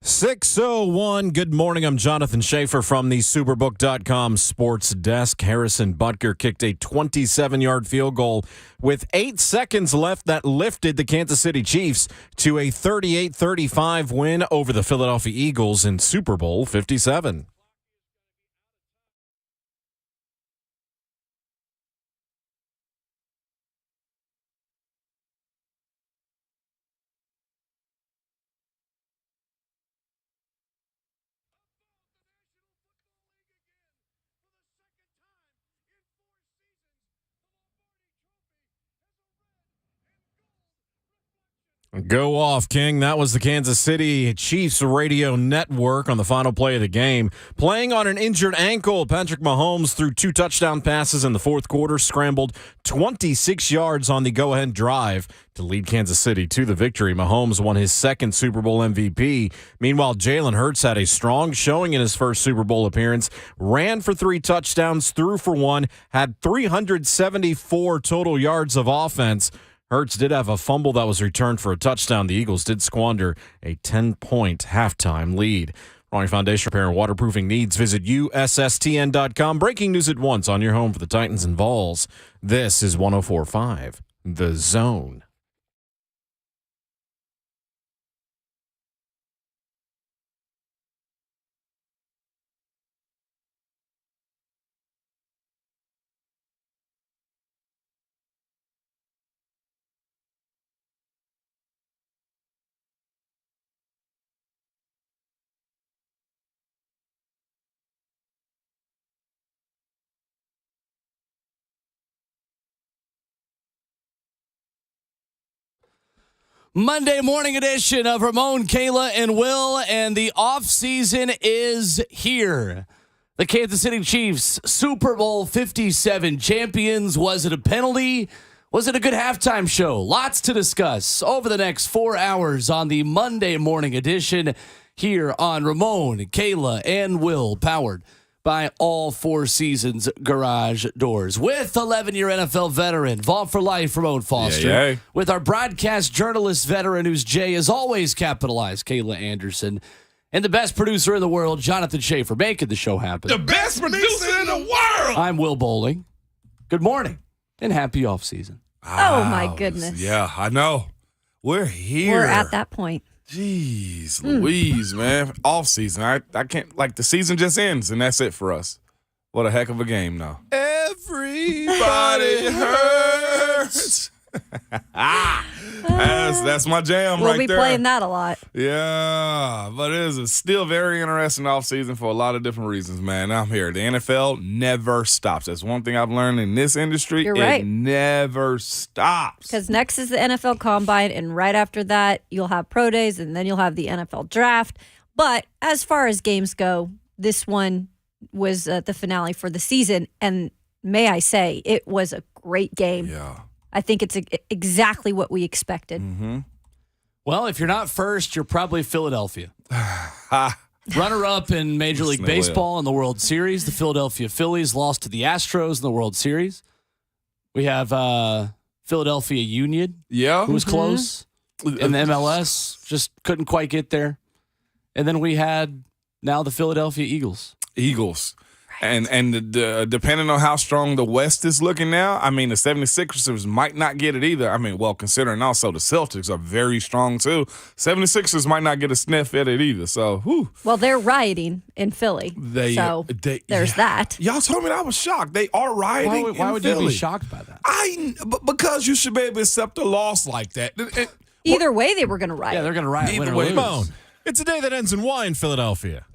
6:01. Good morning. I'm Jonathan Schaefer from the Superbook.com sports desk. Harrison Butker kicked a 27-yard field goal with 8 seconds left that lifted the Kansas City Chiefs to a 38-35 win over the Philadelphia Eagles in Super Bowl LVII. Go off, King. That was the Kansas City Chiefs radio network on the final play of the game. Playing on an injured ankle, Patrick Mahomes threw 2 touchdown passes in the fourth quarter, scrambled 26 yards on the go-ahead drive to lead Kansas City to the victory. Mahomes won his second Super Bowl MVP. Meanwhile, Jalen Hurts had a strong showing in his first Super Bowl appearance, ran for 3 touchdowns, threw for 1, had 374 total yards of offense. Hurts did have a fumble that was returned for a touchdown. The Eagles did squander a 10-point halftime lead. For all your foundation repair and waterproofing needs, visit USSTN.com. Breaking news at once on your home for the Titans and Vols. This is 104.5 The Zone. Monday morning edition of Ramon, Kayla, and Will, and the offseason is here. The Kansas City Chiefs, Super Bowl 57 champions. Was it a penalty? Was it a good halftime show? Lots to discuss over the next 4 hours on the Monday morning edition here on Ramon, Kayla, and Will, powered by All Four Seasons Garage Doors. With 11-year NFL veteran, Vault for Life, Ramon Foster. Yeah. With our broadcast journalist veteran, who's Jay, as always, capitalized, Kayla Anderson. And the best producer in the world, Jonathan Schaefer, making the show happen. The best producer in the world. I'm Will Bowling. Good morning and happy offseason. Oh, my goodness. Yeah, I know. We're here. We're at that point. Jeez Louise, man. Off season. I can't, like, the season just ends, and that's it for us. What a heck of a game, though. Everybody hurts. That's my jam We'll right be there. playing that a lot. Yeah, but it is still very interesting offseason for a lot of different reasons, man. I'm here. The NFL never stops. That's one thing I've learned in this industry. You're right. It never stops. Because next is the NFL Combine, and right after that, you'll have Pro Days, and then you'll have the NFL Draft. But as far as games go, this one was the finale for the season, and may I say, it was a great game. Yeah. I think it's exactly what we expected. Mm-hmm. Well, if you're not first, you're probably Philadelphia. Runner-up in Major League Baseball in the World Series. The Philadelphia Phillies lost to the Astros in the World Series. We have Philadelphia Union, Yeah. who was close. And the MLS just couldn't quite get there. And then we had now the Philadelphia Eagles. Eagles. And depending on how strong the West is looking now, I mean, the 76ers might not get it either. I mean, well, considering also the Celtics are very strong too. 76ers might not get a sniff at it either. So, whew. Well, they're rioting in Philly. There's that. Y'all told me that I was shocked. They are rioting Why in would Philly. you be shocked by that? Because you should be able to accept a loss like that. Either way, they were going to riot. Yeah, they're going to riot. Either Win or way. lose. Ramon, it's a day that ends in Y in Philadelphia.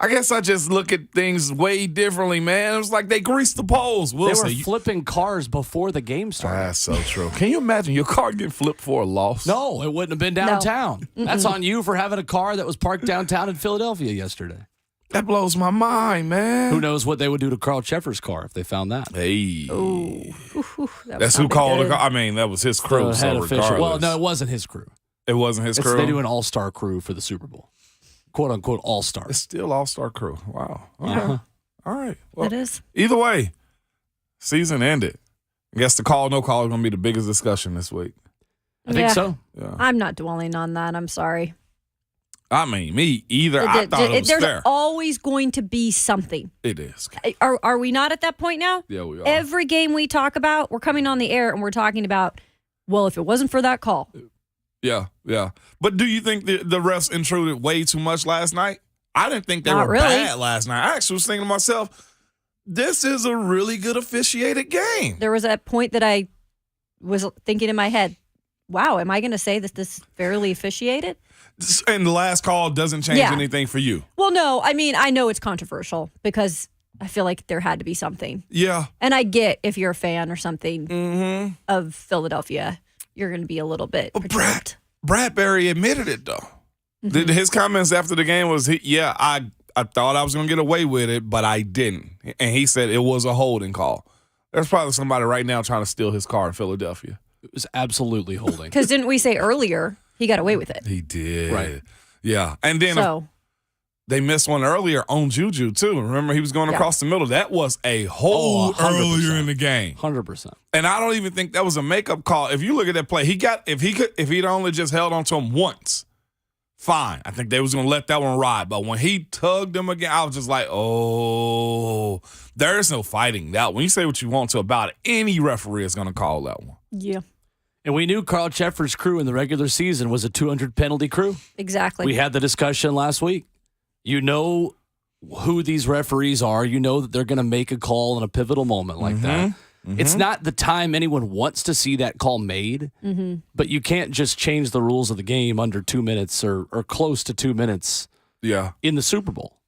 I guess I just look at things way differently, man. It was like they greased the poles. They were Wilson, flipping cars before the game started. That's so true. Can you imagine your car getting flipped for a loss? No, it wouldn't have been downtown. That's on you for having a car that was parked downtown in Philadelphia yesterday. That blows my mind, man. Who knows what they would do to Carl Sheffer's car if they found that? Hey. Ooh, That's who called the car. I mean, that was his crew, The so head official. regardless. Well, no, it wasn't his crew. It wasn't his crew? They do an all-star crew for the Super Bowl. Quote unquote all-star. It's still all-star crew. Wow. Okay. Uh-huh. All right. Well, it is. either way, season ended. I guess the call, no call is going to be the biggest discussion this week. I think so. Yeah. I'm not dwelling on that. I'm sorry. I mean, me either. I thought it was There's fair. always going to be something. It is. Are we not at that point now? Yeah, we are. Every game we talk about, we're coming on the air and we're talking about, well, if it wasn't for that call. Yeah. But do you think the refs intruded way too much last night? I didn't think they Not were really. bad last night. I actually was thinking to myself, this is a really good officiated game. There was a point that I was thinking in my head, wow, am I going to say that this is fairly officiated? And the last call doesn't change Yeah. anything for you. Well, no. I mean, I know it's controversial because I feel like there had to be something. Yeah. And I get if you're a fan or something of Philadelphia, you're going to be a little bit perturbed. Bradbury admitted it, though. His comments after the game was, I thought I was going to get away with it, but I didn't. And he said it was a holding call. There's probably somebody right now trying to steal his car in Philadelphia. It was absolutely holding. Because didn't we say earlier he got away with it? He did. Right. Yeah. And then So, they missed one earlier on Juju, too. Remember, he was going across the middle. That was a hold 100%. earlier in the game. 100%. And I don't even think that was a makeup call. If you look at that play, if he'd only just held on to him once, fine. I think they was going to let that one ride. But when he tugged him again, I was just like, oh, there's no fighting that one. You say what you want to about it. Any referee is going to call that one. yeah, And we knew Carl Sheffer's crew in the regular season was a 200 penalty crew. exactly. We had the discussion last week. You know who these referees are. You know that they're going to make a call in a pivotal moment like that. It's not the time anyone wants to see that call made, but you can't just change the rules of the game under 2 minutes or close to 2 minutes Yeah. in the Super Bowl.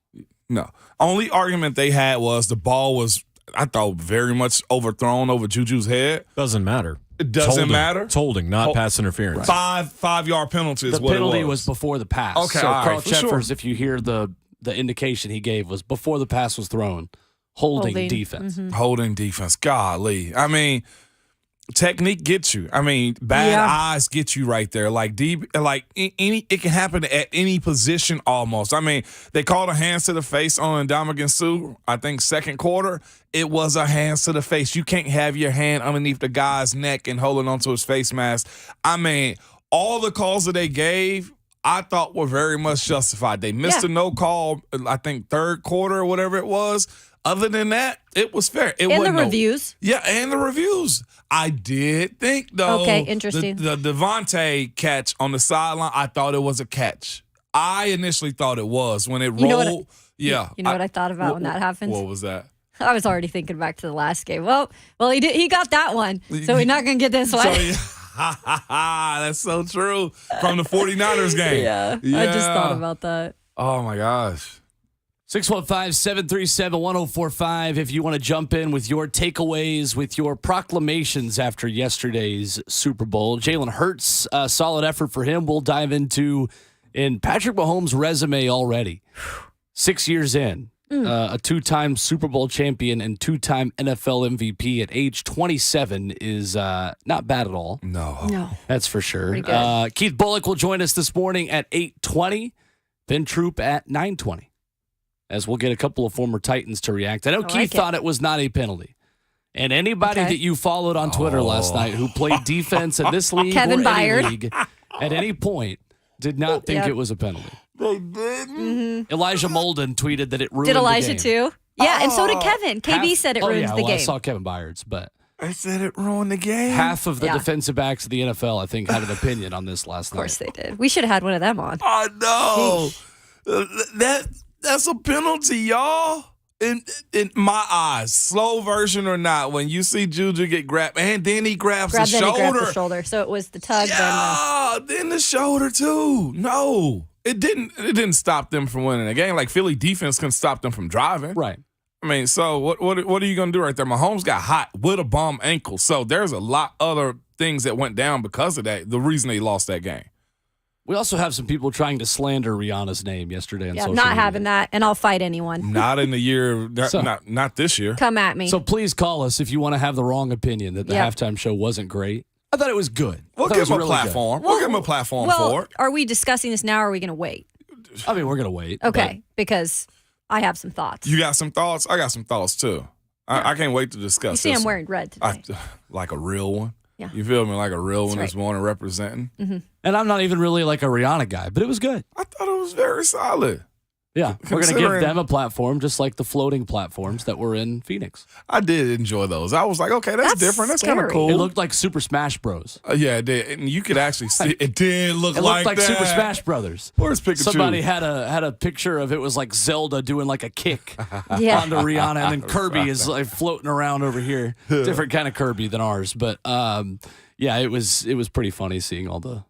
No. Only argument they had was the ball was, I thought, very much overthrown over Juju's head. Doesn't matter. It doesn't matter? It's holding, not pass interference. 5-yard penalty is The what penalty it was before the pass. Okay, so all right, Carl for Sheffers, sure. if you hear the indication he gave, was before the pass was thrown, holding defense. Holding defense. Golly. I mean, technique gets you. I mean, bad eyes get you right there. Like it can happen at any position almost. I mean, they called a hands to the face on Ndamukong Suh, I think second quarter. It was a hands to the face. You can't have your hand underneath the guy's neck and holding onto his face mask. I mean, all the calls that they gave, I thought were very much justified. They missed a no call, I think third quarter or whatever it was. Other than that, it was fair. It and the wasn't reviews. Yeah, and the reviews. I did think, though. Okay, interesting. The Devontae catch on the sideline, I thought it was a catch. I initially thought it was when it rolled. You know what yeah. You know what I thought about when that happens? What was that? I was already thinking back to the last game. Well, he got that one, so we're not going to get this one. That's so true. From the 49ers game. Yeah, I just thought about that. Oh, my gosh. 615-737-1045 if you want to jump in with your takeaways, with your proclamations after yesterday's Super Bowl. Jalen Hurts, solid effort for him. We'll dive into in Patrick Mahomes' resume already. 6 years in, a two-time Super Bowl champion and two-time NFL MVP at age 27 is not bad at all. No. That's for sure. Pretty good. Keith Bulluck will join us this morning at 8:20, then Troupe at 9:20. As we'll get a couple of former Titans to react. I know Keith thought it was not a penalty. And anybody that you followed on Twitter last night who played defense in this league Kevin or Byard. any league at any point did not think it was a penalty. They didn't. Elijah Molden tweeted that it ruined Did Elijah the game. too? Yeah, and so did Kevin. KB said it ruins the I game. saw Kevin Byard's, but I said it ruined the game. half of the defensive backs of the NFL, I think, had an opinion on this last night. Of course they did. We should have had one of them on. I know. That's a penalty, y'all. In my eyes, slow version or not, when you see Juju get grabbed, and then he grabs the Then shoulder. he grabbed the shoulder. So it was the tug. Then the shoulder too. No, it didn't. It didn't stop them from winning the game. Like Philly defense couldn't stop them from driving. Right. I mean, so what are you gonna do right there? Mahomes got hot with a bum ankle. So there's a lot other things that went down because of that. The reason they lost that game. We also have some people trying to slander Rihanna's name yesterday on Yeah, social not media. having that, and I'll fight anyone. Not in the year. Not this year. Come at me. So please call us if you want to have the wrong opinion that the halftime show wasn't great. I thought it was good. We'll I thought it give was him a really platform. We'll give him a platform for it. Are we discussing this now or are we going to wait? good. I mean, we're going to wait. Okay, because I have some thoughts. You got some thoughts? I got some thoughts too. I can't wait to discuss You see, this I'm one. wearing red today. Like a real one. Yeah. You feel me? Like a real one right. this morning representing. And I'm not even really like a Rihanna guy, but it was good. I thought it was very solid. Yeah, we're going to give Considering- them a platform just like the floating platforms that were in Phoenix. I did enjoy those. I was like, okay, that's different. That's kind of scary. cool. It looked like Super Smash Bros. Yeah, it did. And you could actually see it did look It looked like that. Super Smash Brothers. Where's Pikachu? Somebody had a picture of it was like Zelda doing like a kick Yeah. onto Rihanna, and then Kirby is like floating around over here. Different kind of Kirby than ours, but yeah, it was pretty funny seeing all the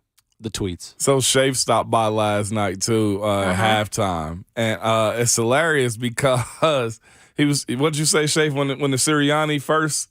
tweets. So Shafe stopped by last night too at halftime, and it's hilarious because he was. What'd you say, Shafe? When the Sirianni first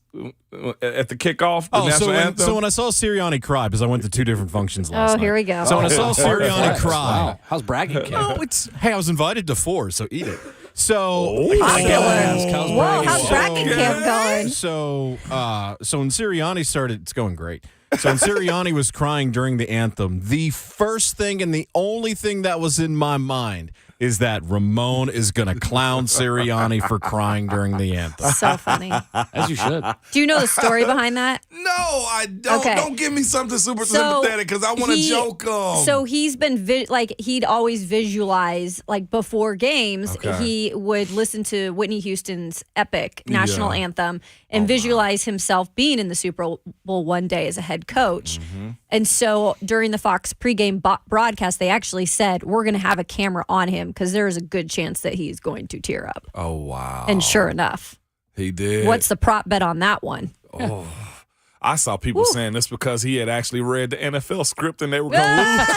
at the kickoff, the national anthem. So when I saw Sirianni cry, because I went to 2 different functions last night. Oh, here we go. So when I saw Sirianni cry, Wow. How's bragging, Cam? oh, hey, I was invited to 4, so eat it. So Whoa, how's bragging camp going? So when Sirianni started, it's going great. So when Sirianni was crying during the anthem, the first thing and the only thing that was in my mind is that Ramon is going to clown Sirianni for crying during the anthem. So funny. As you should. Do you know the story behind that? No, I don't. Okay. Don't give me something super So sympathetic because I want to joke him. So he's been he'd always visualize like before games. Okay. He would listen to Whitney Houston's epic national Yeah. anthem and visualize himself being in the Super Bowl one day as a head coach. And so during the Fox pregame broadcast, they actually said we're going to have a camera on him because there is a good chance that he's going to tear up. Oh wow! And sure enough, he did. what's the prop bet on that one? I saw people saying this because he had actually read the NFL script and they were going to lose.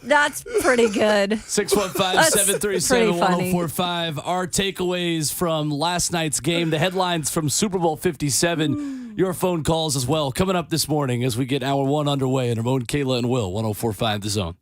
That's pretty good. 615-737-1045. Our takeaways from last night's game, the headlines from Super Bowl 57. Your phone calls as well coming up this morning as we get hour 1 underway. And Ramon, Kayla, and Will, 1045 The Zone.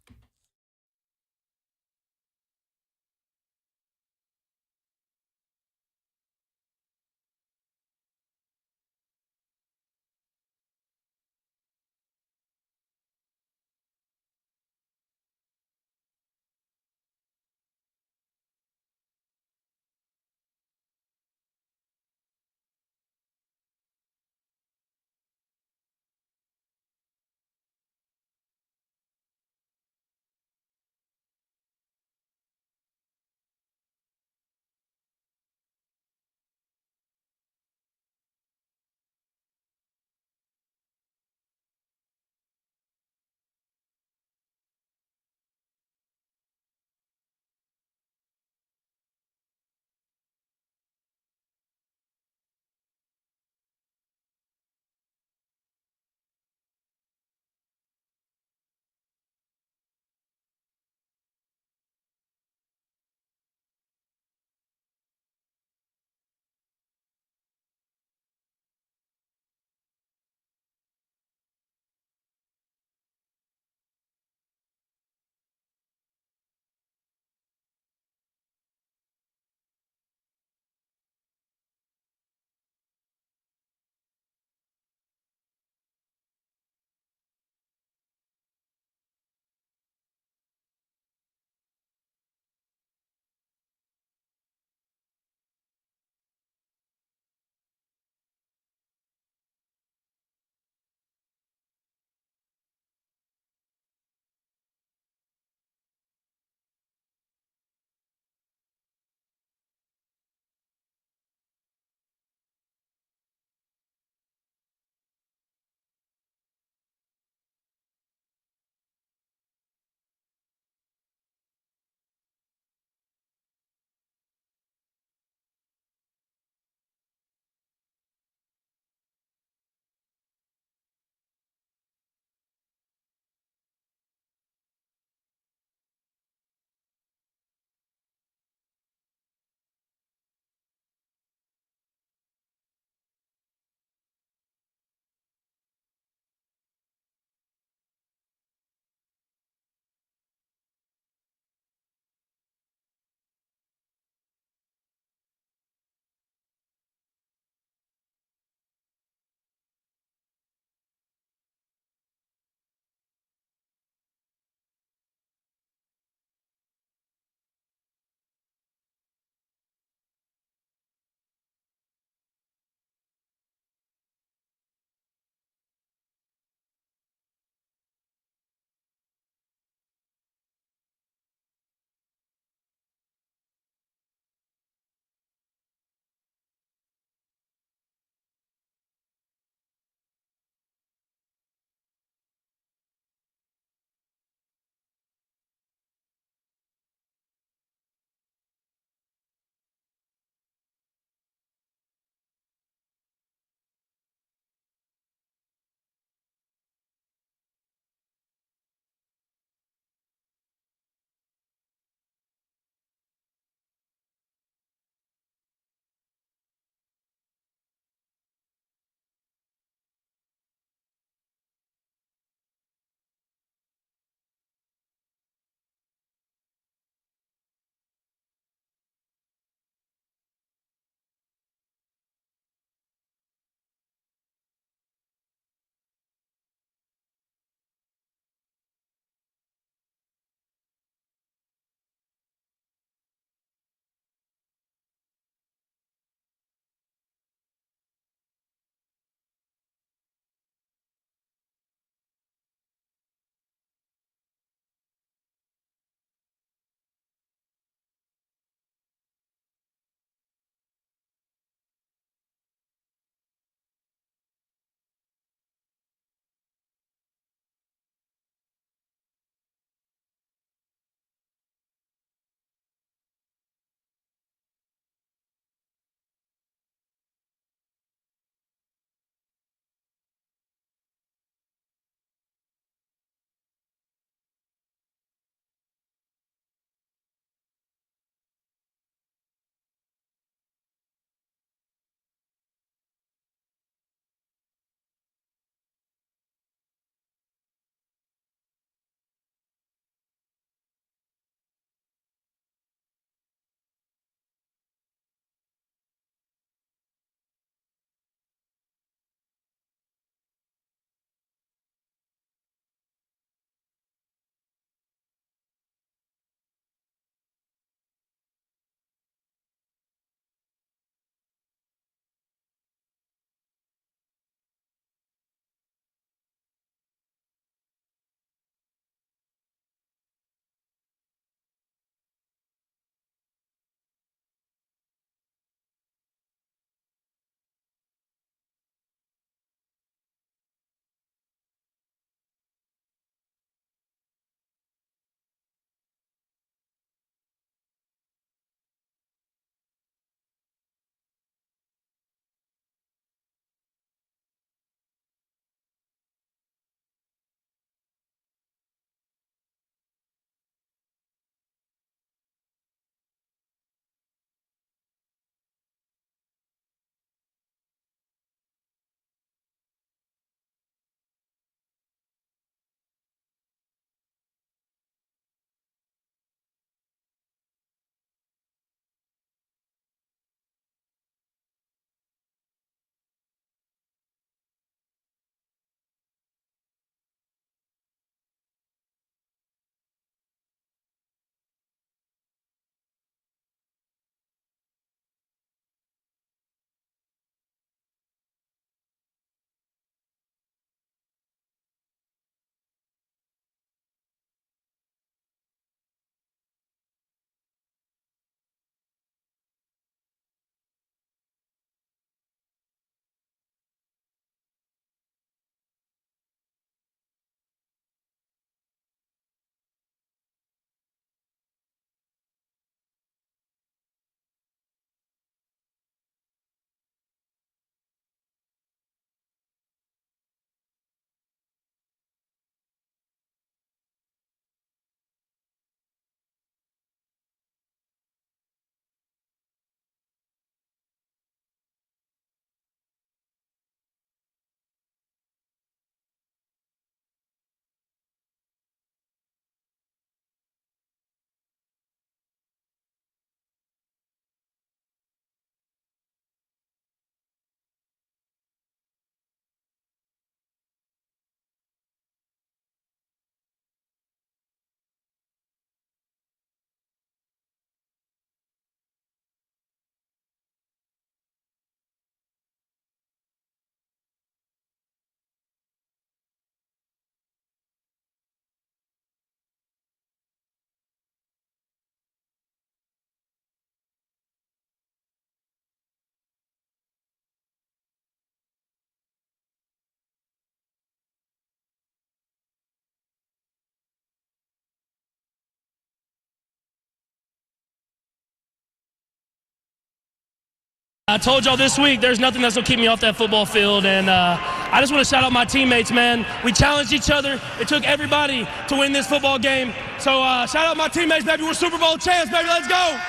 I told y'all this week, there's nothing that's going to keep me off that football field, and I just want to shout out my teammates, man. We challenged each other. It took everybody to win this football game. So shout out my teammates, baby. We're Super Bowl champs, baby. Let's go.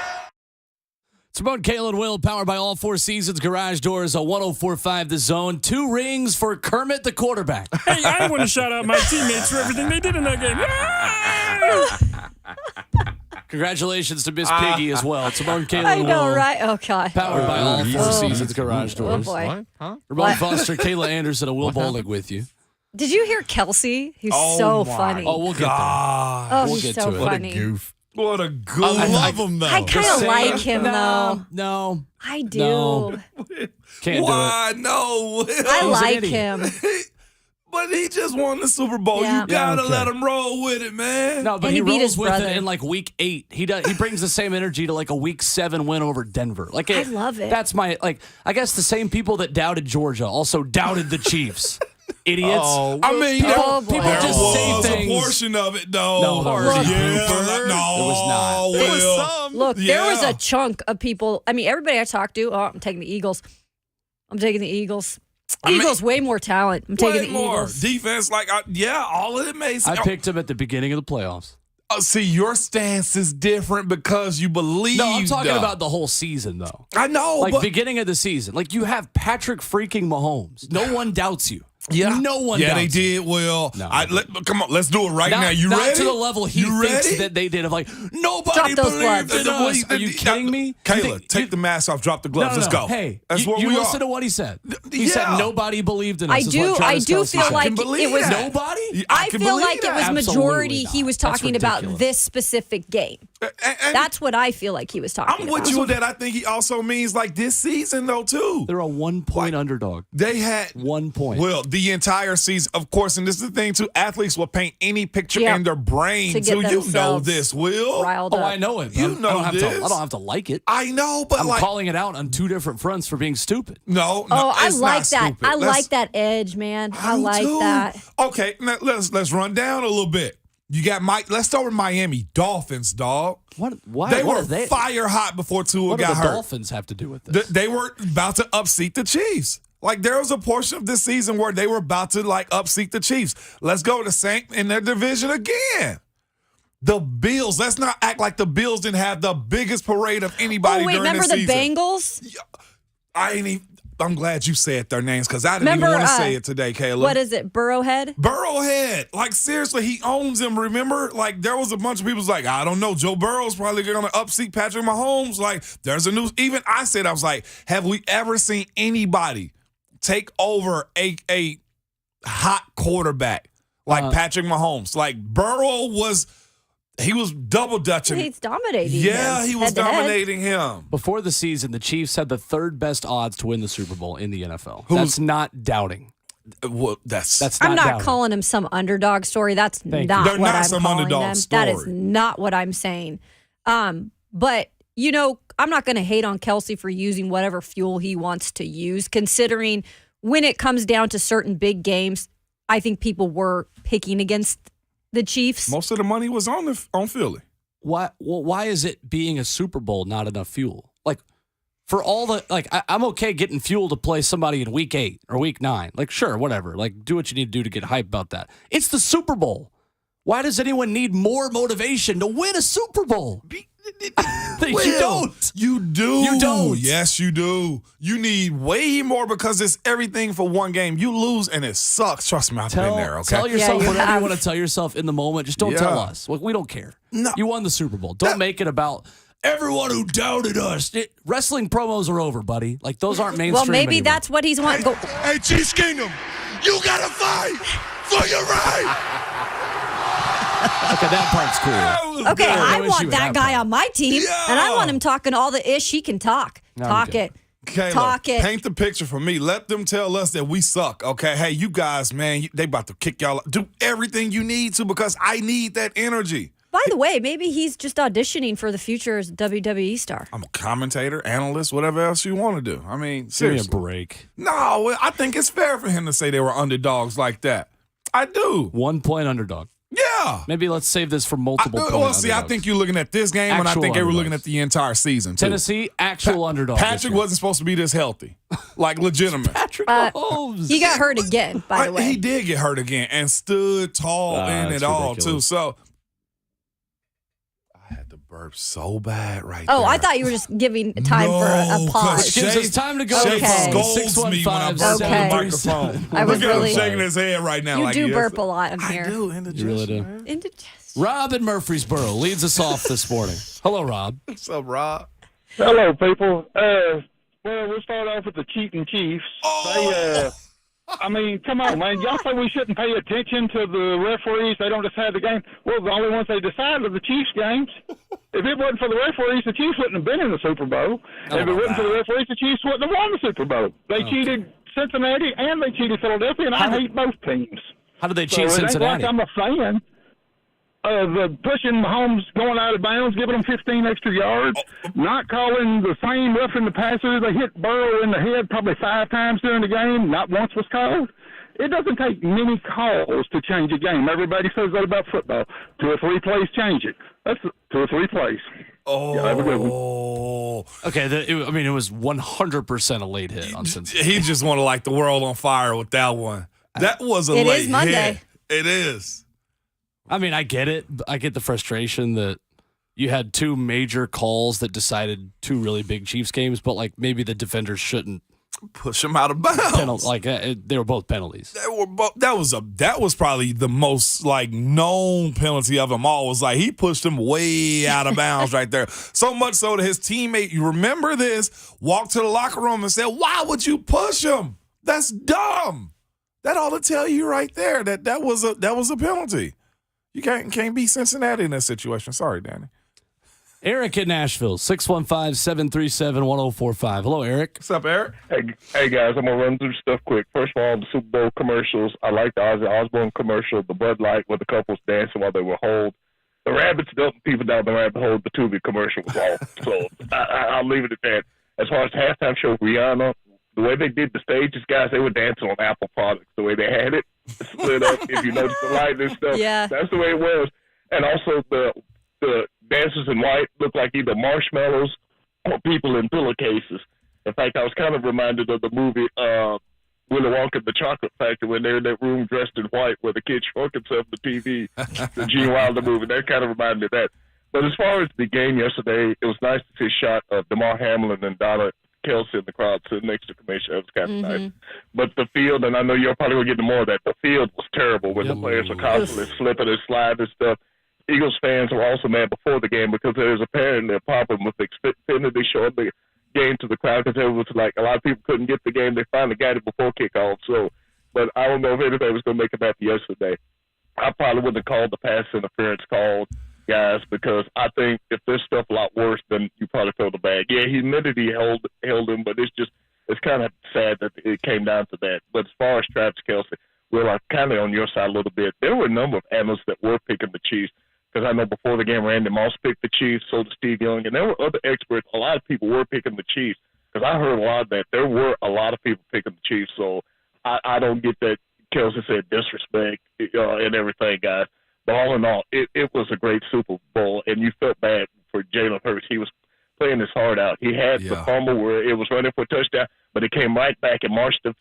It's Ramon, Kayla, and Will, powered by All Four Seasons Garage Doors, 104.5 The Zone. 2 rings for Kermit the quarterback. Hey, I want to shout out my teammates for everything they did in that game. Congratulations to Miss Piggy as well. It's Ramon, Kayla, I and know, Will, right? Oh, God. powered by All Four Seasons Garage Oh, Doors. boy. What? Huh? Ramon Foster, Kayla Anderson, and Will Bowling with you. Did you hear Kelsey? He's so funny. Oh, we'll get there. Oh, we'll he's get so to it. funny. Goof. What a goof. I love him, though. I kind of like him, though. No. I do. No. Can't Why? No. I like idiot. him. But he just won the Super Bowl. Yeah. You gotta Okay. let him roll with it, man. No, but And he he beat rolls his with brother. it in like week 8. He brings the same energy to like a week 7 win over Denver. Like I love it. That's my I guess the same people that doubted Georgia also doubted the Chiefs. Idiots. Oh, I mean, Oh, there, boy. there Just say was a things. portion of it, though. No, there was yeah, not. no, There was not. Will. There was some. Look, there was Yeah. a chunk of people. I mean, everybody I talked to, I'm taking the Eagles. I'm taking the Eagles. Eagles, way more talent. I'm taking Way the more Eagles. defense. All of it made sense. I picked him at the beginning of the playoffs. See, your stance is different because you believe. No, I'm talking about the whole season though. I know, Like but beginning of the season. Like you have Patrick freaking Mahomes. No one doubts you. yeah, No one Yeah, doubts they you. did. Well, No, come on, let's do it right now. You not ready? to the level he you thinks ready? that they did of like nobody Drop those believed gloves. in us. Are you kidding me? You Kayla, think- take you- the mask off. Drop the No, gloves. no, Let's no. go. Hey, that's what you we listen are. to what he said. He yeah. said nobody believed in us. I is do. what I Travis do Kelce feel said. like can believe it was that. Nobody? Yeah, I can feel believe like it that. was Absolutely majority. not. He was That's talking about ridiculous. this specific game. And That's what I feel like he was talking I'm about. with you with that. I think he also means like this season though too. They're a 1-point underdog. They had 1 point. Well, the entire season, of course, and this is the thing too. Athletes will paint any picture Yeah. in their brain To get too. You know themselves this, Will. Riled Oh, up. I know it. You I know don't have this. to. I don't have to like it. I know, but I'm like calling it out on 2 different fronts for being stupid. no. Oh, I it's like not that. stupid. I Let's- like that edge, man. I do like too. that. Okay, now let's run down a little bit. You got Mike. Let's start with Miami Dolphins, dog. What? Why? They what were are they? fire hot before Tua What do got the hurt. Dolphins have to do with this? They were about to upseat the Chiefs. Like there was a portion of this season where they were about to like upseat the Chiefs. Let's go to Saint in their division again. The Bills. Let's not act like the Bills didn't have the biggest parade of anybody Oh wait, during remember this the season. Bengals? I ain't even. I'm glad you said their names because I didn't Remember, even want to say it today, Kayla. What is it? Burrowhead? Burrowhead. Like, seriously, he owns him, remember? Like, there was a bunch of people like, I don't know, Joe Burrow's probably going to upseat Patrick Mahomes. Like, there's a new, even I said, I was like, have we ever seen anybody take over a hot quarterback like Patrick Mahomes? Like, Burrow was, he was double dutching. He's dominating. Yeah, him he was head-to-head. dominating him. Before the season, the Chiefs had the 3rd best odds to win the Super Bowl in the NFL. That's not doubting. Well, that's That's I'm not doubting. calling him some underdog story. That's Thank you. not They're what not I'm some calling underdog them. That is story. not what I'm saying. But you know, I'm not going to hate on Kelsey for using whatever fuel he wants to use, considering when it comes down to certain big games, I think people were picking against the Chiefs. most of the money was on Philly. Why is it being a Super Bowl not enough fuel? Like, for all the, like, I'm okay getting fuel to play somebody in week 8 or week 9. Like, sure, whatever. Like, do what you need to do to get hype about that. It's the Super Bowl. Why does anyone need more motivation to win a Super Bowl? You don't. You do. You don't. Yes, you do. You need way more because it's everything for one game. You lose and it sucks. Trust me, I've been there, okay? Tell yourself you whatever have. you want to tell yourself in the moment. Just don't Yeah. tell us. Like, we don't care. No. You won the Super Bowl. Don't make it about everyone who doubted us. Wrestling promos are over, buddy. Like, those aren't mainstream Well, maybe anymore. that's what he's wanting. Go. Hey, Chiefs Kingdom, you gotta fight for your right. Okay, that part's cool. Okay, Yeah, no I issue want with that that guy part. on my team, and I want him talking all the ish he can talk. Talk kidding. it. Kayla, Talk it. paint the picture for me. Let them tell us that we suck, okay? Hey, you guys, man, they about to kick y'all. Do everything you need to because I need that energy. By the way, maybe he's just auditioning for the future as a WWE star. I'm a commentator, analyst, whatever else you want to do. I mean, Give me a seriously. break. No, I think it's fair for him to say they were underdogs like that. I do. 1 point underdog. Yeah. Maybe let's save this for multiple point Well, see, I underdogs. think you're looking at this game, and I Actual think they were looking underdogs. at the entire season, too. Tennessee, actual underdog. this Patrick year. wasn't supposed to be this healthy. Like, legitimate. Patrick Mahomes. He got hurt again, by the way. He did get hurt again and stood tall in that's it all, too. ridiculous. So, I had to burp so bad right there. Oh, I thought you were just giving time for a pause. Gives us time to go. Shay Okay. scolds me when I burp Okay. on the microphone. I was Look at him really- shaking his head right now. You like, do yes. burp a lot in I here. do. You really do. Indigestion. Rob in Murfreesboro leads us off this morning. Hello, Rob. What's up, Rob? Hello, people. Well, we'll start off with the cheating Chiefs. I mean, come on, man. Y'all say we shouldn't pay attention to the referees. They don't decide the game. Well, the only ones they decide are the Chiefs games. If it wasn't for the referees, the Chiefs wouldn't have been in the Super Bowl. If it wasn't for the referees, the Chiefs wouldn't have won the Super Bowl. They cheated Cincinnati and they cheated Philadelphia, and I hate both teams. How did they So cheat it ain't Cincinnati? like I'm a fan. The pushing Mahomes going out of bounds, giving them 15 extra yards, not calling the same roughing the passer. They hit Burrow in the head probably 5 times during the game. Not once was called. It doesn't take many calls to change a game. Everybody says that about football. 2 or 3 plays change it. That's 2 or 3 plays. Yeah, have a good one. Okay, it was 100% a late hit on Cincinnati. He just want to light the world on fire with that one. That was a It late is Monday. hit. It is. I mean, I get it. I get the frustration that you had 2 major calls that decided 2 really big Chiefs games, but like maybe the defenders shouldn't Push him out of bounds. they were both penalties. That was probably the most like known penalty of them all. Was like he pushed him way out of bounds right there. So much so that his teammate, you remember this, walked to the locker room and said, "Why would you push him? That's dumb." That ought to tell you right there that was a penalty. You can't beat Cincinnati in that situation. Sorry, Danny. Eric in Nashville, 615-737-1045. Hello, Eric. What's up, Eric? Hey guys, I'm gonna run through stuff quick. First of all, the Super Bowl commercials. I like the Ozzy Osbourne commercial, the Bud Light where the couples dancing while they were holed. The rabbits dumping people down the rabbit hole. The Tubi commercial was off. So I'll leave it at that. As far as halftime show, Rihanna, the way they did the stages, guys, they were dancing on Apple products. The way they had it split up. If you notice the light and stuff, Yeah. that's the way it was. And also the dancers in white looked like either marshmallows or people in pillowcases. In fact, I was kind of reminded of the movie Willy Wonka and the Chocolate Factory when they're in that room dressed in white where the kid shrunk himself on the TV, the Gene Wilder movie. That kind of reminded me of that. But as far as the game yesterday, it was nice to see a shot of DeMar Hamlin and Donna Kelsey in the crowd sitting next to Commissioner. That was kind of nice. But the field, and I know you're probably going to get to more of that, the field was terrible when the players were constantly slipping and sliding and stuff. Eagles fans were also mad before the game because there was apparently a problem with Xfinity showing the game to the crowd because it was like a lot of people couldn't get the game. They finally got it before kickoff. So, but I don't know if anybody was going to make it happen yesterday. I probably wouldn't have called the pass interference call, guys, because I think if there's stuff a lot worse, then you probably throw the bag. Yeah, he admitted he held him, but it's kind of sad that it came down to that. But as far as Travis Kelce, well, I'm kind of on your side a little bit. There were a number of analysts that were picking the Chiefs. Because I know before the game, Randy Moss picked the Chiefs, so did Steve Young, and there were other experts. A lot of people were picking the Chiefs because I heard a lot of that. There were a lot of people picking the Chiefs, so I don't get that Kelsey said disrespect and everything, guys. But all in all, it was a great Super Bowl, and you felt bad for Jalen Hurts. He was playing his heart out. He had the fumble where it was running for a touchdown, but it came right back and marched the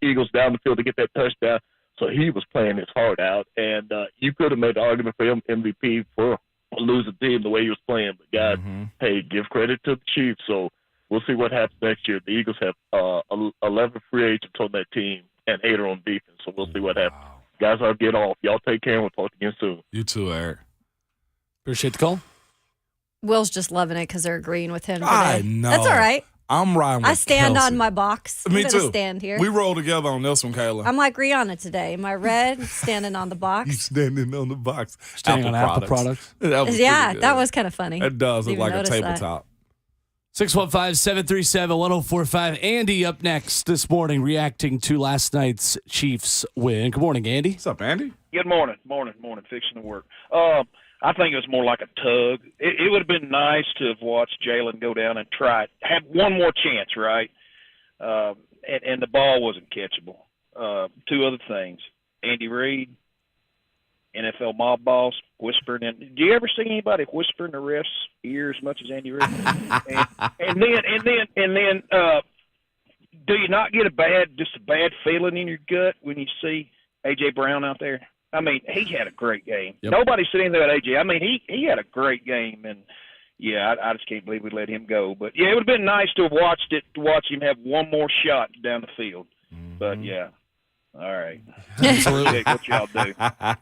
Eagles down the field to get that touchdown. So he was playing his heart out, and you could have made the argument for him MVP for a losing team the way he was playing. But, guys, hey, give credit to the Chiefs. So we'll see what happens next year. The Eagles have 11 free agents on that team and 8 are on defense. So we'll see what happens. Guys, I'll get off. Y'all take care, and we'll talk again soon. You too, Eric. Appreciate the call. Will's just loving it because they're agreeing with him today. I know. That's all right. I'm riding with I stand Kelsey. on my box. Me I'm gonna too. stand here. We roll together on this one, Kayla. I'm like Rihanna today. Am I red? Standing on the You box. standing on the box. Standing on Apple products. That was Yeah, pretty good. that was kind of funny. It does look Didn't like a notice that. tabletop. 615-737-1045. Andy up next this morning reacting to last night's Chiefs win. Good morning, Andy. What's up, Andy? Good morning. Fixing to work. I think it was more like a tug. It would have been nice to have watched Jalen go down and try it. Have one more chance, right? And the ball wasn't catchable. 2 other things. Andy Reid, NFL mob boss whispering. And do you ever see anybody whisper in the ref's ear as much as Andy Reid? and then, do you not get a bad feeling in your gut when you see A.J. Brown out there? I mean, he had a great game. Yep. Nobody said anything about A.J. I mean, he had a great game, and yeah, I just can't believe we let him go. But yeah, it would have been nice to have watched it, to watch him have one more shot down the field. But yeah, all right. Absolutely. What y'all do? I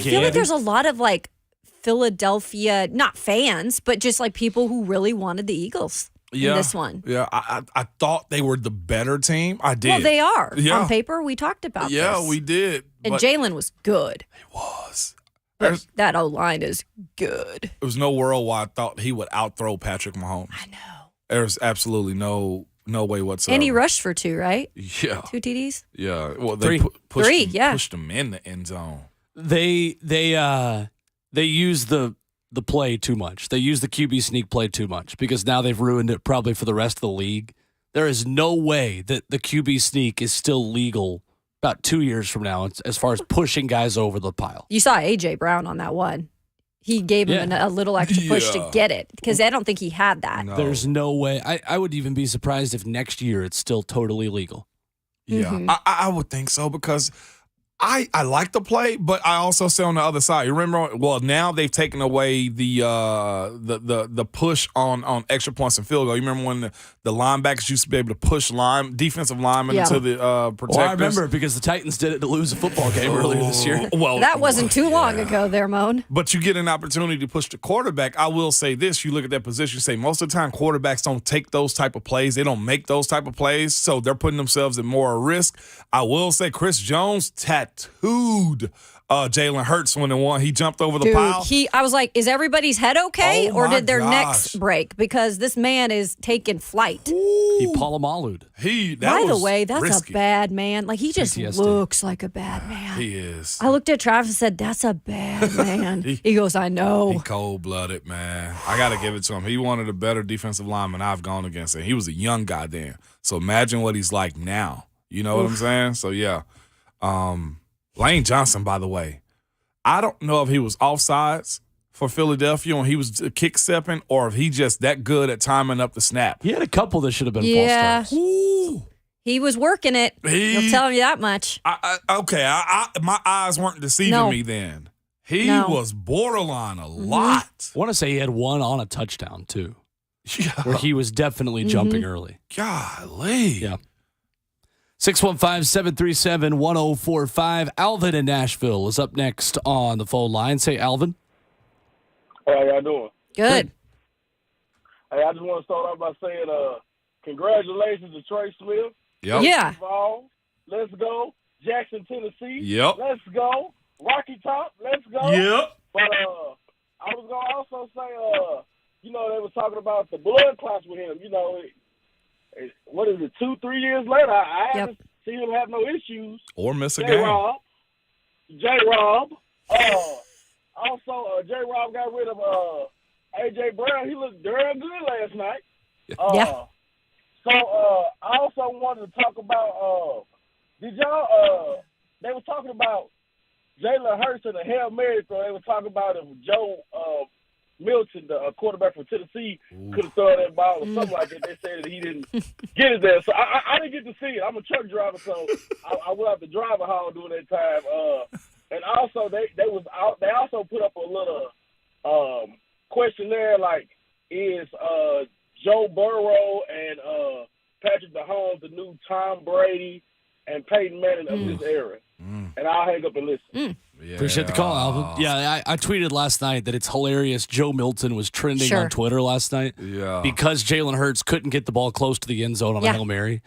feel like there's a lot of like Philadelphia, not fans, but just like people who really wanted the Eagles in this one. Yeah, I thought they were the better team. I did. Well, they are. Yeah. On paper, we talked about Yeah, this. we did. And but Jalen was good. he was. But that O-line is good. There was no world where I thought he would outthrow Patrick Mahomes. I know. There's absolutely no way whatsoever. And he rushed for 2, right? Yeah. 2 TDs? Yeah. Well, Three. they pushed 3, him, yeah. pushed him in the end zone. They use the play too much. They use the QB sneak play too much because now they've ruined it probably for the rest of the league. There is no way that the QB sneak is still legal about 2 years from now as far as pushing guys over the pile. You saw A.J. Brown on that one. He gave him a little extra push to get it because I don't think he had that. No. There's no way. I would even be surprised if next year it's still totally legal. Yeah, Mm-hmm. I would think so because I like the play, but I also say on the other side. You remember? Well, now they've taken away the push on extra points and field goal. You remember when the linebackers used to be able to push defensive linemen into the protectors? Well, I remember because the Titans did it to lose a football game earlier this year. Well, That wasn't too long ago there, Moan. But you get an opportunity to push the quarterback. I will say this. You look at that position, you say most of the time quarterbacks don't take those type of plays. They don't make those type of plays, so they're putting themselves at more risk. I will say Chris Jones tattooed Jalen Hurts when he jumped over the Dude, pile. I was like, is everybody's head okay? Oh, or my did their necks gosh. break? Because this man is taking flight. He Palomaloed. By the way, that's risky. a bad man. Like, he just PTSD. looks like a bad man. He is. I looked at Travis and said, that's a bad man. he goes, I know. He cold-blooded, man. I got to give it to him. He one of the better defensive linemen I've gone against. And he was a young guy then. So imagine what he's like now. You know what I'm saying? So, yeah. Lane Johnson, by the way, I don't know if he was offsides for Philadelphia when he was kick stepping or if he just that good at timing up the snap. He had a couple that should have been Yeah. false starts. He was working it. He'll tell you that much. My eyes weren't deceiving me then. He was borderline a lot. I want to say he had one on a touchdown, too, where he was definitely jumping early. Golly. Yeah. 615-737-1045. Alvin in Nashville is up next on the phone line. Say, Alvin. How y'all doing? Good. Hey, I just want to start off by saying congratulations to Trey Smith. Yep. Yeah. Let's go. Jackson, Tennessee. Yep. Let's go. Rocky Top. Let's go. Yep. But I was going to also say, they were talking about the blood clots with him. What is it, 2-3 years later? I haven't seen him have no issues. Or miss a game. J-Rob. Also, J-Rob got rid of A.J. Brown. He looked darn good last night. Yeah. So I also wanted to talk about, they were talking about Jalen Hurts and the Hail Mary throw. They were talking about if Joe Milton, the quarterback from Tennessee, could have thrown that ball or something like that. They said that he didn't get it there. So I didn't get to see it. I'm a truck driver, so I will have to drive a haul during that time. And also, they also put up a little questionnaire like, is Joe Burrow and Patrick Mahomes the new Tom Brady and Peyton Manning of this era? And I'll hang up and listen. Yeah. Appreciate the call, Alvin. Yeah, I tweeted last night that it's hilarious. Joe Milton was trending on Twitter last night because Jalen Hurts couldn't get the ball close to the end zone on a Hail Mary.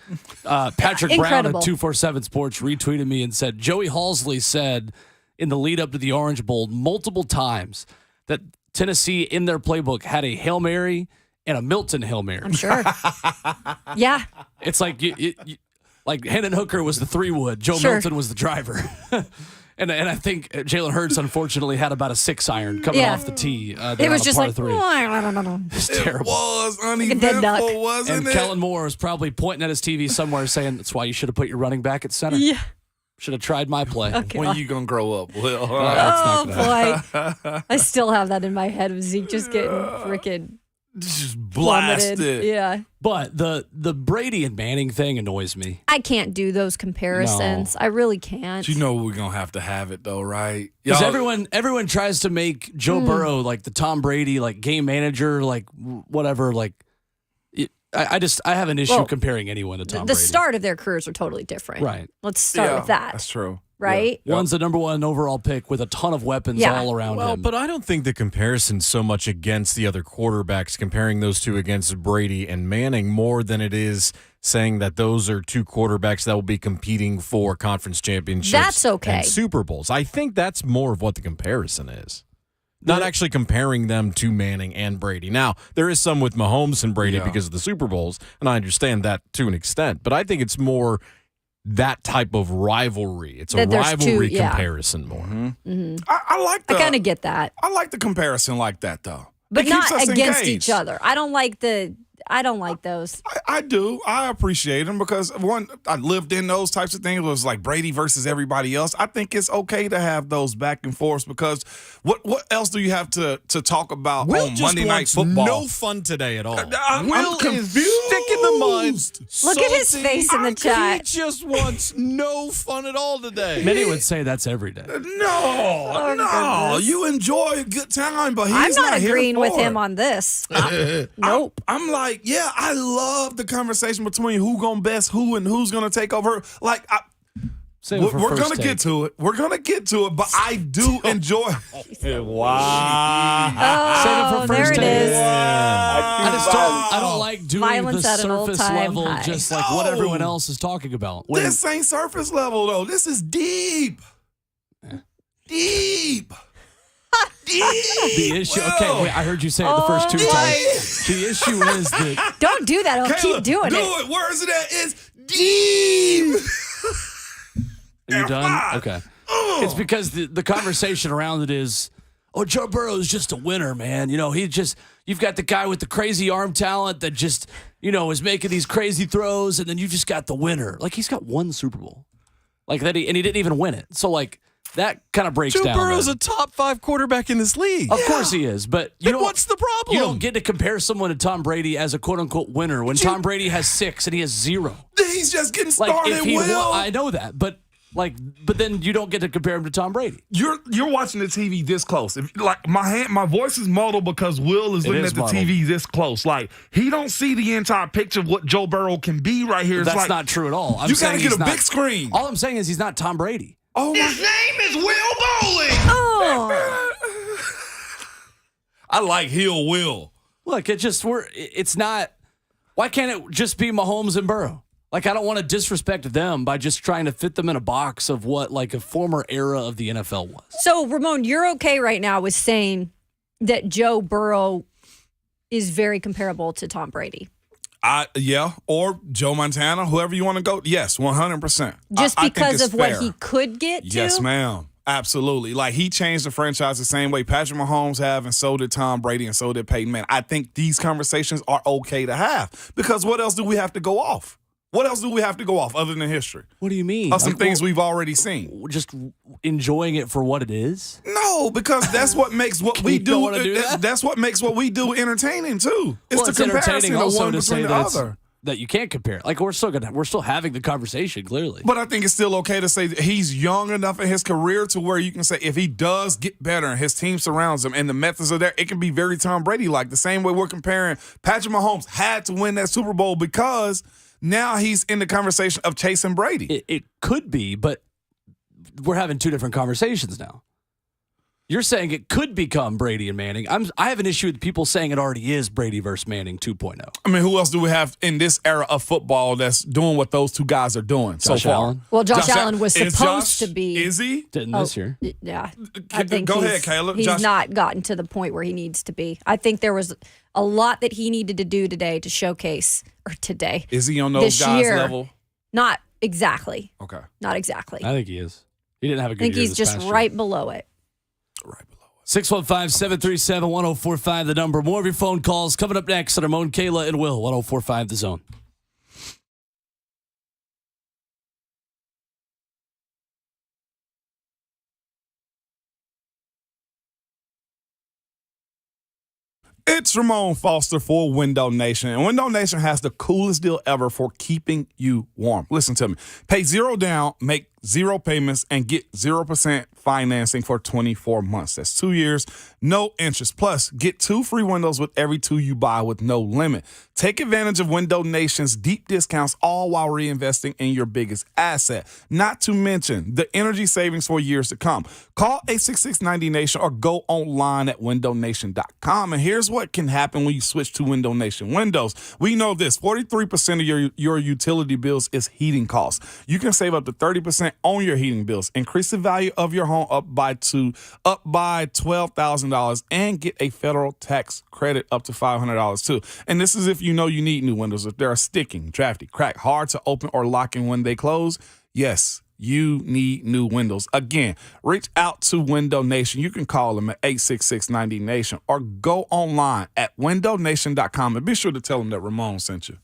Patrick Brown at 247 Sports retweeted me and said, Joey Halsley said in the lead up to the Orange Bowl multiple times that Tennessee in their playbook had a Hail Mary and a Milton Hail Mary. I'm sure. Yeah. It's like like Hendon Hooker was the 3-wood. Joe Milton was the driver. And I think Jalen Hurts, unfortunately, had about a 6-iron coming off the tee. It was just like, 3. It's terrible. It was uneventful, wasn't and it? Kellen Moore was probably pointing at his TV somewhere saying, that's why you should have put your running back at center. Yeah. Should have tried my play. Okay. When you gonna grow up, Will? Oh boy, I still have that in my head of Zeke just getting freaking Just plummeted. blasted. Yeah, But the Brady and Manning thing annoys me. I can't do those comparisons. I really can't. You know we're gonna have to have it though, right? Because Y'all- everyone tries to make Joe Burrow like the Tom Brady, like game manager, like whatever. Like, I have an issue comparing anyone to Tom the Brady. start of their careers are totally different. Right. Let's start with that. That's true. Right? Yeah. One's the number 1 overall pick with a ton of weapons Yeah. all around Well, him. but I don't think the comparison's so much against the other quarterbacks, comparing those two against Brady and Manning, more than it is saying that those are two quarterbacks that will be competing for conference championships That's okay. and Super Bowls. I think that's more of what the comparison is. Not actually comparing them to Manning and Brady. Now, there is some with Mahomes and Brady because of the Super Bowls, and I understand that to an extent, but I think it's more that type of rivalry. It's a That there's rivalry two, yeah. comparison more. I like the. I kind of get that, I like the comparison like that though. but It keeps not us against engaged. each other. I don't like those. I do. I appreciate them because one, I lived in those types of things. It was like Brady versus everybody else. I think it's okay to have those back and forths because what else do you have to talk about Will on just Monday Night wants Football? no fun today at all. I'm Will confused. is thick in the mud. Look at his salty. face in the He chat. just wants no fun at all today. Many would say that's every day. No, goodness. you enjoy a good time, but he's I'm not here agreeing with for him it. on this. Nope. I'm like, yeah, I love the conversation between who gonna best who and who's gonna take over. Like, Save it for we're first gonna take. get to it. We're gonna get to it, but I do enjoy. Wow. Oh, there it is. I don't like doing Violence the at an surface all-time level, high. just like what No. everyone else is talking about. When- This ain't surface level though. This is deep. Deep. the issue. Will. Okay, wait, I heard you say it the first two Oh, times. The issue is that Don't do that. I'll Kayla, keep doing do it. it. Where is it at? It's deep. are you done? Okay. It's because the conversation around it is, oh, Joe Burrow's just a winner, man. You know, you've got the guy with the crazy arm talent that just, is making these crazy throws, and then you just got the winner. Like, he's got one Super Bowl. Like that, and he didn't even win it. So, like, that kind of breaks Joe down. Burrow's then. a top 5 quarterback in this league. Of course he is, but Then what's the problem? You don't get to compare someone to Tom Brady as a quote-unquote winner when Tom Brady has 6 and he has 0. He's just getting Like, started. if he Will. won, I know that, but then you don't get to compare him to Tom Brady. You're watching the TV this close. If, like my voice is muddled because Will is looking is at the muddled. TV this close. Like he don't see the entire picture of what Joe Burrow can be right here. It's That's like, not true at all. I'm you saying gotta get he's a not- big screen. All I'm saying is he's not Tom Brady. Oh His name is Will Bowling. Oh, I like Hill Will. Look, it's not. Why can't it just be Mahomes and Burrow? Like, I don't want to disrespect them by just trying to fit them in a box of what like a former era of the NFL was. so Ramon, you're okay right now with saying that Joe Burrow is very comparable to Tom Brady, Or Joe Montana, whoever you want to go. Yes, 100%. just I think because it's of what fair. he could get to. Yes, ma'am. Absolutely. Like he changed the franchise the same way Patrick Mahomes have, and so did Tom Brady, and so did Peyton Manning. I think these conversations are okay to have because what else do we have to go off? What else do we have to go off other than history? What do you mean? Of some things we've already seen. We're just enjoying it for what it is. No, because that's what makes what we You don't do. wanna do that? That's what makes what we do entertaining too. It's Well, the comparison entertaining of also one to say between the that other. that you can't compare. Like we're still having the conversation clearly. But I think it's still okay to say that he's young enough in his career to where you can say if he does get better and his team surrounds him and the methods are there, it can be very Tom Brady-like. The same way we're comparing Patrick Mahomes had to win that Super Bowl because now he's in the conversation of chasing Brady. It could be, but we're having two different conversations now. You're saying it could become Brady and Manning. I have an issue with people saying it already is Brady versus Manning 2.0. I mean, who else do we have in this era of football that's doing what those two guys are doing so Josh far? Allen? Well, Josh Allen was Is supposed Josh- to be. Is he? Didn't this year. Yeah, I think Go he's, ahead, Caleb. He's Josh- not gotten to the point where he needs to be. I think there was a lot that he needed to do today to showcase, or today. Is he on those This guys' year. level? Not exactly. Okay. Not exactly. I think he is. He didn't have a I good think year he's this just past year. right below it. Right below. 615-737-1045, the number. More of your phone calls coming up next on Ramon, Kayla, and Will, 1045 The Zone. It's Ramon Foster for Window Nation, and Window Nation has the coolest deal ever for keeping you warm. Listen to me. Pay $0 down, make 0 payments, and get 0% financing for 24 months. That's 2 years, no interest. Plus, get 2 free windows with every 2 you buy with no limit. Take advantage of Window Nation's deep discounts, all while reinvesting in your biggest asset. Not to mention the energy savings for years to come. Call 866-90Nation or go online at windownation.com. And here's what can happen when you switch to Window Nation windows. We know this, 43% of your utility bills is heating costs. You can save up to 30% on your heating bills. Increase the value of your home up by $12,000 and get a federal tax credit up to $500 too. And this is if you know you need new windows. If they're sticking, drafty, cracked, hard to open or lock in when they close, yes, you need new windows. Again, reach out to Window Nation. You can call them at 866-90Nation or go online at windownation.com and be sure to tell them that Ramon sent you.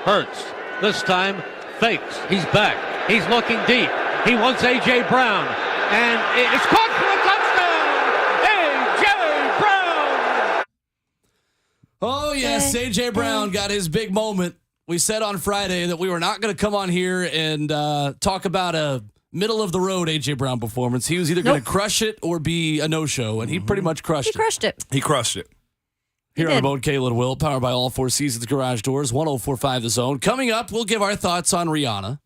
Hurts. This time fakes. He's back. He's looking deep. He wants A.J. Brown. And it's caught for a touchdown. A.J. Brown. Oh, yes. A.J. Brown got his big moment. We said on Friday that we were not going to come on here and talk about a middle-of-the-road A.J. Brown performance. He was either going to crush it or be a no-show, and he pretty much crushed it. He crushed it. Here on Ramon, Kayla, and Will, powered by All Four Seasons Garage Doors, 104.5 The Zone. Coming up, we'll give our thoughts on Rihanna.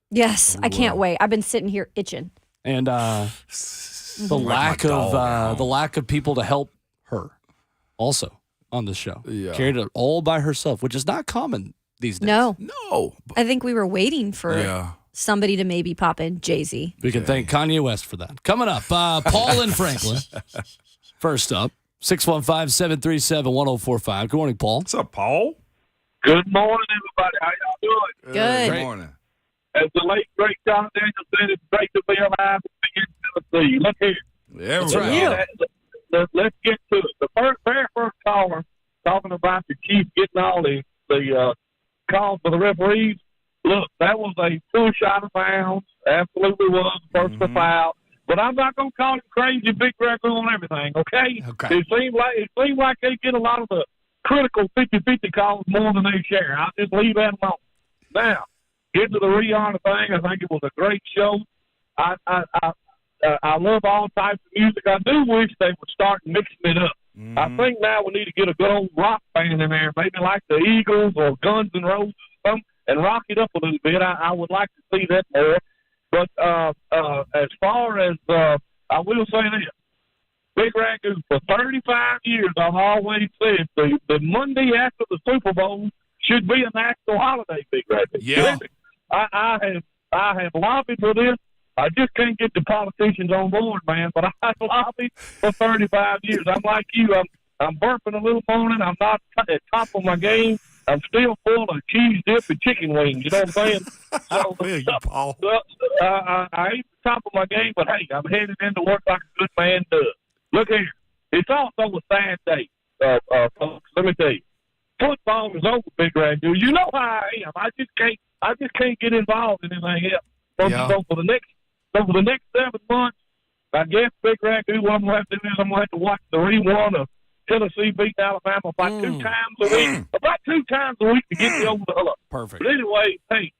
Yes, I can't wait. I've been sitting here itching. And the lack of people to help her also on the show. Yeah. Carried it all by herself, which is not common these days. No. But I think we were waiting for somebody to maybe pop in. Jay-Z. We can thank Kanye West for that. Coming up, Paul and Franklin. First up, 615-737-1045. Good morning, Paul. What's up, Paul? Good morning, everybody. How y'all doing? Good. Good morning. As the late, great John Daniels said, it's great to be alive and be in Tennessee. Look here. Yeah, That's right. Let's get to it. The very first caller talking about the Chiefs getting all the calls for the referees. Look, that was a push out of bounds. Absolutely was. First to foul. But I'm not going to call him crazy big record on everything, okay? It seems like they get a lot of the critical 50-50 calls more than they share. I'll just leave that alone. Now, get to the Rihanna thing. I think it was a great show. I love all types of music. I do wish they would start mixing it up. I think now we need to get a good old rock band in there, maybe like the Eagles or Guns N' Roses or something, and rock it up a little bit. I would like to see that more. But as far as I will say this, Big Ragu, for 35 years, I've always said the Monday after the Super Bowl should be a national holiday, Big Ragu. Yeah. I have lobbied for this. I just can't get the politicians on board, man, but I've lobbied for 35 years. I'm like you. I'm burping a little morning. I'm not at top of my game. I'm still full of cheese dip and chicken wings. You know what I'm saying? So, Paul. I ain't the top of my game, but, hey, I'm headed into work like a good man does. Look here. It's also a sad day, folks. Let me tell you. Football is over, Big Ragu. You know how I am. I just can't get involved in anything else. So for the next 7 months, I guess, Big Ragu, what I'm going to have to do is I'm going to have to watch the rerun of Tennessee beating Alabama about 2 times a week. About 2 times a week to get me over the hump. Perfect. But anyway, hey,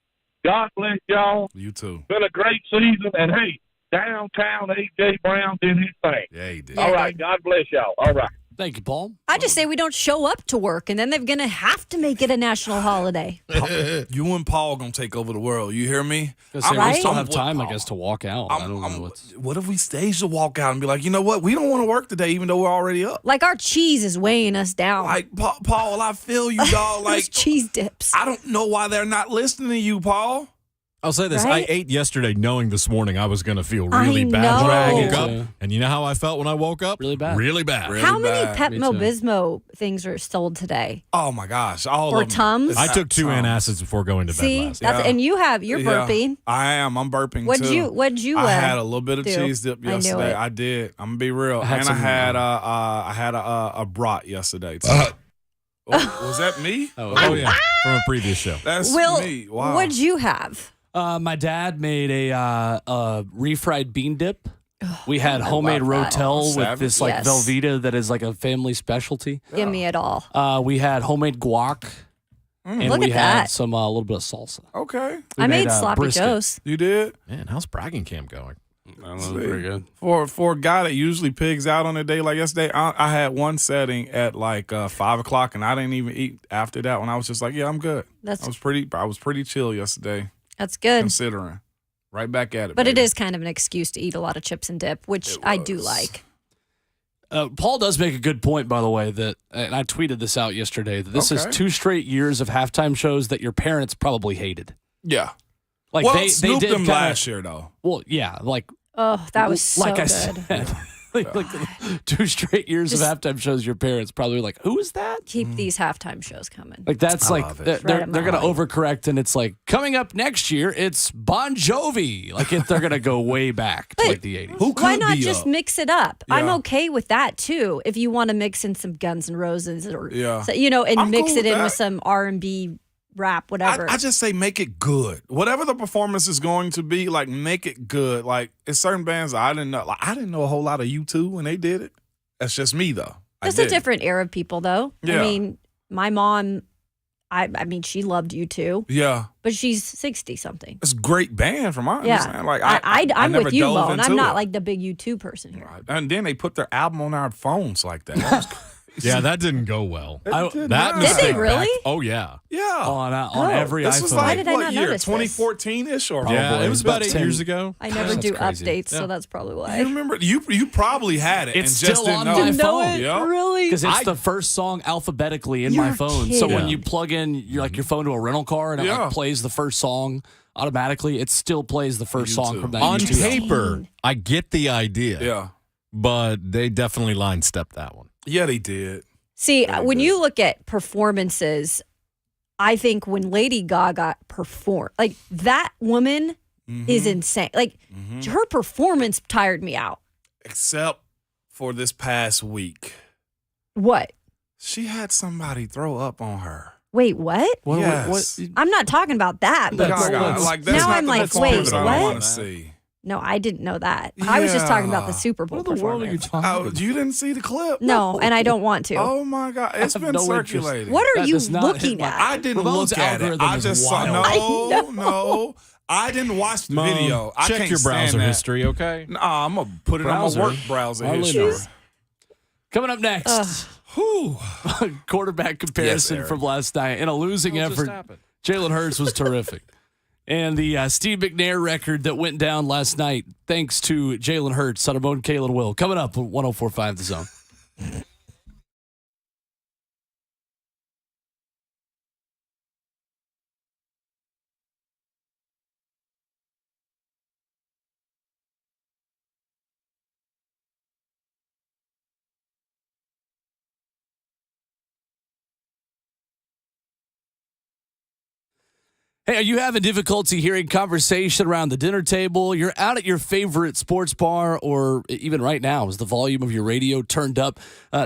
God bless y'all. You too. Been a great season. And, hey, downtown A.J. Brown did his thing. Yeah, he did. All right, God bless y'all. All right. Thank you, Paul. I just say we don't show up to work, and then they're going to have to make it a national holiday. You and Paul going to take over the world. You hear me? We still have time, I guess, to walk out. I don't know what if we stage to walk out and be like, you know what? We don't want to work today, even though we're already up. Like our cheese is weighing us down. Like, Paul, I feel you, dog. Like those cheese dips. I don't know why they're not listening to you, Paul. I'll say this. Right? I ate yesterday knowing this morning I was going to feel really bad when I woke up. And you know how I felt when I woke up? Really bad. Really bad. Really how many bad. Pepto-Bismol things are sold today? Oh, my gosh. All Or of them. Tums? I took 2 antacids before going to bed last night. And you're burping. I am. I'm burping, What'd too. you I had a little bit of do? cheese dip I knew yesterday. it. I did. I'm going to be real. I had I had a brat yesterday, too. Was that me? Oh, yeah. From a previous show. That's Will, me. Wow. what'd you have? My dad made a refried bean dip. We had homemade rotel with this like Velveeta that is like a family specialty. Give me it all. We had homemade guac. And Look we at had that. some a little bit of salsa. Okay. I made sloppy brisket. joes. You did? Man, how's bragging camp going? Pretty good. For a guy that usually pigs out on a day like yesterday, I had one setting at like 5 o'clock, and I didn't even eat after that one. I was just like, yeah, I'm good. I was pretty chill yesterday. That's good. Considering. Right back at it. But baby. it is kind of an excuse to eat a lot of chips and dip, which I do like. Paul does make a good point, by the way, that, and I tweeted this out yesterday, that this is 2 straight years of halftime shows that your parents probably hated. Yeah. Like they did them kinda, last year, though. Well, yeah, like. Oh, that was so like I good. said, like 2 straight years of halftime shows, your parents probably were like, who is that? Keep these halftime shows coming. Like that's I like love it. they're going to overcorrect, and it's like coming up next year, it's Bon Jovi. Like they're going to go way back to like the 80s. Who could Why not be just up? mix it up? I'm Yeah. okay with that too. If you want to mix in some Guns N' Roses or Yeah. so, and I'm mix cool it with in that. with some R&B rap, whatever. I just say make it good. Whatever the performance is going to be, like make it good. Like it's certain bands I didn't know. Like I didn't know a whole lot of U2 when they did it. That's just me though. Just a different era of people, though. Yeah. I mean, my mom, I mean, she loved U2. Yeah. But she's 60-something. It's a great band from my Yeah. understanding. Like I'm never with you, dove Mo, and I'm into not it. like the big U2 person here. And then they put their album on our phones like that. That was crazy. Yeah, that didn't go well. It did That not. mistake Did they really? back- oh, yeah. Yeah. On every This iPhone. was Why like, did I what not year? notice this? 2014-ish or Yeah, it was about 8 10 years ago. I never That's do crazy. updates, so that's probably why. You remember? You probably had it It's and just still didn't on know. my Didn't know phone. it? Yep. Really? Because it's the first song alphabetically in You're my phone. So when kidding. you plug in your phone to a rental car and it Yeah. like plays the first song automatically, it still plays the first song YouTube. from that On YouTube album. paper, I get the idea. Yeah. But they definitely line stepped that one. Yeah, they did. See, when you look at performances, I think when Lady Gaga performed, like that woman is insane. Like her performance tired me out. Except for this past week. What? She had somebody throw up on her. Wait, what? Yes. I'm not talking about that. But Gaga. Like, that's now not I'm the like, performance wait, I what? want to see. No, I didn't know that. I was just talking about the Yeah. Super Bowl What in the world are you performance. talking Oh, about? you didn't see the clip? No, and I don't want to. Oh my God, it's have been no interest. circulating. What are That you does not hit looking my- at? I didn't Ramon's look at it. algorithm I is just saw. wild. No. I didn't watch the Mom, video. I check can't your browser stand that. history, okay? Nah, I'm gonna put it on Browser. my work browser Hardly history. know. Coming up next, quarterback comparison Eric. from last night in a losing effort. Jalen Hurts was terrific. And the Steve McNair record that went down last night, thanks to Jalen Hurts on Ramon, Kalen Will. Coming up on 104.5 The Zone. Hey, are you having difficulty hearing conversation around the dinner table? You're out at your favorite sports bar, or even right now, is the volume of your radio turned up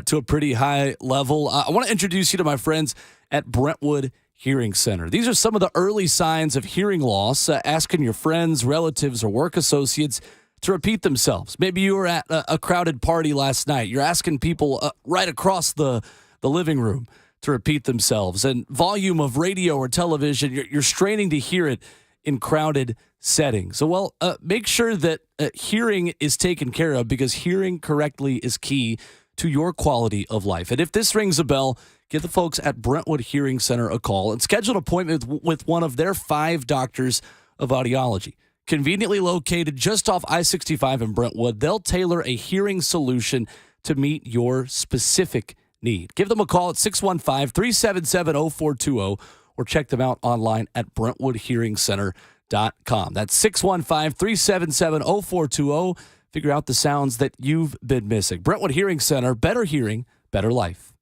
to a pretty high level? I want to introduce you to my friends at Brentwood Hearing Center. These are some of the early signs of hearing loss. Asking your friends, relatives, or work associates to repeat themselves. Maybe you were at a crowded party last night. You're asking people right across the living room to repeat themselves. And volume of radio or television, you're straining to hear it in crowded settings. So, well, make sure that hearing is taken care of, because hearing correctly is key to your quality of life. And if this rings a bell, give the folks at Brentwood Hearing Center a call and schedule an appointment with one of their 5 doctors of audiology. Conveniently located just off I-65 in Brentwood, they'll tailor a hearing solution to meet your specific need. Give them a call at 615-377-0420 or check them out online at BrentwoodHearingCenter.com. That's 615-377-0420. Figure out the sounds that you've been missing. Brentwood Hearing Center, better hearing, better life.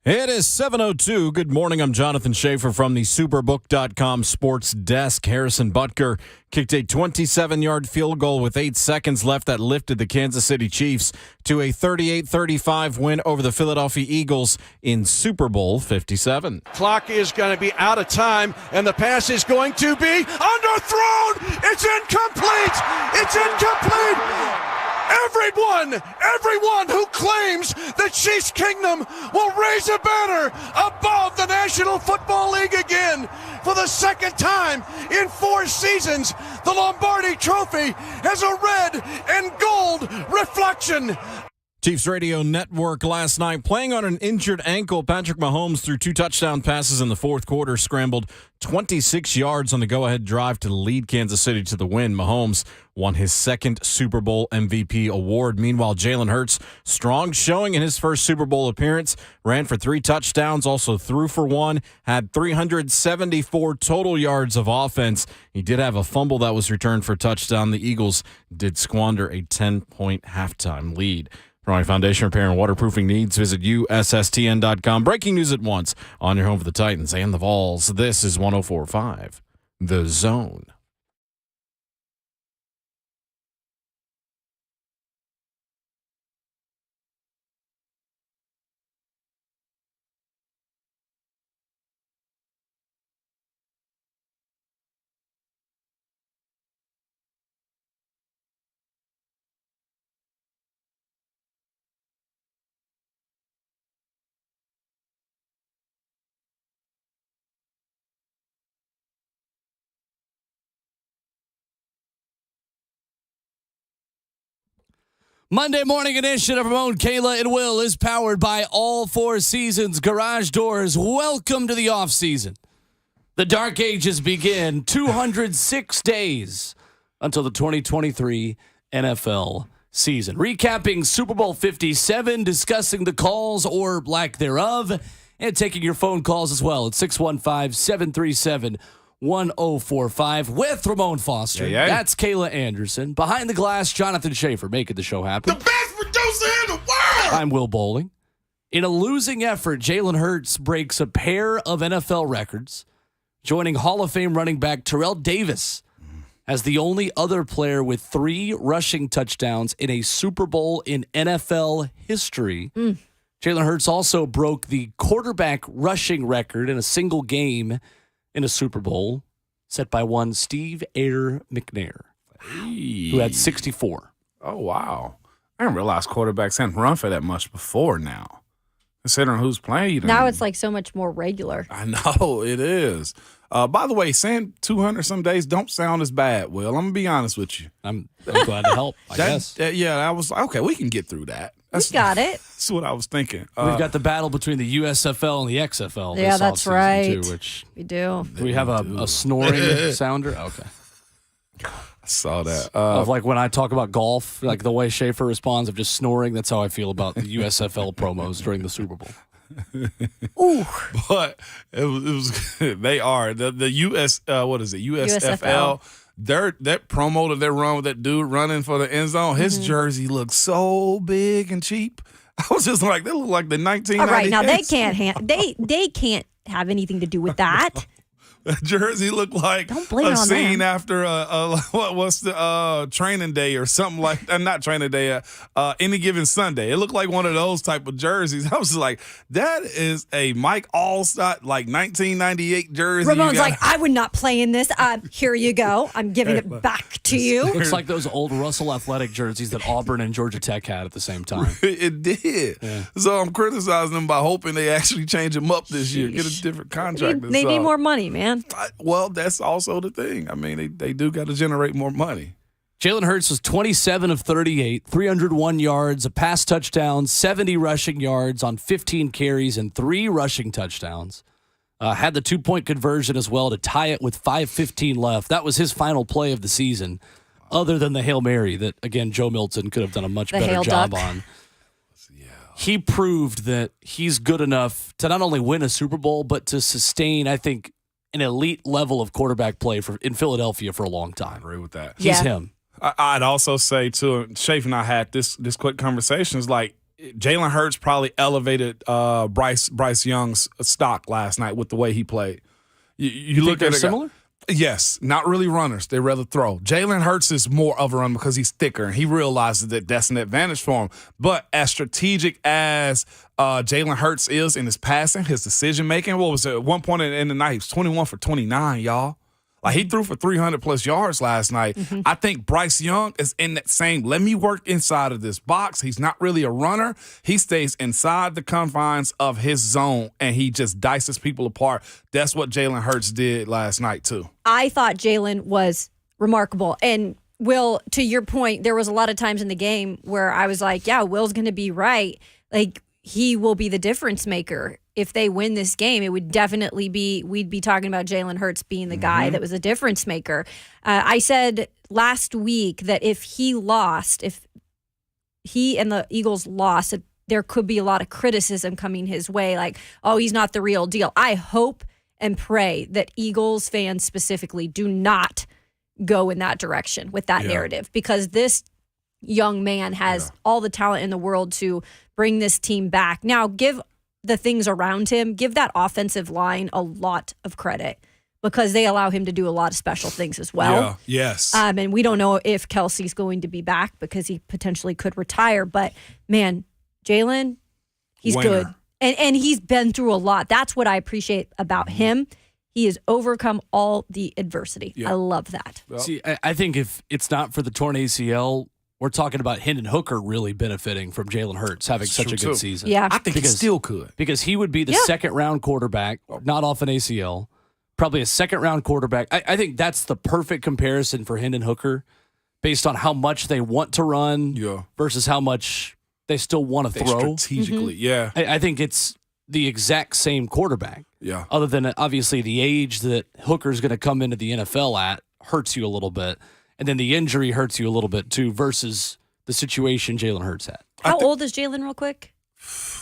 It is 7:02. Good morning. I'm Jonathan Schaefer from the Superbook.com sports desk. Harrison Butker kicked a 27-yard field goal with 8 seconds left that lifted the Kansas City Chiefs to a 38-35 win over the Philadelphia Eagles in Super Bowl 57. Clock is going to be out of time, and the pass is going to be underthrown. It's incomplete. It's incomplete. Everyone who claims the Chiefs Kingdom will raise a banner above the National Football League again. For the second time in 4 seasons, the Lombardi Trophy has a red and gold reflection. Chiefs Radio Network last night playing on an injured ankle. Patrick Mahomes threw 2 touchdown passes in the fourth quarter, scrambled 26 yards on the go-ahead drive to lead Kansas City to the win. Mahomes won his second Super Bowl MVP award. Meanwhile, Jalen Hurts, strong showing in his first Super Bowl appearance, ran for 3 touchdowns, also threw for 1, had 374 total yards of offense. He did have a fumble that was returned for a touchdown. The Eagles did squander a 10-point halftime lead. For my foundation repair and waterproofing needs, visit USSTN.com. Breaking news at once on your home for the Titans and the Vols. This is 104.5 The Zone. Monday morning edition of Ramon, Kayla, and Will is powered by All 4 Seasons Garage Doors. Welcome to the offseason. The dark ages begin 206 days until the 2023 NFL season. Recapping Super Bowl 57, discussing the calls or lack thereof, and taking your phone calls as well at 615-737-1045 with Ramon Foster. Yeah. That's Kayla Anderson. Behind the glass, Jonathan Schaefer making the show happen. The best producer in the world! I'm Will Bowling. In a losing effort, Jalen Hurts breaks a pair of NFL records, joining Hall of Fame running back Terrell Davis as the only other player with 3 rushing touchdowns in a Super Bowl in NFL history. Jalen Hurts also broke the quarterback rushing record in a single game in a Super Bowl, set by one Steve Air McNair, who had 64. Oh, wow. I didn't realize quarterbacks hadn't run for that much before now, considering who's playing. Now it's like so much more regular. I know, it is. By the way, saying 200 some days don't sound as bad, Will. I'm going to be honest with you. I'm glad to help, I guess. I was like, okay, we can get through that. We got it. That's what I was thinking. We've got the battle between the USFL and the XFL. Yeah, this that's offseason, right. Too, which We do. do we have a snoring sounder? Okay. I saw that. Of like when I talk about golf, like the way Schaefer responds of just snoring, that's how I feel about the USFL promos during the Super Bowl. Ooh. But it was they are the US what is it, USFL. That promo that they run with that dude running for the end zone, his jersey looks so big and cheap. I was just like, they look like the 1990s. All right, now they can't they can't have anything to do with that. That jersey looked like Don't blame it a on scene them. after what's the training day or something like not training day, any given Sunday. It looked like one of those type of jerseys. I was just like, that is a Mike Allstott like 1998 jersey. Ramon's like, I would not play in this. Here you go. I'm giving it back to you. Looks like those old Russell Athletic jerseys that Auburn and Georgia Tech had at the same time. It did. Yeah. So I'm criticizing them by hoping they actually change them up this year, get a different contract. They need more money, man. Well, that's also the thing. I mean, they do got to generate more money. Jalen Hurts was 27 of 38, 301 yards, a pass touchdown, 70 rushing yards on 15 carries and 3 rushing touchdowns. Had the 2-point conversion as well to tie it with 5:15 left. That was his final play of the season, other than the Hail Mary that, again, Joe Milton could have done a much better job on. He proved that he's good enough to not only win a Super Bowl, but to sustain, I think, an elite level of quarterback play in Philadelphia for a long time. I agree with that. He's him. I'd also say, too, Shafe and I had this quick conversation. It's like, Jalen Hurts probably elevated Bryce Young's stock last night with the way he played. You look at it similar? Yes, not really runners. They rather throw. Jalen Hurts is more of a runner because he's thicker, and he realizes that that's an advantage for him. But as strategic as Jalen Hurts is in his passing, his decision-making, what was it? At one point in the night, he was 21 for 29, y'all. Like, he threw for 300-plus yards last night. Mm-hmm. I think Bryce Young is in that same, let me work inside of this box. He's not really a runner. He stays inside the confines of his zone, and he just dices people apart. That's what Jalen Hurts did last night, too. I thought Jalen was remarkable. And, Will, to your point, there was a lot of times in the game where I was like, yeah, Will's going to be right. Like, he will be the difference maker. If they win this game, it would definitely be, we'd be talking about Jalen Hurts being the guy that was a difference maker. I said last week that if he and the Eagles lost, there could be a lot of criticism coming his way, like, oh, he's not the real deal. I hope and pray that Eagles fans specifically do not go in that direction with that narrative, because this young man has all the talent in the world to bring this team back. Now, give the things around him, give that offensive line a lot of credit, because they allow him to do a lot of special things as well. Yeah, yes. And we don't know if Kelsey's going to be back because he potentially could retire. But, man, Jalen, he's good. And he's been through a lot. That's what I appreciate about him. He has overcome all the adversity. I love that. See, I think if it's not for the torn ACL, we're talking about Hendon Hooker really benefiting from Jalen Hurts having such a good season. Yeah. I think he still could. Because he would be the second-round quarterback, not off an ACL, probably a second-round quarterback. I think that's the perfect comparison for Hendon Hooker based on how much they want to run versus how much they still want to throw. Strategically, I think it's the exact same quarterback. Yeah. Other than, obviously, the age that Hooker's going to come into the NFL at hurts you a little bit. And then the injury hurts you a little bit, too, versus the situation Jalen Hurts had. How old is Jalen, real quick?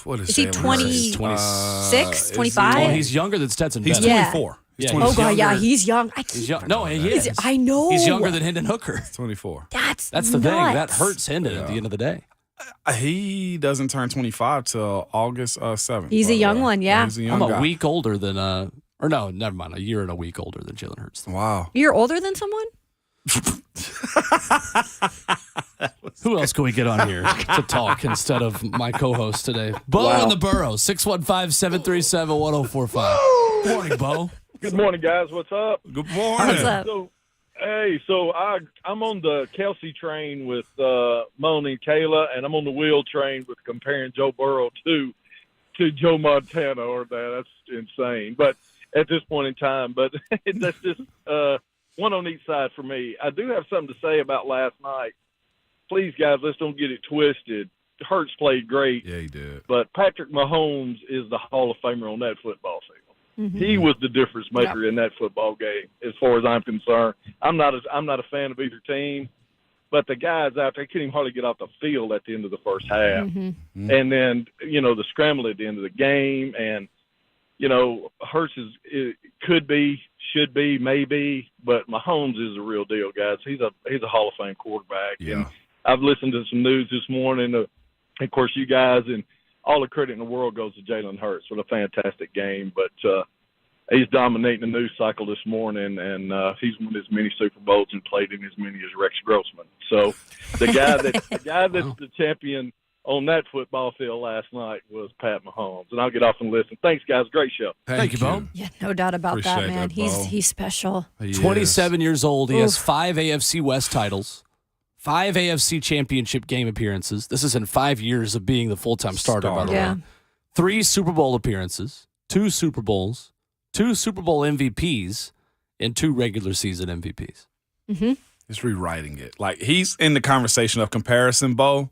What is he Jalen 26, 25? Well, he's younger than Stetson He's Bennett. 24. He's 24. Oh, God, yeah, he's young. He's young. No, he is. I know. He's younger than Hendon Hooker. 24. That's the thing. That hurts Hendon at the end of the day. He doesn't turn 25 till August 7th. He's a young one, yeah. He's a young I'm guy. a week older than, or no, never mind, a year and a week older than Jalen Hurts. Wow. You're older than someone? Who else can we get on here to talk instead of my co-host today? Bo in the Burrow, 615-737-1045. Good morning, Bo. Good morning, guys. What's up? Good morning. What's up? So I'm on the Kelsey train with Moan and Kayla, and I'm on the Will train with comparing Joe Burrow to Joe Montana, or that's insane. But at this point in time, but that's just one on each side for me. I do have something to say about last night. Please, guys, let's don't get it twisted. Hurts played great. Yeah, he did. But Patrick Mahomes is the Hall of Famer on that football field. Mm-hmm. He was the difference maker in that football game, as far as I'm concerned. I'm not a fan of either team, but the guys out there couldn't even hardly get off the field at the end of the first half. Mm-hmm. And then, the scramble at the end of the game, and Hurts could be, should be, maybe, but Mahomes is a real deal, guys. He's a Hall of Fame quarterback. Yeah. And I've listened to some news this morning. Of course, you guys, and all the credit in the world goes to Jalen Hurts for a fantastic game. But he's dominating the news cycle this morning, and he's won as many Super Bowls and played in as many as Rex Grossman. So the guy that's the champion on that football field last night was Pat Mahomes. And I'll get off and listen. Thanks, guys. Great show. Thank you, Bo. Yeah, no doubt about Appreciate that, man. that, Bo. He's special. 27 years old. He has 5 AFC West titles, 5 AFC Championship game appearances. This is in 5 years of being the full-time starter, by the way. 3 Super Bowl appearances, 2 Super Bowls, 2 Super Bowl MVPs, and 2 regular season MVPs. Mm-hmm. He's rewriting it. Like, he's in the conversation of comparison, Bo.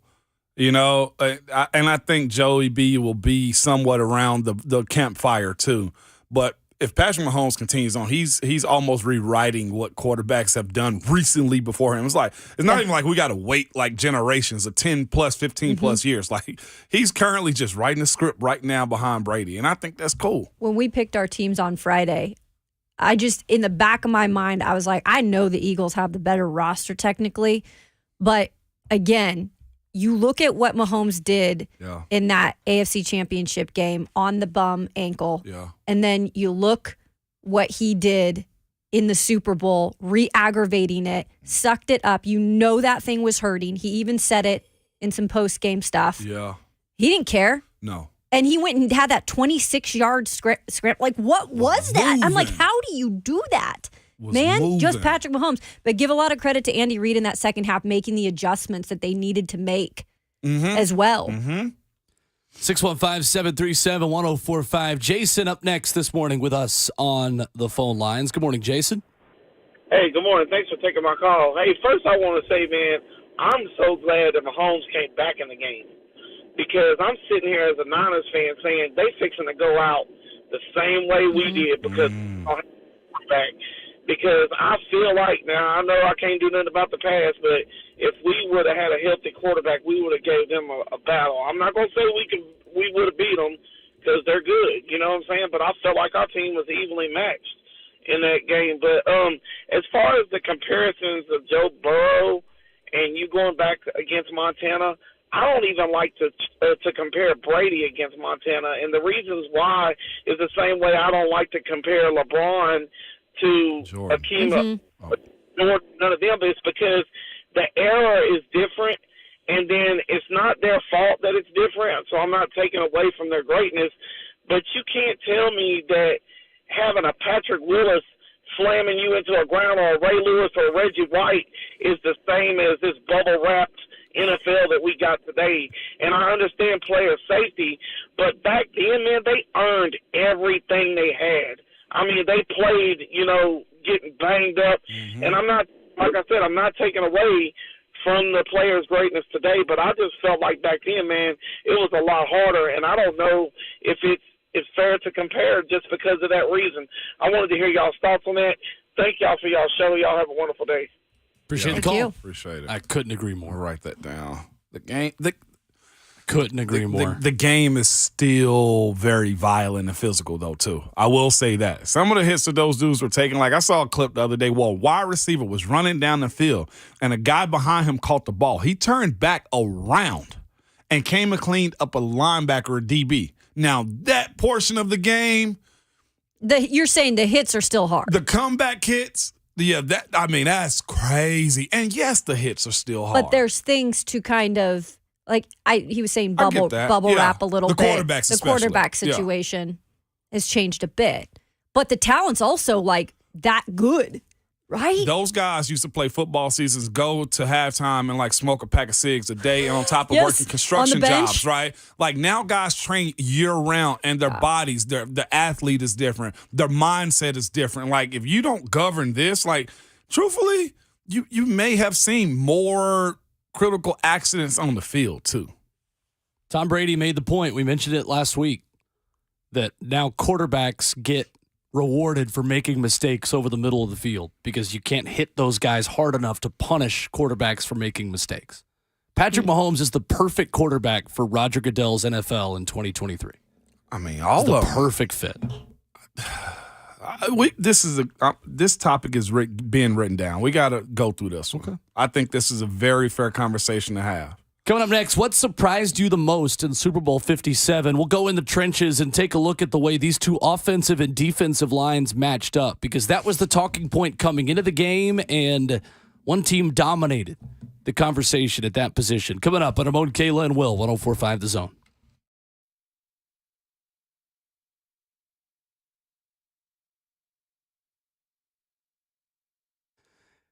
And I think Joey B will be somewhat around the campfire too. But if Patrick Mahomes continues on, he's almost rewriting what quarterbacks have done recently before him. It's not even like we got to wait like generations of 10 plus, 15 plus years. Like, he's currently just writing the script right now behind Brady, and I think that's cool. When we picked our teams on Friday, in the back of my mind, I was like, I know the Eagles have the better roster technically, but again, you look at what Mahomes did in that AFC Championship game on the bum ankle, and then you look what he did in the Super Bowl, re-aggravating it, sucked it up. You know that thing was hurting. He even said it in some post-game stuff. Yeah. He didn't care. No. And he went and had that 26-yard script. Like, what was that? I'm like, how do you do that? Just Patrick Mahomes. But give a lot of credit to Andy Reid in that second half, making the adjustments that they needed to make as well. 615-737-1045. Jason up next this morning with us on the phone lines. Good morning, Jason. Hey, good morning. Thanks for taking my call. Hey, first I want to say, man, I'm so glad that Mahomes came back in the game because I'm sitting here as a Niners fan saying they fixing to go out the same way we did because back. Because I feel like, now I know I can't do nothing about the past, but if we would have had a healthy quarterback, we would have gave them a battle. I'm not going to say we would have beat them because they're good, you know what I'm saying? But I felt like our team was evenly matched in that game. But as far as the comparisons of Joe Burrow and you going back against Montana, I don't even like to compare Brady against Montana. And the reasons why is the same way I don't like to compare LeBron to Akeem, none of them, but it's because the era is different, and then it's not their fault that it's different, so I'm not taking away from their greatness, but you can't tell me that having a Patrick Willis slamming you into a ground or a Ray Lewis or a Reggie White is the same as this bubble-wrapped NFL that we got today. And I understand player safety, but back then, man, they earned everything they had. I mean, they played, getting banged up. And I'm not, like I said, I'm not taking away from the players' greatness today, but I just felt like back then, man, it was a lot harder. And I don't know if it's fair to compare just because of that reason. I wanted to hear y'all's thoughts on that. Thank y'all for y'all's show. Y'all have a wonderful day. Appreciate the call. Appreciate it. I couldn't agree more. I'll write that down. Couldn't agree more. The game is still very violent and physical, though, too. I will say that. Some of the hits that those dudes were taking, like I saw a clip the other day where a wide receiver was running down the field, and a guy behind him caught the ball. He turned back around and came and cleaned up a linebacker or DB. Now, that portion of the game. You're saying the hits are still hard. The comeback hits. Yeah, that's crazy. And, yes, the hits are still hard. But there's things to kind of. Like he was saying, bubble wrap a little bit. The quarterback situation has changed a bit, but the talent's also like that good, right? Those guys used to play football seasons, go to halftime and like smoke a pack of cigs a day, and on top of working construction jobs, right? Like now, guys train year round, and their bodies, the athlete is different, their mindset is different. Like if you don't govern this, like truthfully, you may have seen more critical accidents on the field, too. Tom Brady made the point, we mentioned it last week, that now quarterbacks get rewarded for making mistakes over the middle of the field because you can't hit those guys hard enough to punish quarterbacks for making mistakes. Patrick Mahomes is the perfect quarterback for Roger Goodell's NFL in 2023. I mean, perfect fit. This topic is being written down. We got to go through this one. Okay. I think this is a very fair conversation to have. Coming up next, what surprised you the most in Super Bowl 57? We'll go in the trenches and take a look at the way these two offensive and defensive lines matched up because that was the talking point coming into the game, and one team dominated the conversation at that position. Coming up on Ramon, Kayla, and Will, 104.5 The Zone.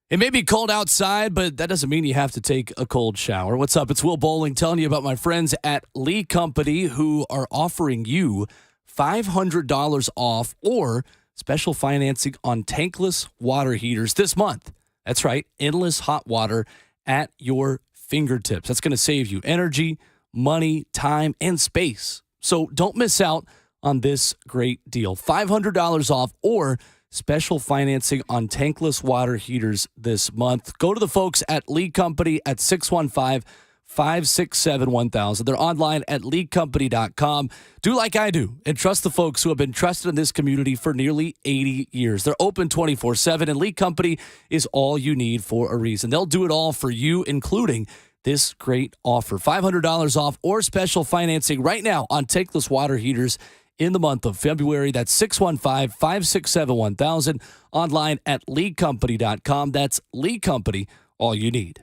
It may be cold outside, but that doesn't mean you have to take a cold shower. What's up? It's Will Bowling telling you about my friends at Lee Company who are offering you $500 off or special financing on tankless water heaters this month. That's right, endless hot water at your fingertips. That's going to save you energy, money, time, and space. So don't miss out on this great deal. $500 off or special financing on tankless water heaters this month. Go to the folks at Lee Company at 615-567-1000. They're online at leecompany.com. Do like I do and trust the folks who have been trusted in this community for nearly 80 years. They're open 24/7, and Lee Company is all you need for a reason. They'll do it all for you, including this great offer. $500 off or special financing right now on tankless water heaters in the month of February. That's 615-567-1000. Online at leaguecompany.com. That's League Company, all you need.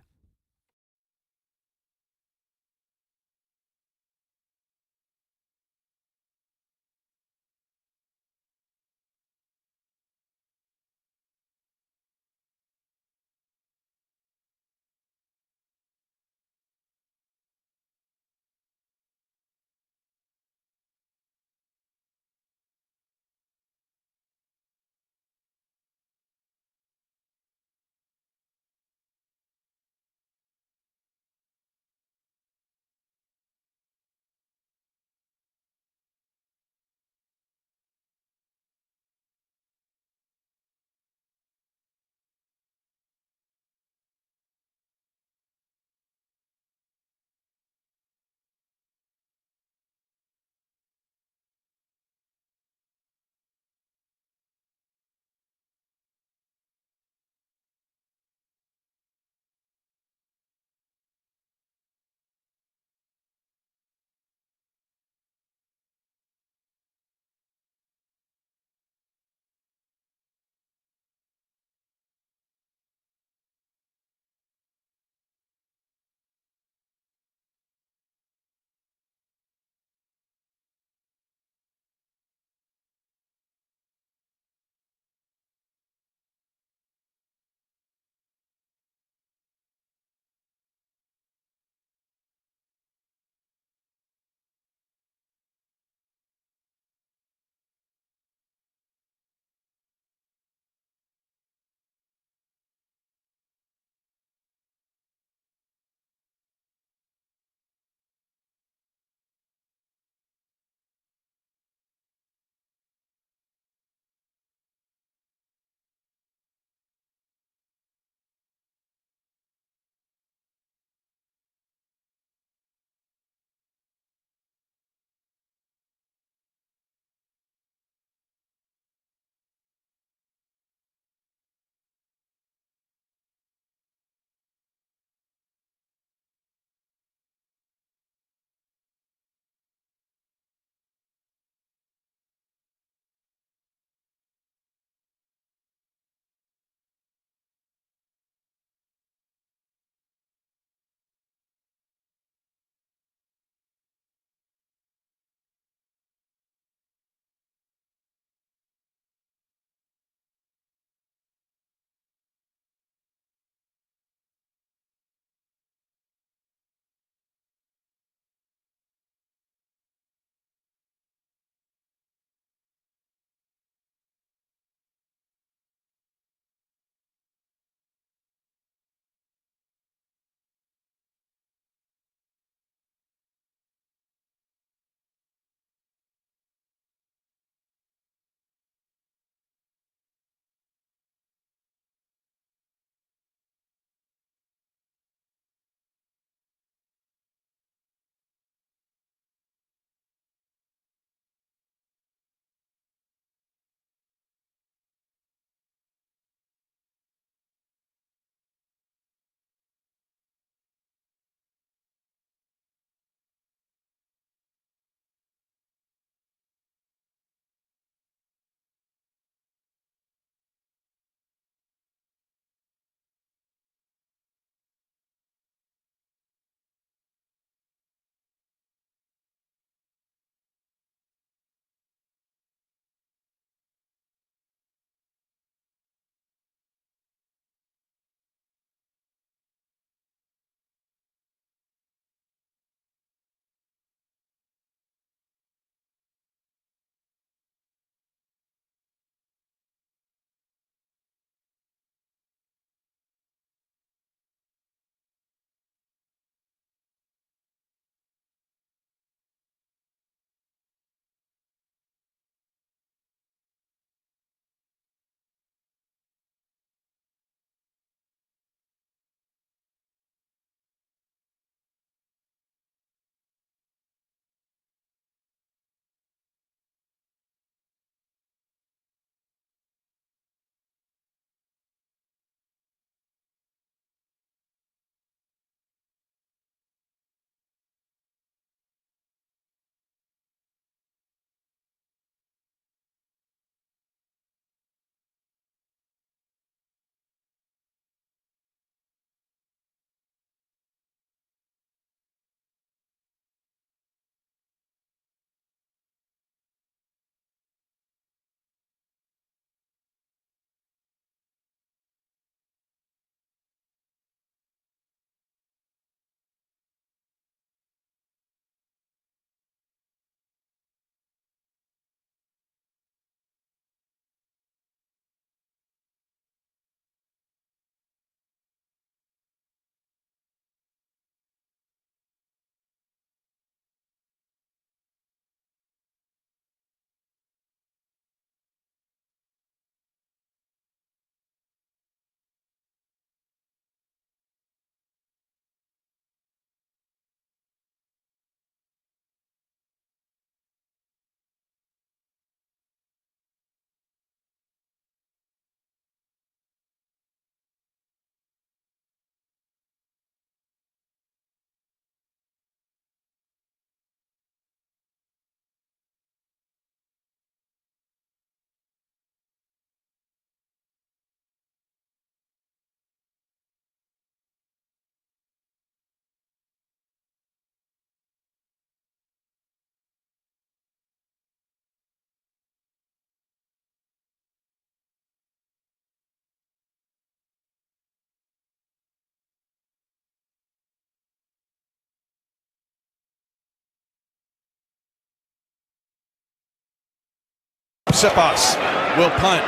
Siposs will punt.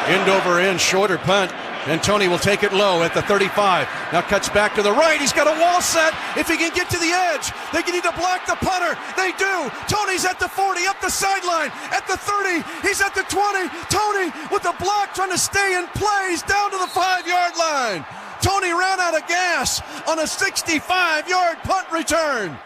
End over end, shorter punt. And Tony will take it low at the 35. Now cuts back to the right. He's got a wall set. If he can get to the edge, they need to block the punter. They do. Tony's at the 40, up the sideline. At the 30, he's at the 20. Tony with the block trying to stay in play. He's down to the 5-yard line. Tony ran out of gas on a 65-yard punt return.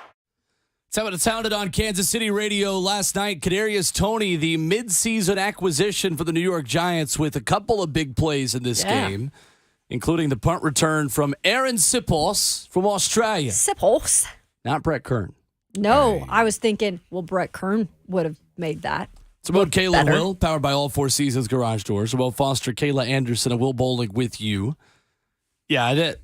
That's how it sounded on Kansas City radio last night. Kadarius Toney, the midseason acquisition for the New York Giants, with a couple of big plays in this game, including the punt return from Aaron Siposs from Australia. Siposs. Not Brett Kern. No, I was thinking, well, Brett Kern would have made that. It's about Kayla and Will, powered by All Four Seasons Garage Doors. Will Foster, Kayla Anderson, and Will Bowling with you. Yeah,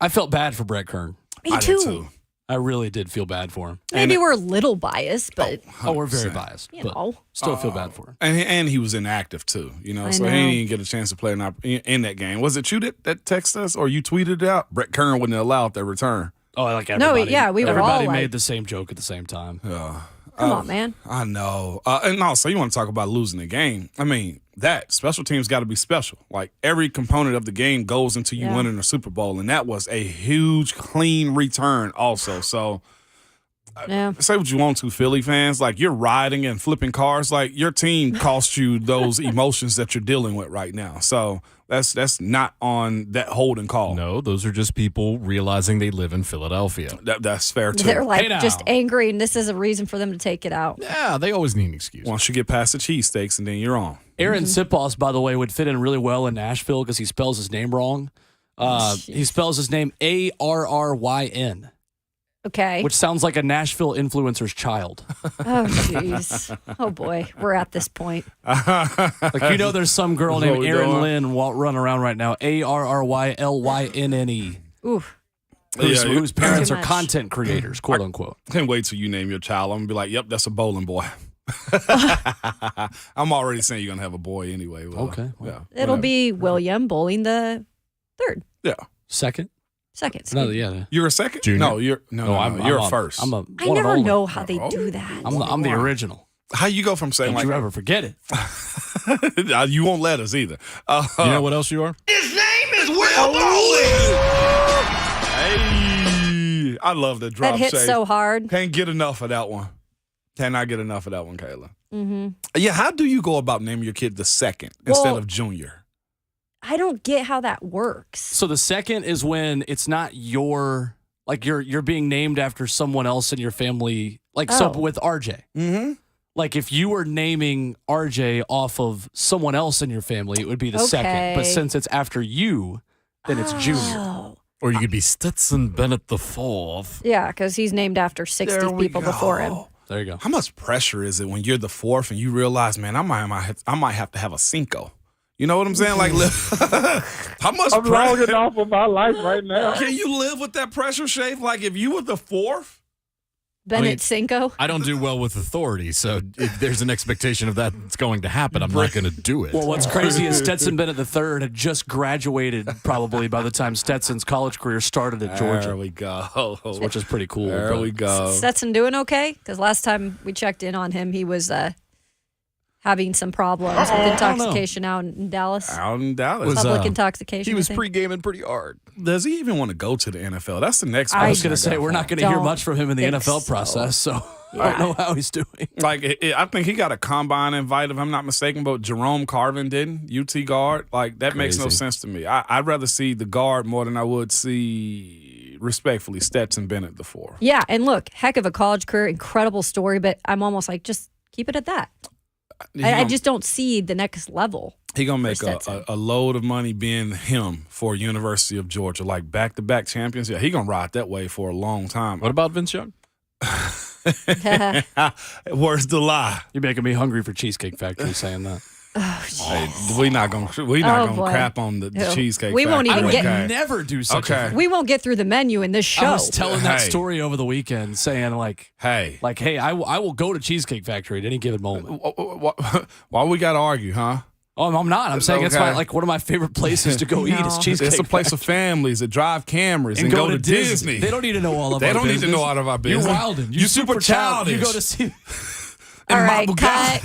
I felt bad for Brett Kern. Me too. I really did feel bad for him. Maybe we're a little biased, but we're very biased. But still feel bad for him. And he was inactive too, you know, so he didn't even get a chance to play in that game. Was it you that texted us or you tweeted it out? Brett Kern wouldn't have allowed that return. Oh, like everybody. No, we were all everybody like, made the same joke at the same time. Come on, man. I know. And also, you want to talk about losing the game. I mean, that special teams got to be special. Like, every component of the game goes into you winning the Super Bowl, and that was a huge, clean return also. So, say what you want to, Philly fans. Like, you're riding and flipping cars. Like, your team cost you those emotions that you're dealing with right now. So, that's not on that holding call. No, those are just people realizing they live in Philadelphia. That's fair, too. They're like just angry, and this is a reason for them to take it out. Yeah, they always need an excuse. Once you get past the cheesesteaks, and then you're on. Aaron Siposs, by the way, would fit in really well in Nashville because he spells his name wrong. He spells his name Arryn. Okay. Which sounds like a Nashville influencer's child. Oh, jeez. Oh, boy. We're at this point. Like, you know, there's some girl named Erin Lynn running around right now. Arrylynne. Ooh. Whose parents are content creators, quote unquote. Can't wait till you name your child. I'm going to be like, yep, that's a bowling boy. I'm already saying you're going to have a boy anyway. Well, okay. Well, yeah, it'll be William Bowling the third. Yeah. Second. No, yeah. You're a second? Junior? No, you're a first. I never know how they do that. I'm the original. How you go from saying Don't you ever forget it? You won't let us either. You know what else you are? His name is Will Bowling. Hey, I love the drop That hit shade. so hard. Can't get enough of that one. Cannot get enough of that one, Kayla. Mm-hmm. Yeah, how do you go about naming your kid the second instead of junior? I don't get how that works. So the second is when it's not your, like you're being named after someone else in your family. Like so with RJ. Mm-hmm. Like if you were naming RJ off of someone else in your family, it would be the second. But since it's after you, then it's junior. Or you could be Stetson Bennett the fourth. Yeah, because he's named after 60 people before him. There you go. How much pressure is it when you're the fourth and you realize, man, I might have to have a Cinco? You know what I'm saying? Like, how much I'm pressure? logging off of my life right now. Can you live with that pressure, Shafe? Like, if you were the fourth? Bennett Cinco? I don't do well with authority, so if there's an expectation of that's going to happen, I'm not going to do it. Well, what's crazy is Stetson Bennett III had just graduated probably by the time Stetson's college career started at Georgia. There we go. Which is pretty cool. There we go. Stetson doing okay? Because last time we checked in on him, he was having some problems with intoxication out in Dallas. Out in Dallas. Public intoxication. He was pre-gaming pretty hard. Does he even want to go to the NFL? That's the next I question. was going to say, we're not going to hear much from him in the NFL process, so I don't know how he's doing. Like, I think he got a combine invite, if I'm not mistaken, but Jerome Carvin didn't, UT guard. Like, that makes no sense to me. I'd rather see the guard more than I would see, respectfully, Stetson Bennett the fourth. Yeah, and look, heck of a college career, incredible story, but I'm almost like, just keep it at that. I just don't see the next level. He gonna make a load of money being him for University of Georgia, like back-to-back champions. Yeah, he gonna ride that way for a long time. What about Vince Young? Where's the lie? You're making me hungry for Cheesecake Factory saying that. Hey, we not gonna crap on the Cheesecake We won't Factory. even I would never do such a thing. We won't get through the menu in this show. I was telling that story over the weekend, saying hey, I will go to Cheesecake Factory at any given moment. Why we got to argue, huh? Oh, I'm not. I'm saying it's one of my favorite places to go eat is Cheesecake. It's a place of families that drive cameras and go to Disney. They don't need to know all of They our don't business. need to know all of our business. You're wildin'. You super childish. You go to see. All right, cut.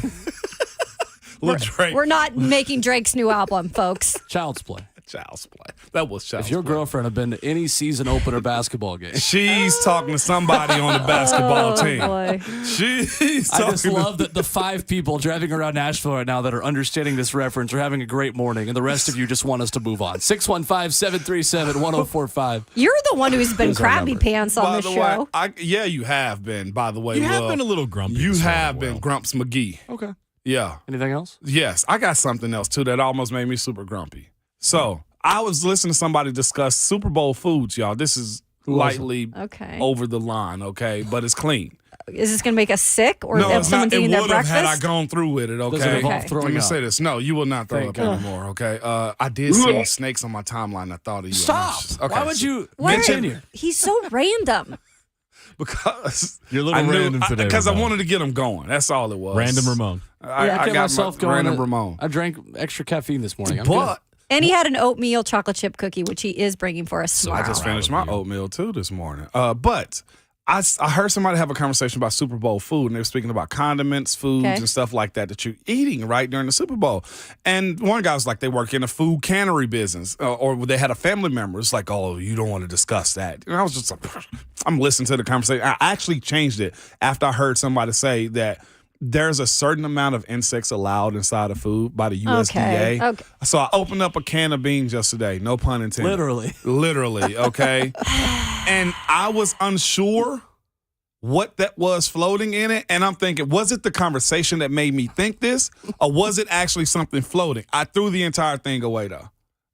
We're not making Drake's new album, folks. Child's play. Child's play. That was child's If your play. girlfriend had been to any season opener basketball game, She's talking to somebody on the basketball team. Boy. She's I talking just love that the 5 people driving around Nashville right now that are understanding this reference are having a great morning, and the rest of you just want us to move on. 615-737-1045. You're the one who's been Here's our crabby number. pants on By the the show. way, yeah, you have been, by the way. You have Will. been a little grumpy. You this have morning, been Will. Grumps McGee. Okay. Yeah. Anything else? Yes. I got something else, too, that almost made me super grumpy. So, I was listening to somebody discuss Super Bowl foods, y'all. This is lightly Okay. over the line, okay? But it's clean. Is this going to make us sick or No, have it's someone not. It eating their would have breakfast? had I gone through with it, Does it okay? involve Okay. throwing Let me up? say this. No, you will not throw Thank up God. anymore, okay? I did see snakes on my timeline. I thought of you. Stop. Okay. Why would you Why continue? He's so random. Because You're a little random today, Because I Ramon. wanted to get them going. That's all it was. Random Ramon. I I get got myself going. Random Ramon. I drank extra caffeine this morning. I'm But And he had an oatmeal chocolate chip cookie, which he is bringing for us I tomorrow. just finished my oatmeal too this morning. But I heard somebody have a conversation about Super Bowl food, and they were speaking about condiments, foods, Okay. and stuff like that you're eating right during the Super Bowl. And one guy was like, they work in a food cannery business, or they had a family member. It's like, oh, you don't want to discuss that. And I was just like, I'm listening to the conversation. I actually changed it after I heard somebody say that there's a certain amount of insects allowed inside of food by the USDA. Okay. So I opened up a can of beans yesterday, no pun intended. Literally, okay? And I was unsure what that was floating in it. And I'm thinking, was it the conversation that made me think this? Or was it actually something floating? I threw the entire thing away, though.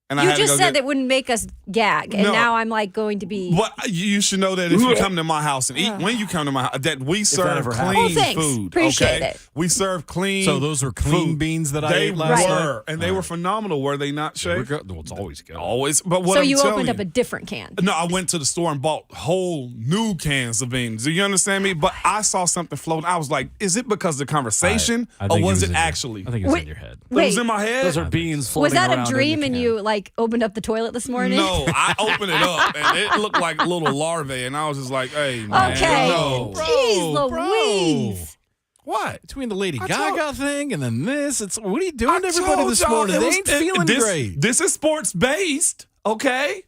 And I You had to just go said get, it wouldn't make us gag, and No. now I'm like going to be. Well, you should know that if you come to my house and eat, when you come to my house, that we serve ever clean happens. Oh, thanks. food. Appreciate okay? it. We serve clean. So those were clean food. beans that I They ate last night? were, and they were phenomenal. Were they not, Shay? Well, it's always good. Always. But what So I'm you telling opened you, up a different can. No, I went to the store and bought whole new cans of beans. Do you understand me? But I saw something floating. I was like, is it because of the conversation, I or think was in it your- actually? I think it was Wait. in your head. It was Wait, in my head. Those are beans was floating that around a in the dream and can. you like opened up the toilet this morning? No, I opened it up and it looked like little larvae, and I was just like, hey, man. Okay. No. Jeez Louise. What? Between the Lady I Gaga thing and then this, it's what are you doing to I everybody told this y'all morning? it They was- ain't feeling great. This is sports based, okay?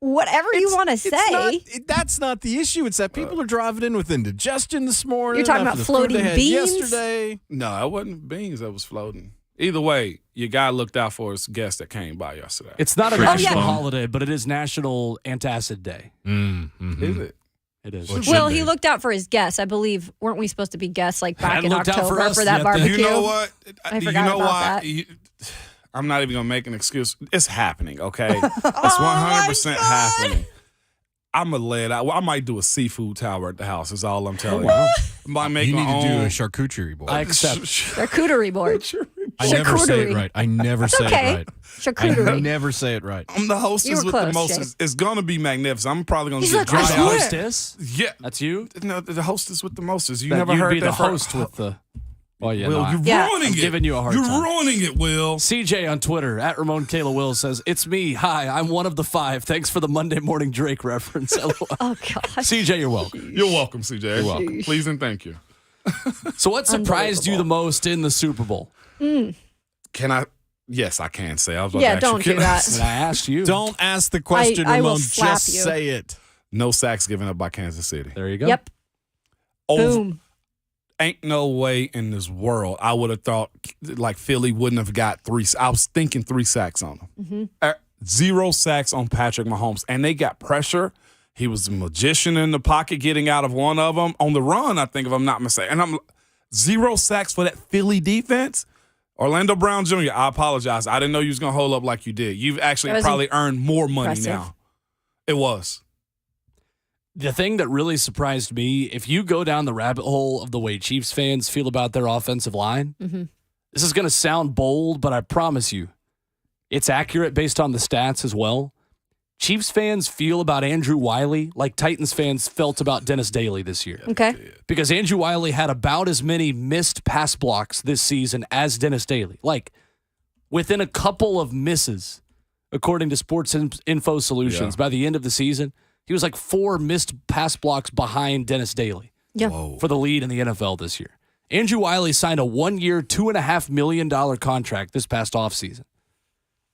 Whatever you want to It's say. not- that's not the issue. It's that people are driving in with indigestion this morning. You're talking after about the food they floating had beans? yesterday. No, it wasn't beans that was floating. Either way, your guy looked out for his guest that came by yesterday. It's not a Oh, national yeah. holiday, but it is National Antacid Day. Is it? It is. Well, it Well, should he be. looked out for his guests. I believe, weren't we supposed to be guests like back Hadn't in looked out for October us for that yet then. barbecue? You know what? I You forgot know about why? that. I'm not even gonna make an excuse. It's happening, okay? It's 100% happening. I'm gonna lay it out. Well, I might do a seafood tower at the house. Is all I'm telling you. I might make You my need to do own a charcuterie board. I accept. Charcuterie board. I never say it charcuterie. right. I never say okay. it right. I Charcuterie. never say it right. I'm the You hostess were with close, the most. Jay. It's gonna be magnificent. I'm probably gonna He's get like, dry I The swear. out. hostess? Yeah, That's you? no, the hostess with the mostest. You That never you'd heard be that the host with the. Oh, yeah. Will, no, you're Yeah. ruining I'm it. giving you a hard You're time. ruining it, Will. CJ on Twitter, at Ramon Kayla Will, says, "It's me. Hi, I'm one of the 5. Thanks for the Monday morning Drake reference." LOL. Oh, gosh. CJ, you're welcome. You're welcome, CJ. You're welcome. Please and thank you. So what surprised you the most in the Super Bowl? Can I? Yes, I can say. I was about Yeah, to ask don't you, do can I that. say- And I asked you. Don't ask the question, I will Ramon. slap Just you. say it. No sacks given up by Kansas City. There you go. Yep. Over- Boom. Ain't no way in this world I would have thought like Philly wouldn't have got 3. I was thinking 3 sacks on them. 0 sacks on Patrick Mahomes, and they got pressure. He was a magician in the pocket, getting out of one of them on the run. I think, if I'm not mistaken, and I'm 0 sacks for that Philly defense. Orlando Brown Jr., I apologize. I didn't know you was gonna hold up like you did. You've actually That was probably earned more money impressive. now. It was. The thing that really surprised me, if you go down the rabbit hole of the way Chiefs fans feel about their offensive line, this is going to sound bold, but I promise you, it's accurate based on the stats as well. Chiefs fans feel about Andrew Wiley like Titans fans felt about Dennis Daly this year. Okay. Because Andrew Wiley had about as many missed pass blocks this season as Dennis Daly. Like, within a couple of misses, according to Sports Info Solutions, by the end of the season, he was like 4 missed pass blocks behind Dennis Daly Yeah. for the lead in the NFL this year. Andrew Wiley signed a 1-year, $2.5 million contract this past offseason.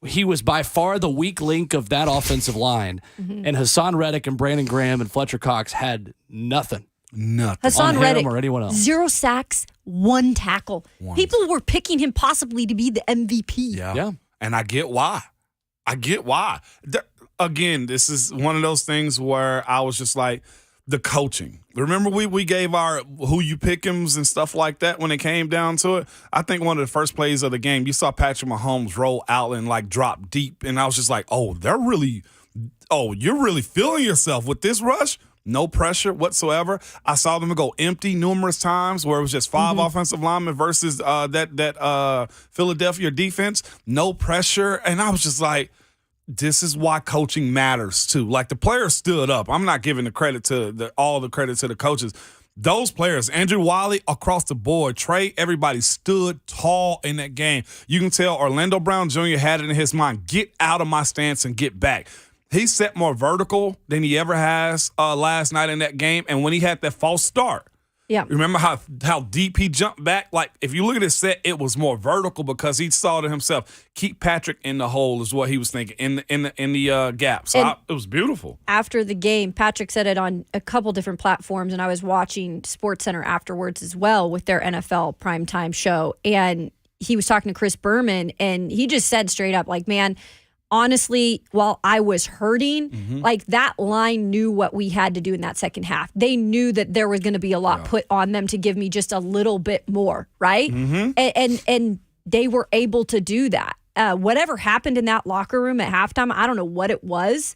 He was by far the weak link of that offensive line, and Hassan Reddick and Brandon Graham and Fletcher Cox had nothing. Hassan Reddick, or anyone else. 0 sacks, 1 tackle. People were picking him possibly to be the MVP. Yeah. And I get why. Again, this is one of those things where I was just like, the coaching. Remember we gave our who you pick'ems and stuff like that when it came down to it? I think one of the first plays of the game, you saw Patrick Mahomes roll out and like drop deep. And I was just like, you're really feeling yourself with this rush? No pressure whatsoever. I saw them go empty numerous times where it was just 5 offensive linemen versus that Philadelphia defense. No pressure. And I was just like, this is why coaching matters too. Like the players stood up. I'm not giving the credit to all the credit to the coaches. Those players, Andrew Wiley across the board, Trey, everybody stood tall in that game. You can tell Orlando Brown Jr. had it in his mind, get out of my stance and get back. He set more vertical than he ever has last night in that game. And when he had that false start, remember how deep he jumped back? Like, if you look at his set, it was more vertical because he saw to himself, keep Patrick in the hole is what he was thinking, in the gap. So it was beautiful. After the game, Patrick said it on a couple different platforms, and I was watching SportsCenter afterwards as well with their NFL primetime show. And he was talking to Chris Berman, and he just said straight up, like, man, honestly, while I was hurting, like that line knew what we had to do in that second half. They knew that there was going to be a lot put on them to give me just a little bit more, right? And they were able to do that. Whatever happened in that locker room at halftime, I don't know what it was,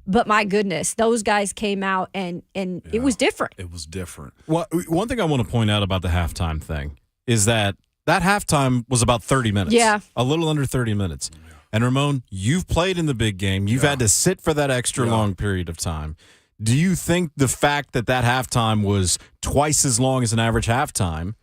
but my goodness, those guys came out and it was different. It was different. Well, one thing I want to point out about the halftime thing is that halftime was about 30 minutes. Yeah. A little under 30 minutes. And Ramon, you've played in the big game. You've had to sit for that extra long period of time. Do you think the fact that halftime was twice as long as an average halftime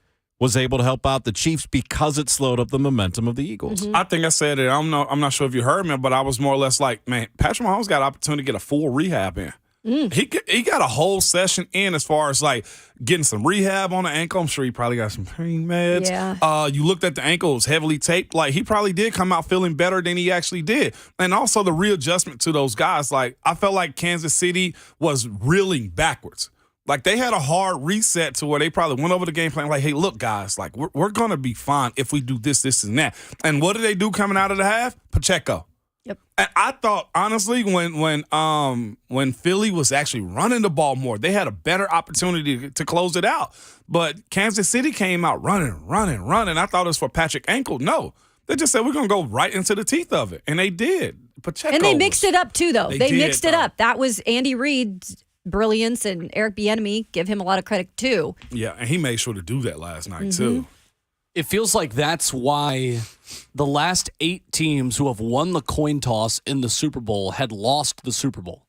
was able to help out the Chiefs because it slowed up the momentum of the Eagles? I think I said it. I'm not sure if you heard me, but I was more or less like, man, Patrick Mahomes got an opportunity to get a full rehab in. He got a whole session in as far as like getting some rehab on the ankle. I'm sure he probably got some pain meds. Yeah. You looked at the ankle, it was heavily taped. Like he probably did come out feeling better than he actually did. And also the readjustment to those guys. Like I felt like Kansas City was reeling backwards. Like they had a hard reset to where they probably went over the game plan like, hey, look, guys, like we're going to be fine if we do this, and that. And what did they do coming out of the half? Pacheco. Yep. And I thought, honestly, when Philly was actually running the ball more, they had a better opportunity to close it out. But Kansas City came out running. I thought it was for Patrick ankle. No. They just said, we're going to go right into the teeth of it. And they did. Pacheco. And they mixed it up, too, though. They mixed it though. up. That was Andy Reid's brilliance, and Eric Bieniemy, give him a lot of credit, too. Yeah, and he made sure to do that last night, too. It feels like that's why the last 8 teams who have won the coin toss in the Super Bowl had lost the Super Bowl.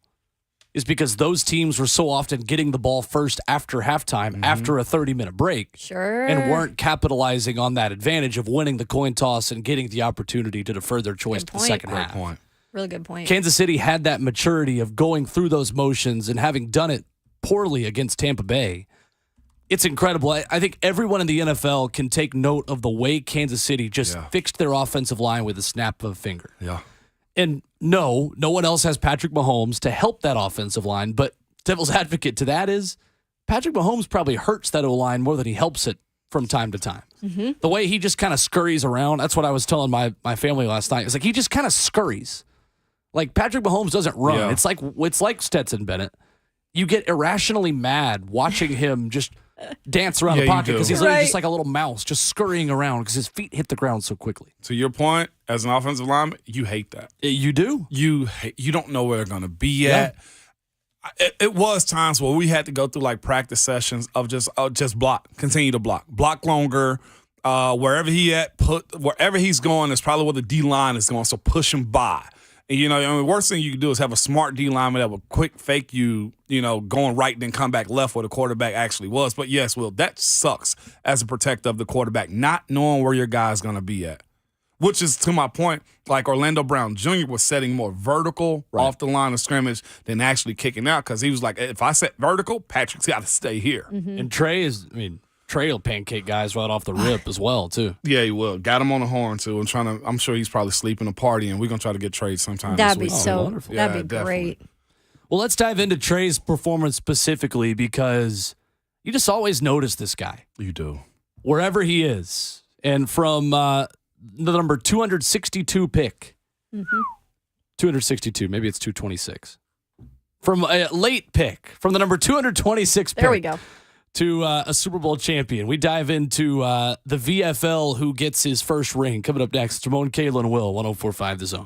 Is because those teams were so often getting the ball first after halftime, after a 30-minute break. Sure. And weren't capitalizing on that advantage of winning the coin toss and getting the opportunity to defer their choice to the second half. Point. Really good point. Kansas City had that maturity of going through those motions and having done it poorly against Tampa Bay. It's incredible. I think everyone in the NFL can take note of the way Kansas City just fixed their offensive line with a snap of a finger. Yeah. And no one else has Patrick Mahomes to help that offensive line, but devil's advocate to that is Patrick Mahomes probably hurts that O-line more than he helps it from time to time. The way he just kind of scurries around, that's what I was telling my family last night. It's like he just kind of scurries. Like Patrick Mahomes doesn't run. Yeah. It's like Stetson Bennett. You get irrationally mad watching him just dance around the pocket because he's literally just like a little mouse just scurrying around because his feet hit the ground so quickly. To your point, as an offensive lineman, you hate that. You do? You don't know where they're going to be at. It was times where we had to go through like practice sessions of just block, continue to block longer. Wherever wherever he's going is probably where the D line is going. So push him by. And, the worst thing you can do is have a smart D lineman that will quick fake you, going right, then come back left where the quarterback actually was. But yes, Will, that sucks as a protector of the quarterback, not knowing where your guy's going to be at. Which is, to my point, like Orlando Brown Jr. was setting more vertical off the line of scrimmage than actually kicking out because he was like, if I set vertical, Patrick's got to stay here. And Trey Trey will pancake guys right off the rip as well, too. Yeah, he will. Got him on the horn, too. And I'm sure he's probably sleeping a party, and we're going to try to get trades sometime That'd this be week. so wonderful. That'd Yeah, be definitely. great. Well, let's dive into Trey's performance specifically because you just always notice this guy. You do. Wherever he is. And from the number 262 pick, 262, maybe it's 226. From a late pick, from the number 226 pick. There we go. To a Super Bowl champion. We dive into the VFL who gets his first ring. Coming up next, it's Ramon, Kayla, and Will, 104.5 The Zone.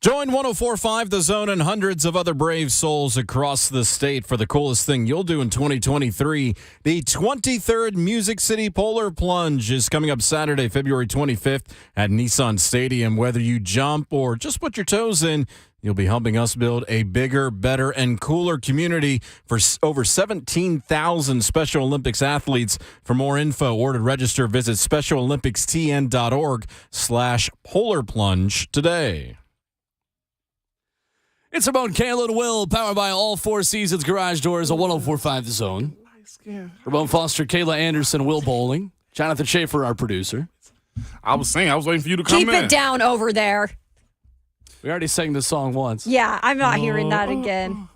Join 104.5 The Zone and hundreds of other brave souls across the state for the coolest thing you'll do in 2023. The 23rd Music City Polar Plunge is coming up Saturday, February 25th at Nissan Stadium. Whether you jump or just put your toes in, you'll be helping us build a bigger, better, and cooler community for over 17,000 Special Olympics athletes. For more info or to register, visit specialolympicstn.org/polar plunge today. It's Ramon, Kayla, and Will, powered by all Four Seasons Garage Doors, a 104.5 The Zone. Ramon Foster, Kayla Anderson, Will Bowling, Jonathan Schaefer, our producer. I was waiting for you to come in. Keep it down over there. We already sang this song once. Yeah, I'm not hearing that again.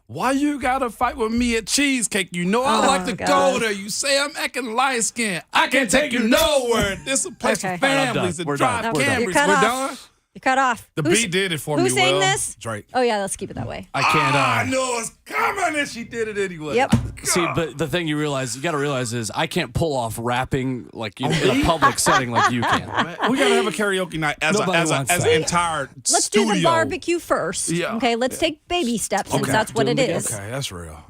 Why you gotta fight with me at Cheesecake? You know I like to go there. You say I'm acting light skinned. I can't take you nowhere. This is a place for families that drive Camrys. We're done. You're cut off. The beat did it for me. Who sang this? Drake. Oh, yeah, let's keep it that way. I can't. I knew it was coming and she did it anyway. Yep. See, but the thing you got to realize is I can't pull off rapping like in a public setting like you can. We got to have a karaoke night as an entire Let's studio. do the barbecue first. Yeah. Okay, let's take baby steps since that's what it is. Okay, that's real.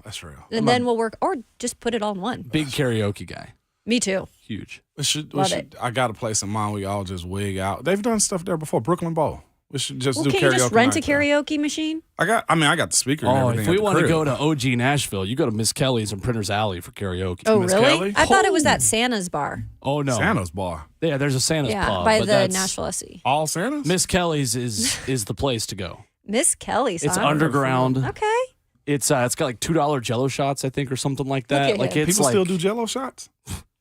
And then we'll work, or just put it on one. Big karaoke guy. Me too. Huge. Love it. I got a place in mind we all just wig out. They've done stuff there before. Brooklyn Bowl. We should just do karaoke. Can you just rent a night karaoke machine? I got the speaker and everything. If we at the want to crib. go to OG Nashville, you go to Miss Kelly's and Printer's Alley for karaoke. Oh, Miss really? Kelly? I thought it was at Santa's bar. Oh, no. Santa's bar. Yeah, there's a Santa's pub. by but the that's- Nashville SC. All Santa's? Miss Kelly's is the place to go. Miss Kelly's. It's huh? underground. Okay. It's got like $2 Jello shots, I think, or something like that. Look at Like him. it's People like, still do Jello shots?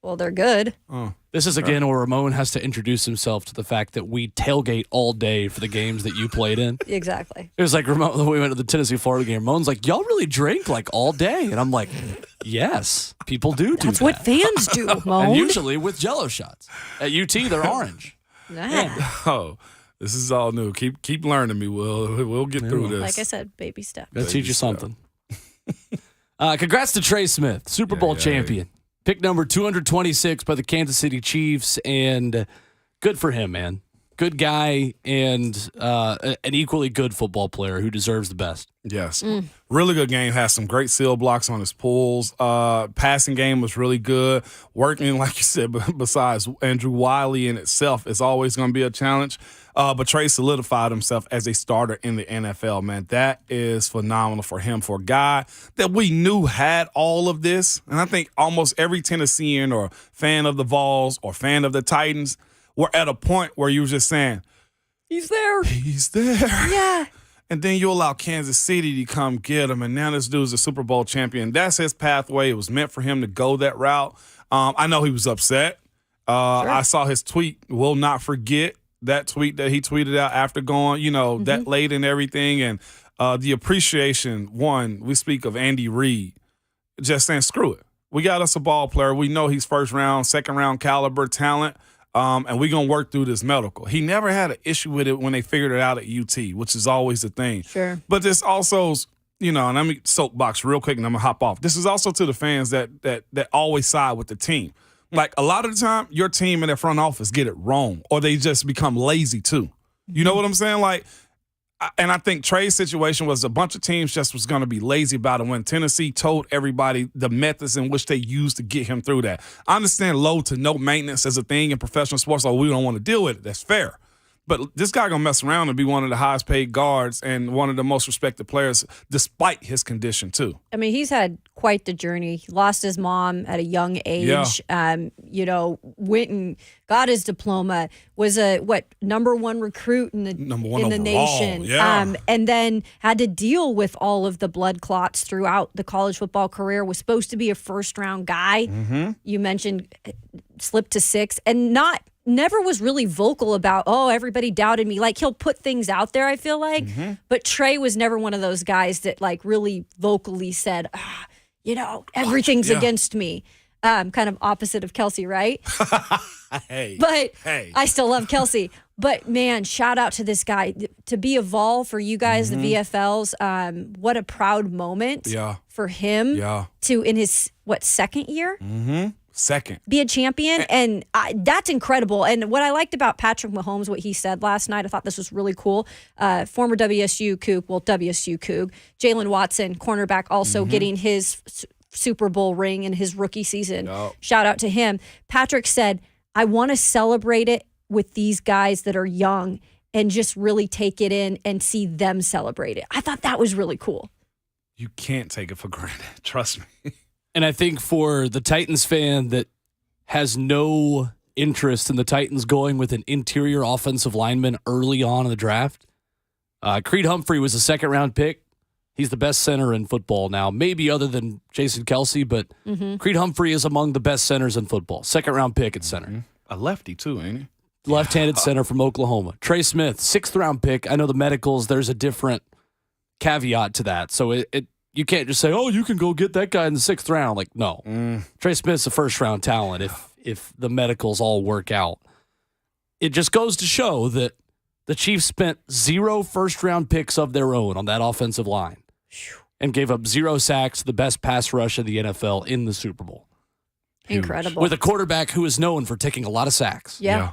Well, they're good. Oh. This is again where Ramon has to introduce himself to the fact that we tailgate all day for the games that you played in. Exactly. It was like Ramon, when we went to the Tennessee Florida game. Ramon's like, y'all really drink like all day, and I'm like, yes, people do. That's what fans do, Ramon. And usually with Jello shots. At UT, they're orange. Yeah. Oh, this is all new. Keep learning me, Will. We'll get through this. Like I said, baby steps. Gotta teach you something. Congrats to Trey Smith, Super Bowl champion. Pick number 226 by the Kansas City Chiefs, and good for him, man. Good guy and an equally good football player who deserves the best. Yes. Really good game. Has some great seal blocks on his pulls. Passing game was really good. Working, like you said, besides Andrew Wiley in itself is always going to be a challenge. But Trey solidified himself as a starter in the NFL, man. That is phenomenal for him, for a guy that we knew had all of this. And I think almost every Tennessean or fan of the Vols or fan of the Titans were at a point where you were just saying, He's there. he's there. Yeah. And then you allow Kansas City to come get him, and now this dude's a Super Bowl champion. That's his pathway. It was meant for him to go that route. I know he was upset. Sure. I saw his tweet. Will not forget that tweet that he tweeted out after going, that late and everything. And the appreciation, we speak of Andy Reid just saying, screw it. We got us a ball player. We know he's first round, second round caliber talent. And we're going to work through this medical. He never had an issue with it when they figured it out at UT, which is always the thing. Sure. But this also, and let me soapbox real quick and I'm going to hop off. This is also to the fans that always side with the team. Like, a lot of the time, your team in their front office get it wrong, or they just become lazy too. You know what I'm saying? Like, and I think Trey's situation was a bunch of teams just was going to be lazy about it when Tennessee told everybody the methods in which they used to get him through that. I understand low to no maintenance as a thing in professional sports. Like, we don't want to deal with it. That's fair. But this guy going to mess around and be one of the highest paid guards and one of the most respected players despite his condition too. I mean, he's had quite the journey. He lost his mom at a young age. Yeah. Went and got his diploma, was a number one recruit in the overall, nation. Yeah. And then had to deal with all of the blood clots throughout the college football career. Was supposed to be a first round guy. Mm-hmm. You mentioned slipped to 6 and never was really vocal about, everybody doubted me. Like, he'll put things out there, I feel like. Mm-hmm. But Trey was never one of those guys that like really vocally said, everything's against me. Kind of opposite of Kelsey, right? Hey. I still love Kelsey. But man, shout out to this guy. To be a Vol for you guys, the VFLs, what a proud moment for him Yeah. to in his second year? Mm-hmm. second. Be a champion, and that's incredible. And what I liked about Patrick Mahomes, what he said last night, I thought this was really cool. Former WSU Coug, Jalen Watson, cornerback, also getting his Super Bowl ring in his rookie season. Yep. Shout out to him. Patrick said, I want to celebrate it with these guys that are young and just really take it in and see them celebrate it. I thought that was really cool. You can't take it for granted. Trust me. And I think for the Titans fan that has no interest in the Titans going with an interior offensive lineman early on in the draft, Creed Humphrey was a second-round pick. He's the best center in football now, maybe other than Jason Kelsey, but Creed Humphrey is among the best centers in football. Second-round pick at center. A lefty, too, ain't he? Left-handed center from Oklahoma. Trey Smith, sixth-round pick. I know the medicals, there's a different caveat to that. So you can't just say, oh, you can go get that guy in the sixth round. Like, no. Trey Smith's a first-round talent if the medicals all work out. It just goes to show that the Chiefs spent 0 first-round picks of their own on that offensive line and gave up 0 sacks, the best pass rush of the NFL in the Super Bowl. Incredible. With a quarterback who is known for taking a lot of sacks. Yeah.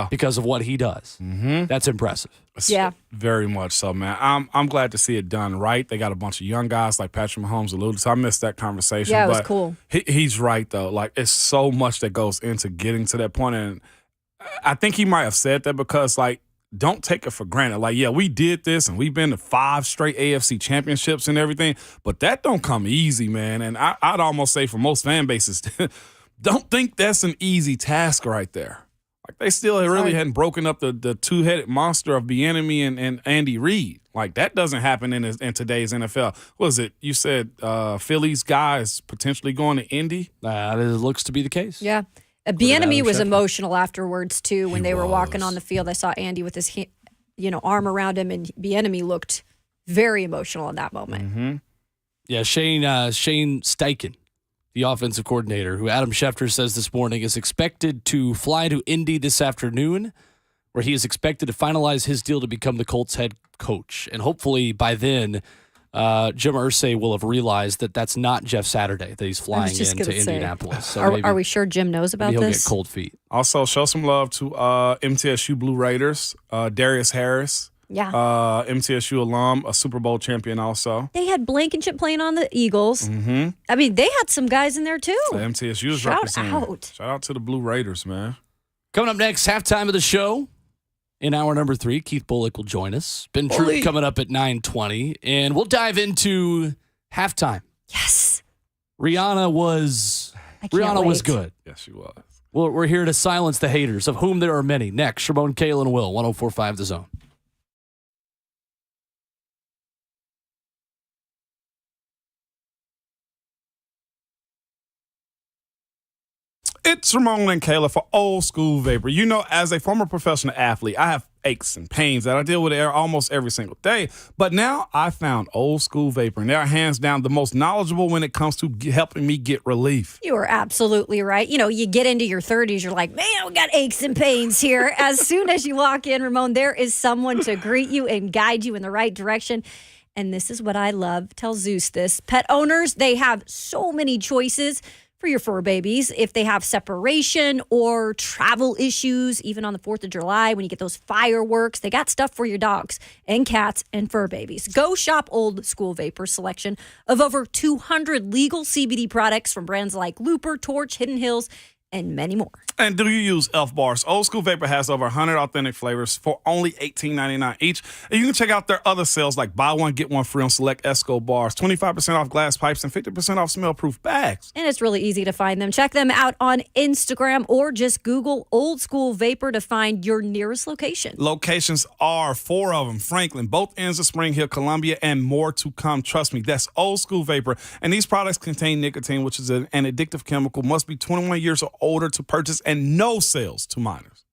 Because of what he does. That's impressive. Yeah. Very much so, man. I'm glad to see it done right. They got a bunch of young guys like Patrick Mahomes alluded to. I missed that conversation. Yeah, it was but cool. He's right, though. Like, it's so much that goes into getting to that point. And I think he might have said that because, like, don't take it for granted. Like, yeah, we did this and we've been to 5 straight AFC championships and everything, but that don't come easy, man. And I'd almost say for most fan bases, don't think that's an easy task right there. Like, they still really hadn't broken up the two-headed monster of Bieniemy and Andy Reid. Like, that doesn't happen in today's NFL. What was it? You said Philly's guy is potentially going to Indy? It looks to be the case. Yeah. Bieniemy was emotional afterwards, too, when they were walking on the field. I saw Andy with his arm around him, and Bieniemy looked very emotional in that moment. Yeah, Shane Steichen, the offensive coordinator, who Adam Schefter says this morning is expected to fly to Indy this afternoon, where he is expected to finalize his deal to become the Colts head coach. And hopefully by then, Jim Irsay will have realized that that's not Jeff Saturday, that he's flying into Indianapolis. So are we sure Jim knows about he'll this? Get cold feet. Also, show some love to MTSU Blue Raiders, Darius Harris. Yeah. MTSU alum, a Super Bowl champion also. They had Blankenship playing on the Eagles. I mean, they had some guys in there, too. The MTSU is Shout representing. out. Shout out to the Blue Raiders, man. Coming up next, halftime of the show. In hour number 3, Keith Bulluck will join us. Ben Troupe coming up at 9:20, and we'll dive into halftime. Yes. Rihanna was good. Yes, she was. Well, we're here to silence the haters, of whom there are many. Next, Shimon, Kale, and Will, 104.5 The Zone. It's Ramon and Kayla for Old School Vapor. You know, as a former professional athlete, I have aches and pains that I deal with almost every single day. But now I found Old School Vapor, and they're hands down the most knowledgeable when it comes to helping me get relief. You are absolutely right. You know, you get into your 30s, you're like, man, we got aches and pains here. As soon as you walk in, Ramon, there is someone to greet you and guide you in the right direction. And this is what I love. Tell Zeus this. Pet owners, they have so many choices for your fur babies. If they have separation or travel issues, even on the 4th of July, when you get those fireworks, they got stuff for your dogs and cats and fur babies. Go shop Old School Vapor selection of over 200 legal CBD products from brands like Looper, Torch, Hidden Hills, and many more. And do you use Elf Bars? Old School Vapor has over 100 authentic flavors for only $18.99 each. And you can check out their other sales like buy one, get one free on select Esco bars, 25% off glass pipes, and 50% off smell-proof bags. And it's really easy to find them. Check them out on Instagram or just Google Old School Vapor to find your nearest location. Locations are 4 of them: Franklin, both ends of Spring Hill, Columbia, and more to come. Trust me, that's Old School Vapor. And these products contain nicotine, which is an addictive chemical, must be 21 years or older to purchase, and no sales to minors.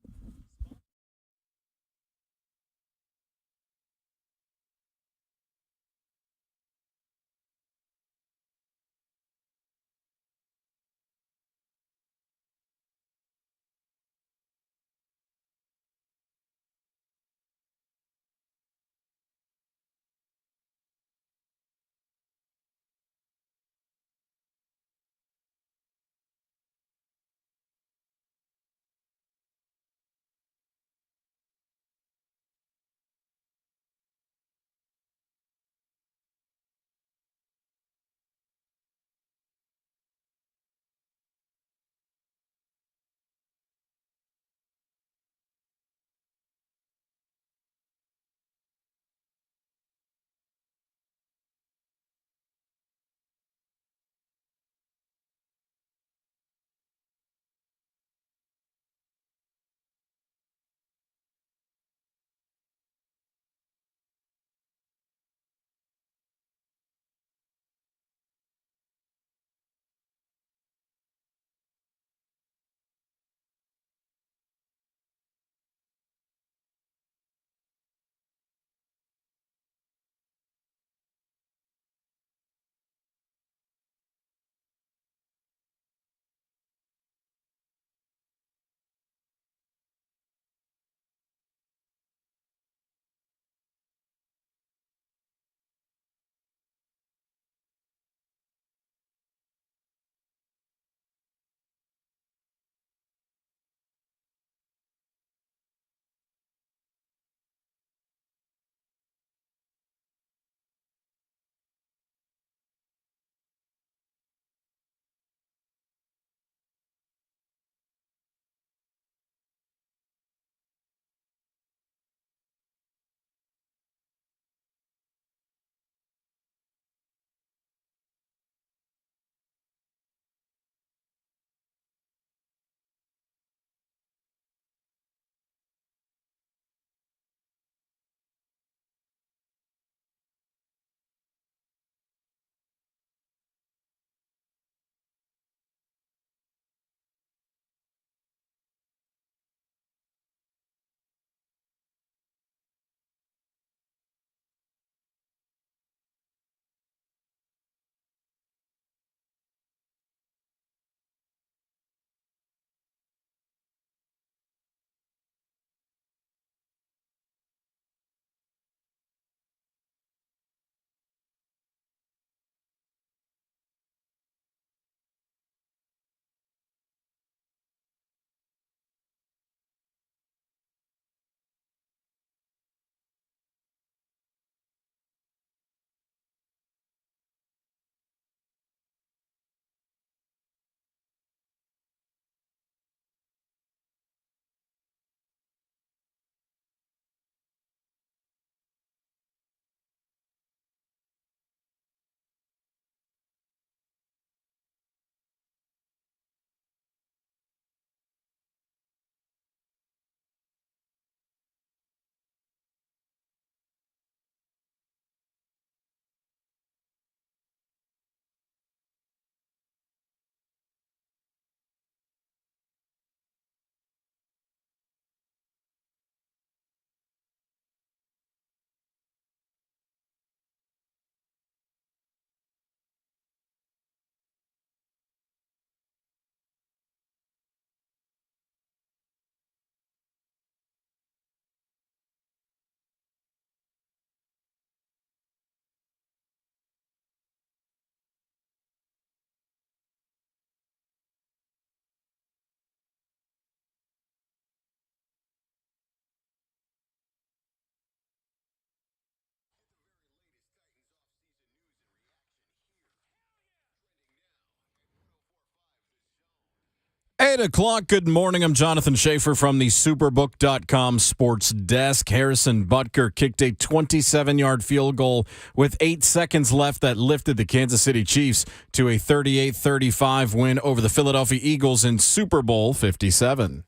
8 o'clock. Good morning. I'm Jonathan Schaefer from the Superbook.com sports desk. Harrison Butker kicked a 27-yard field goal with 8 seconds left that lifted the Kansas City Chiefs to a 38-35 win over the Philadelphia Eagles in Super Bowl 57.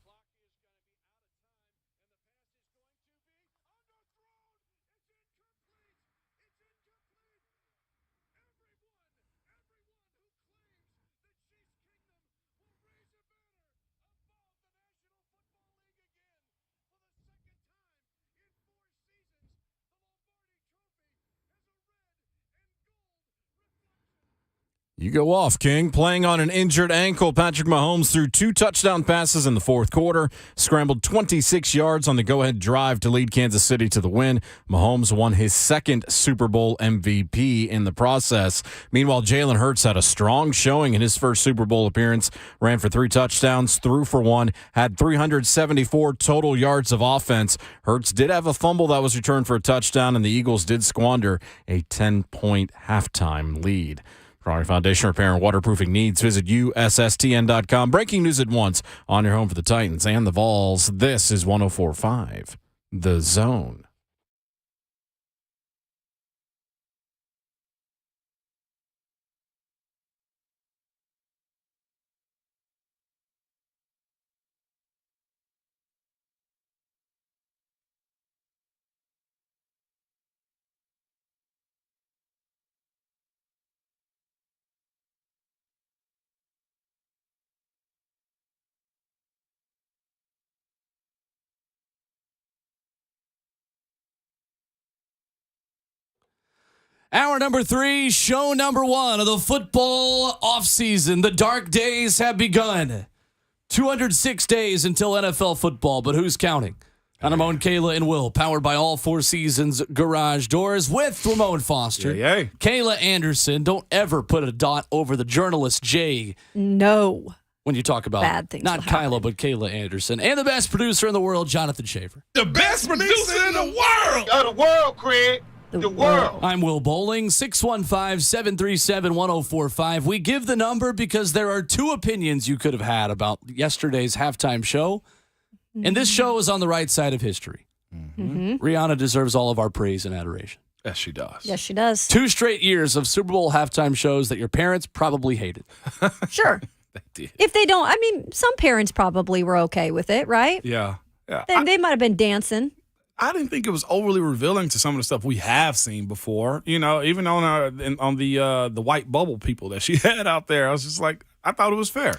You go off, King. Playing on an injured ankle, Patrick Mahomes threw 2 touchdown passes in the fourth quarter, scrambled 26 yards on the go-ahead drive to lead Kansas City to the win. Mahomes won his second Super Bowl MVP in the process. Meanwhile, Jalen Hurts had a strong showing in his first Super Bowl appearance, ran for 3 touchdowns, threw for 1, had 374 total yards of offense. Hurts did have a fumble that was returned for a touchdown, and the Eagles did squander a 10-point halftime lead. For all your foundation repair and waterproofing needs, visit USSTN.com. Breaking news at once on your home for the Titans and the Vols. This is 104.5 The Zone. Hour number 3, show number 1 of the football offseason. The dark days have begun. 206 days until NFL football, but who's counting? On Ramon, Kayla, and Will, powered by All Four Seasons Garage Doors with Ramon Foster. Yay. Kayla Anderson. Don't ever put a dot over the journalist J. No. When you talk about Bad things not will Kyla, happen. but Kayla Anderson. And the best producer in the world, Jonathan Schaefer. The best producer in the world. Of the world, Craig. The world. I'm Will Bowling, 615-737-1045. We give the number because there are 2 opinions you could have had about yesterday's halftime show. And this show is on the right side of history. Rihanna deserves all of our praise and adoration. Yes, she does. Yes, she does. 2 straight years of Super Bowl halftime shows that your parents probably hated. Sure. If they don't, I mean, some parents probably were okay with it, right? Yeah. They might have been dancing. I didn't think it was overly revealing to some of the stuff we have seen before. You know, even on the white bubble people that she had out there, I was just like, I thought it was fair.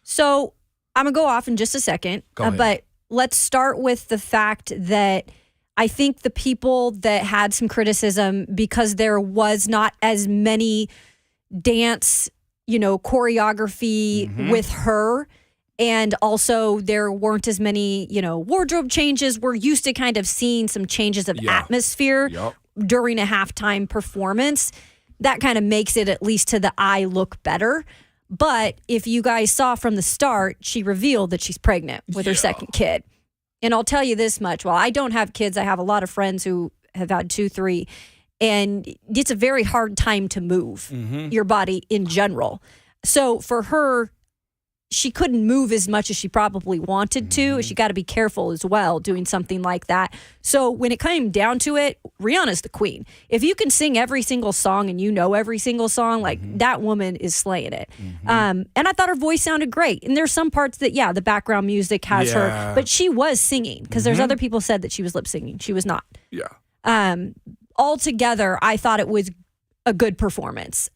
So I'm going to go off in just a second. Go ahead. But let's start with the fact that I think the people that had some criticism because there was not as many dance, choreography with her. And also there weren't as many, wardrobe changes. We're used to kind of seeing some changes of atmosphere during a halftime performance. That kind of makes it, at least to the eye, look better. But if you guys saw from the start, she revealed that she's pregnant with her second kid. And I'll tell you this much. While I don't have kids, I have a lot of friends who have had 2, 3. And it's a very hard time to move your body in general. So for her, she couldn't move as much as she probably wanted to. She got to be careful as well doing something like that. So when it came down to it, Rihanna's the queen. If you can sing every single song and you know every single song, like that woman is slaying it. And I thought her voice sounded great. And there's some parts that, the background music has her, but she was singing because there's other people said that she was lip singing. She was not. Yeah. Altogether, I thought it was a good performance.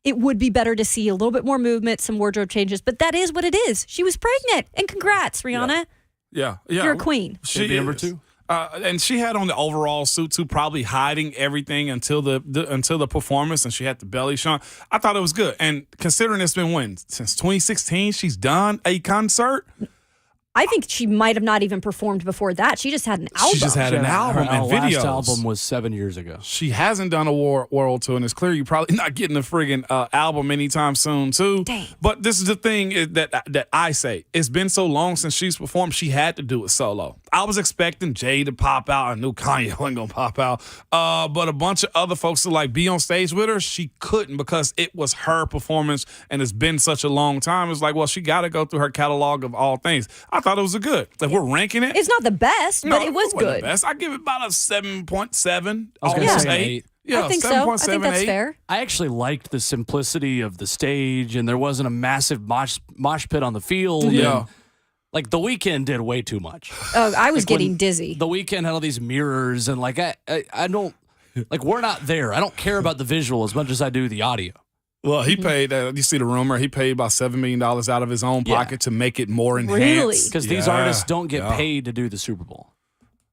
It would be better to see a little bit more movement, some wardrobe changes, but that is what it is. She was pregnant, and congrats, Rihanna. Yeah. You're a queen. She Baby number 2. And she had on the overall suit too, probably hiding everything until the performance, and she had the belly showing. I thought it was good, and considering it's been since 2016, she's done a concert. I think she might have not even performed before that. She just had an album. She just had an album and videos. Her last album was 7 years ago. She hasn't done a world tour, and it's clear you're probably not getting a friggin' album anytime soon, too. Dang. But this is the thing that I say. It's been so long since she's performed, she had to do it solo. I was expecting Jay to pop out. I knew Kanye wasn't going to pop out. But a bunch of other folks to be on stage with her, she couldn't because it was her performance, and it's been such a long time. It's like, well, she got to go through her catalog of all things. I thought it was good. If we're ranking it, it's not the best, but it was good. The best. I give it about a 7.7. I was going to say 8. Yeah, I think so. I think that's 8. fair. I actually liked the simplicity of the stage, and there wasn't a massive mosh pit on the field. Yeah. And, The Weeknd did way too much. Oh, I was getting dizzy. The Weeknd had all these mirrors, and I don't we're not there. I don't care about the visual as much as I do the audio. Well, he paid, you see the rumor, he paid about $7 million out of his own pocket to make it more enhanced. Really? Because these artists don't get paid to do the Super Bowl.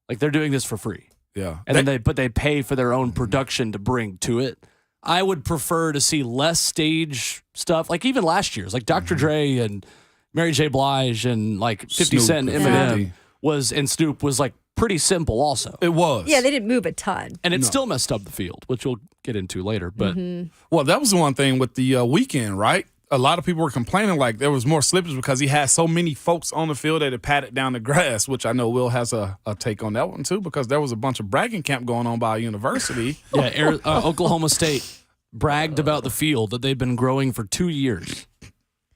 They're doing this for free. Yeah. And then they pay for their own production to bring to it. I would prefer to see less stage stuff. Even last year's, Dr. Dre and Mary J. Blige and 50 Cent and Eminem and Snoop was pretty simple also. It was. Yeah, they didn't move a ton. And it still messed up the field, which we'll get into later. But Well, that was the one thing with the weekend, right? A lot of people were complaining there was more slippage because he had so many folks on the field that it patted down the grass, which I know Will has a take on that one too, because there was a bunch of bragging camp going on by a university. Yeah, Oklahoma State bragged about the field that they've been growing for 2 years.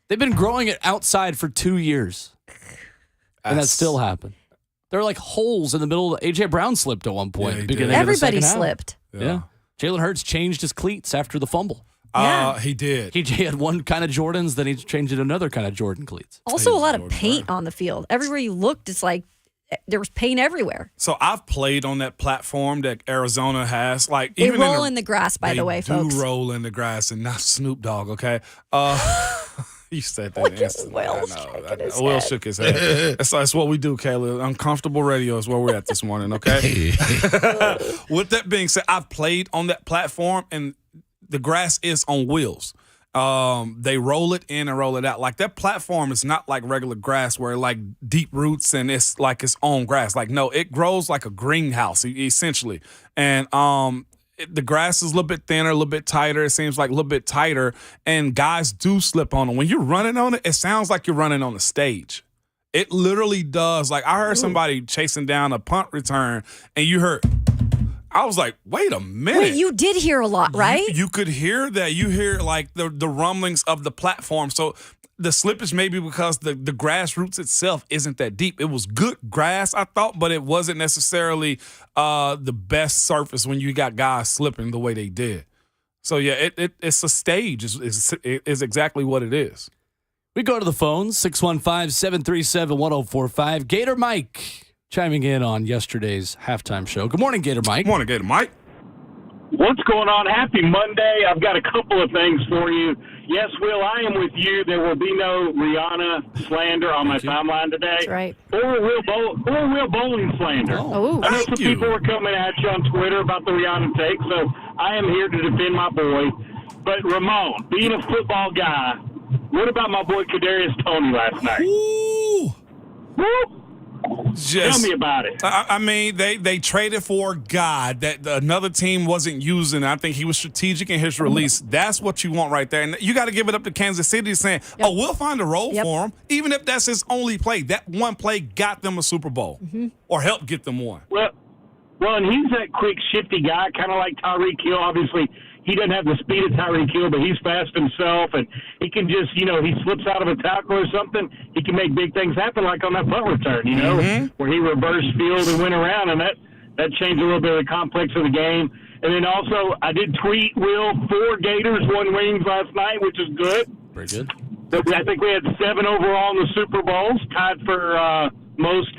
They've been growing it outside for 2 years. And that still happened. There were holes in the middle. A.J. Brown slipped at one point. Yeah, beginning Everybody of the second slipped. Half. Yeah. Jalen Hurts changed his cleats after the fumble. He did. He had one kind of Jordans, then he changed it to another kind of Jordan cleats. Also, a lot of paint on the field. Everywhere you looked, it's there was paint everywhere. So I've played on that platform that Arizona has. They even roll in the grass, by the way, folks. They do roll in the grass and not Snoop Dogg, okay? You said that. Look at Will shaking his Will head. shook his head. That's what we do, Kayla. Uncomfortable radio is where we're at this morning, okay? With that being said, I've played on that platform, and the grass is on wheels. They roll it in and roll it out. That platform is not like regular grass where deep roots and it's its own grass. No, it grows like a greenhouse essentially. And the grass is a little bit thinner, a little bit tighter. It seems like a little bit tighter, and guys do slip on it. When you're running on it, it sounds like you're running on a stage. It literally does. I heard somebody chasing down a punt return, and you heard. I was like, wait a minute. Wait, you did hear a lot, right? You could hear that. You hear the rumblings of the platform. So the slippage maybe because the grassroots itself isn't that deep. It was good grass, I thought, but it wasn't necessarily the best surface when you got guys slipping the way they did. So yeah, it's a stage is exactly what it is. We go to the phones, 615-737-1045. Gator Mike chiming in on yesterday's halftime show. Good morning, Gator Mike. Good morning, Gator Mike. What's going on? Happy Monday. I've got a couple of things for you. Yes, Will, I am with you. There will be no Rihanna slander on my timeline today. That's right. Or Will Bowling slander. Oh, I know some people were coming at you on Twitter about the Rihanna take, so I am here to defend my boy. But Ramon, being a football guy, what about my boy Kadarius Toney last night? Ooh. Woo! Tell me about it. I mean, they traded for a guy that another team wasn't using. I think he was strategic in his release. That's what you want right there. And you got to give it up to Kansas City saying, we'll find a role for him, even if that's his only play. That one play got them a Super Bowl or helped get them one. Well, and he's that quick, shifty guy, kind of like Tyreek Hill. Obviously, he doesn't have the speed of Tyreek Hill, but he's fast himself, and he can just, he slips out of a tackle or something, he can make big things happen, like on that punt return, where he reversed field and went around, and that changed a little bit of the complex of the game. And then also, I did tweet, Will, 4 Gators won wings last night, which is good. Very good. I think we had 7 overall in the Super Bowls, tied for most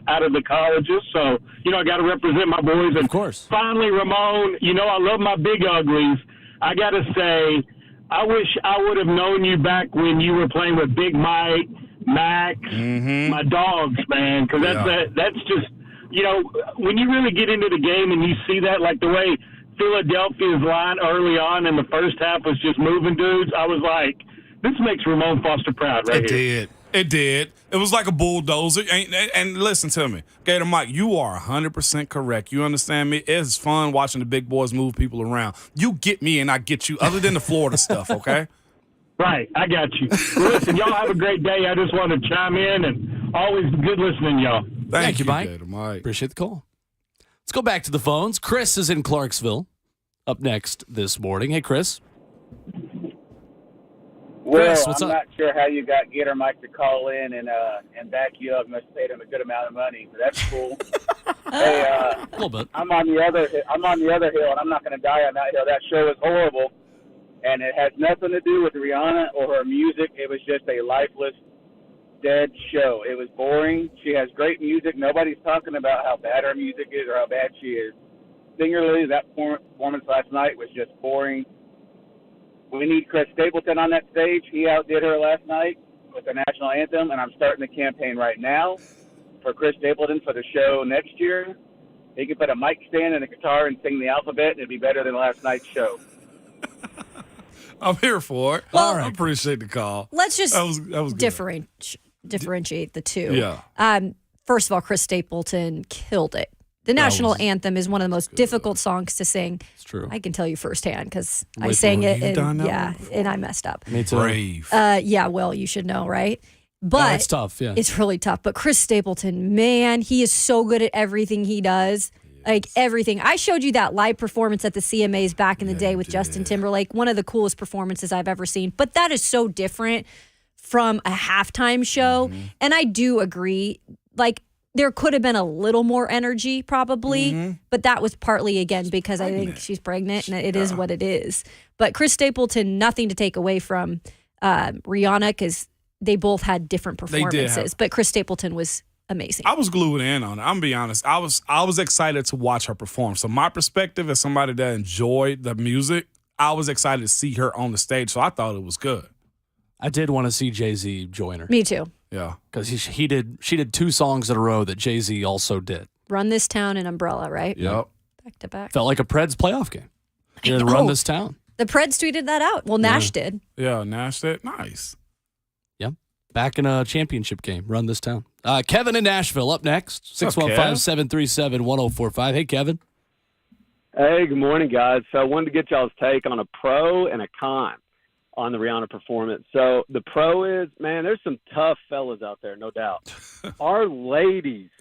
out of the colleges. So, I got to represent my boys. And of course. Finally, Ramon, I love my big uglies. I got to say, I wish I would have known you back when you were playing with Big Mike, Max, my dogs, man, because that's just, when you really get into the game and you see that, like the way Philadelphia's line early on in the first half was just moving dudes, I was like, this makes Ramon Foster proud right here. It did. It did. It was like a bulldozer. And listen to me. Gator Mike, you are 100% correct. You understand me? It's fun watching the big boys move people around. You get me and I get you, other than the Florida stuff, okay? Right, I got you. Well, listen, y'all have a great day. I just wanted to chime in, and always good listening, y'all. Thank you, Mike. Gator Mike. Appreciate the call. Let's go back to the phones. Chris is in Clarksville up next this morning. Hey, Chris. Well, Chris, what's I'm up? not sure how you got Gator Mike to call in and back you up. You must have paid him a good amount of money, but that's cool. Hey, a little bit. I'm on the other hill, and I'm not going to die on that hill. That show is horrible, and it has nothing to do with Rihanna or her music. It was just a lifeless, dead show. It was boring. She has great music. Nobody's talking about how bad her music is or how bad she is. Singularly, that performance last night was just boring. We need Chris Stapleton on that stage. He outdid her last night with the national anthem, and I'm starting the campaign right now for Chris Stapleton for the show next year. He can put a mic stand and a guitar and sing the alphabet, and it'd be better than last night's show. I'm here for it. Well, I appreciate the call. Let's just that was good. differentiate the two. Yeah. First of all, Chris Stapleton killed it. The national anthem is one of the most difficult songs to sing. It's true. I can tell you firsthand because I sang it, and I messed up. Me too. Brave. Yeah, well, you should know, right? But it's tough. Yeah, it's really tough. But Chris Stapleton, man, he is so good at everything he does. Like everything. I showed you that live performance at the CMAs back in the day with Justin Timberlake. One of the coolest performances I've ever seen. But that is so different from a halftime show. Mm-hmm. And I do agree. Like, there could have been a little more energy probably, but that was partly, again, because I think she's pregnant and it is what it is. But Chris Stapleton, nothing to take away from Rihanna because they both had different performances. But Chris Stapleton was amazing. I was glued in on it. I'm gonna be honest. I was excited to watch her perform. So my perspective as somebody that enjoyed the music, I was excited to see her on the stage. So I thought it was good. I did want to see Jay-Z join her. Me too. Yeah, because she did 2 songs in a row that Jay-Z also did. Run This Town and Umbrella, right? Yep. Back to back. Felt like a Preds playoff game. Yeah, Run This Town. The Preds tweeted that out. Well, Nash did. Yeah, Nash did. Nice. Yep. Back in a championship game. Run This Town. Kevin in Nashville up next. 615-737-1045. Hey, Kevin. Hey, good morning, guys. So I wanted to get y'all's take on a pro and a con on the Rihanna performance. So the pro is, man, there's some tough fellas out there, no doubt. Our ladies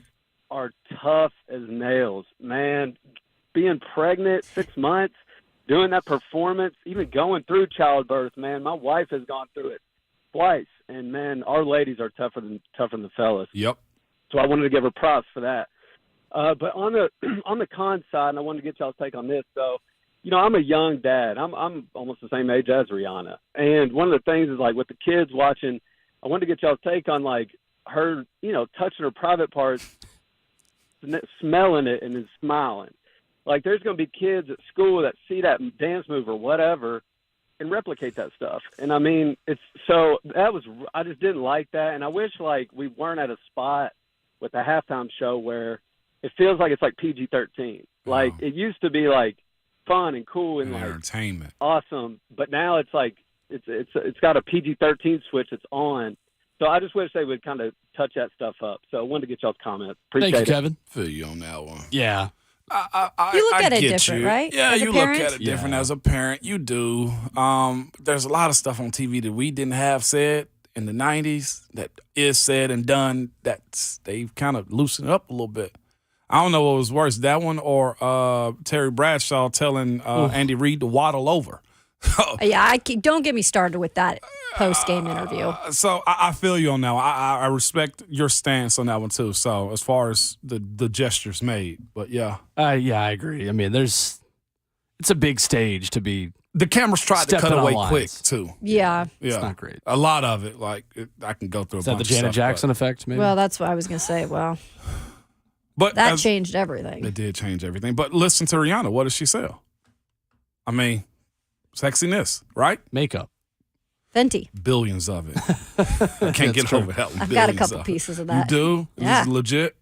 are tough as nails, man. Being pregnant 6 months, doing that performance, even going through childbirth, man. My wife has gone through it twice, and man, our ladies are tougher than the fellas. Yep. So I wanted to give her props for that. But on the con side, and I wanted to get y'all's take on this. So, you know, I'm a young dad. I'm almost the same age as Rihanna. And one of the things is, like, with the kids watching, I wanted to get y'all's take on, like, her, you know, touching her private parts, smelling it, and then smiling. Like, there's going to be kids at school that see that dance move or whatever and replicate that stuff. And, I mean, I just didn't like that. And I wish, like, we weren't at a spot with the halftime show where it feels like it's like PG-13. Like, it used to be, like, fun and cool and like entertainment, awesome, but now it's like it's got a PG-13 switch that's on. So I just wish they would kind of touch that stuff up. So I wanted to get y'all's comments. Appreciate Thank you, Kevin. Feel you on that one. Yeah. You look at it different, right? Yeah, as you look at it different as a parent. You do. There's a lot of stuff on TV that we didn't have said in the 90s that is said and done that they've kind of loosened up a little bit. I don't know what was worse, that one or Terry Bradshaw telling Andy Reid to waddle over. Yeah, don't get me started with that post-game interview. So I feel you on that one. I respect your stance on that one too. So as far as the gestures made, but yeah. Yeah, I agree. I mean, it's a big stage to be. The cameras tried to cut away quick too. Yeah. It's not great. A lot of it, like I can go through. Is that the Janet Jackson effect? Maybe. Well, that's what I was going to say. Well. But that changed everything. It did change everything. But listen to Rihanna. What does she sell? I mean, sexiness, right? Makeup. Fenty. Billions of it. I can't get over that one. I've got a couple pieces of that. You do? Yeah. This is legit?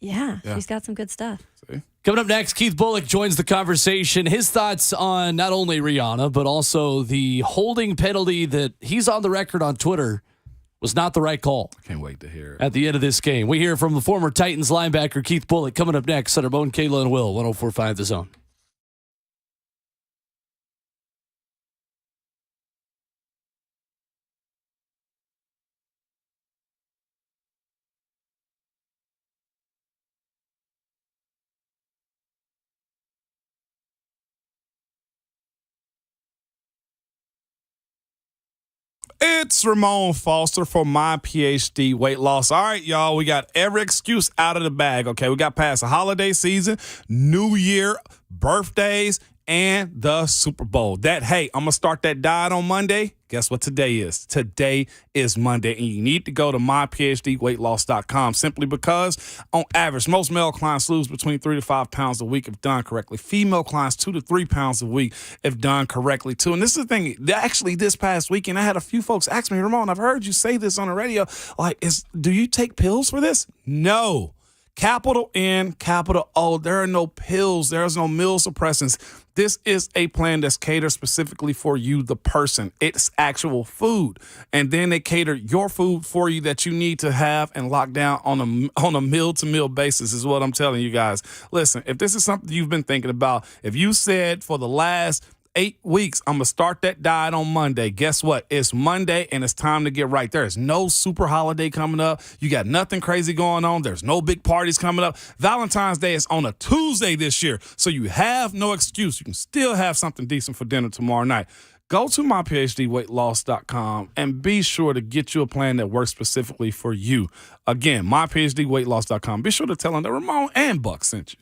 Yeah, she's got some good stuff. See? Coming up next, Keith Bulluck joins the conversation. His thoughts on not only Rihanna, but also the holding penalty that he's on the record on Twitter was not the right call. I can't wait to hear it. At the end of this game, we hear from the former Titans linebacker Keith Bulluck coming up next on Ramon, Kayla, and Will, 104.5 The Zone. It's Ramon Foster for My PhD Weight Loss. All right, y'all, we got every excuse out of the bag, okay? We got past the holiday season, New Year, birthdays, and the Super Bowl. Hey, I'm going to start that diet on Monday. Guess what today is? Today is Monday, and you need to go to myphdweightloss.com simply because, on average, most male clients lose between 3 to 5 pounds a week if done correctly. Female clients, 2 to 3 pounds a week if done correctly, too. And this is the thing. Actually, this past weekend, I had a few folks ask me, Ramon, I've heard you say this on the radio. Do you take pills for this? No. Capital N, capital O. There are no pills. There's no meal suppressants. This is a plan that's catered specifically for you, the person. It's actual food. And then they cater your food for you that you need to have and lock down on a meal-to-meal basis is what I'm telling you guys. Listen, if this is something you've been thinking about, if you said for the last 8 weeks, I'm going to start that diet on Monday. Guess what? It's Monday, and it's time to get right. There is no super holiday coming up. You got nothing crazy going on. There's no big parties coming up. Valentine's Day is on a Tuesday this year, so you have no excuse. You can still have something decent for dinner tomorrow night. Go to myphdweightloss.com and be sure to get you a plan that works specifically for you. Again, myphdweightloss.com. Be sure to tell them that Ramon and Buck sent you.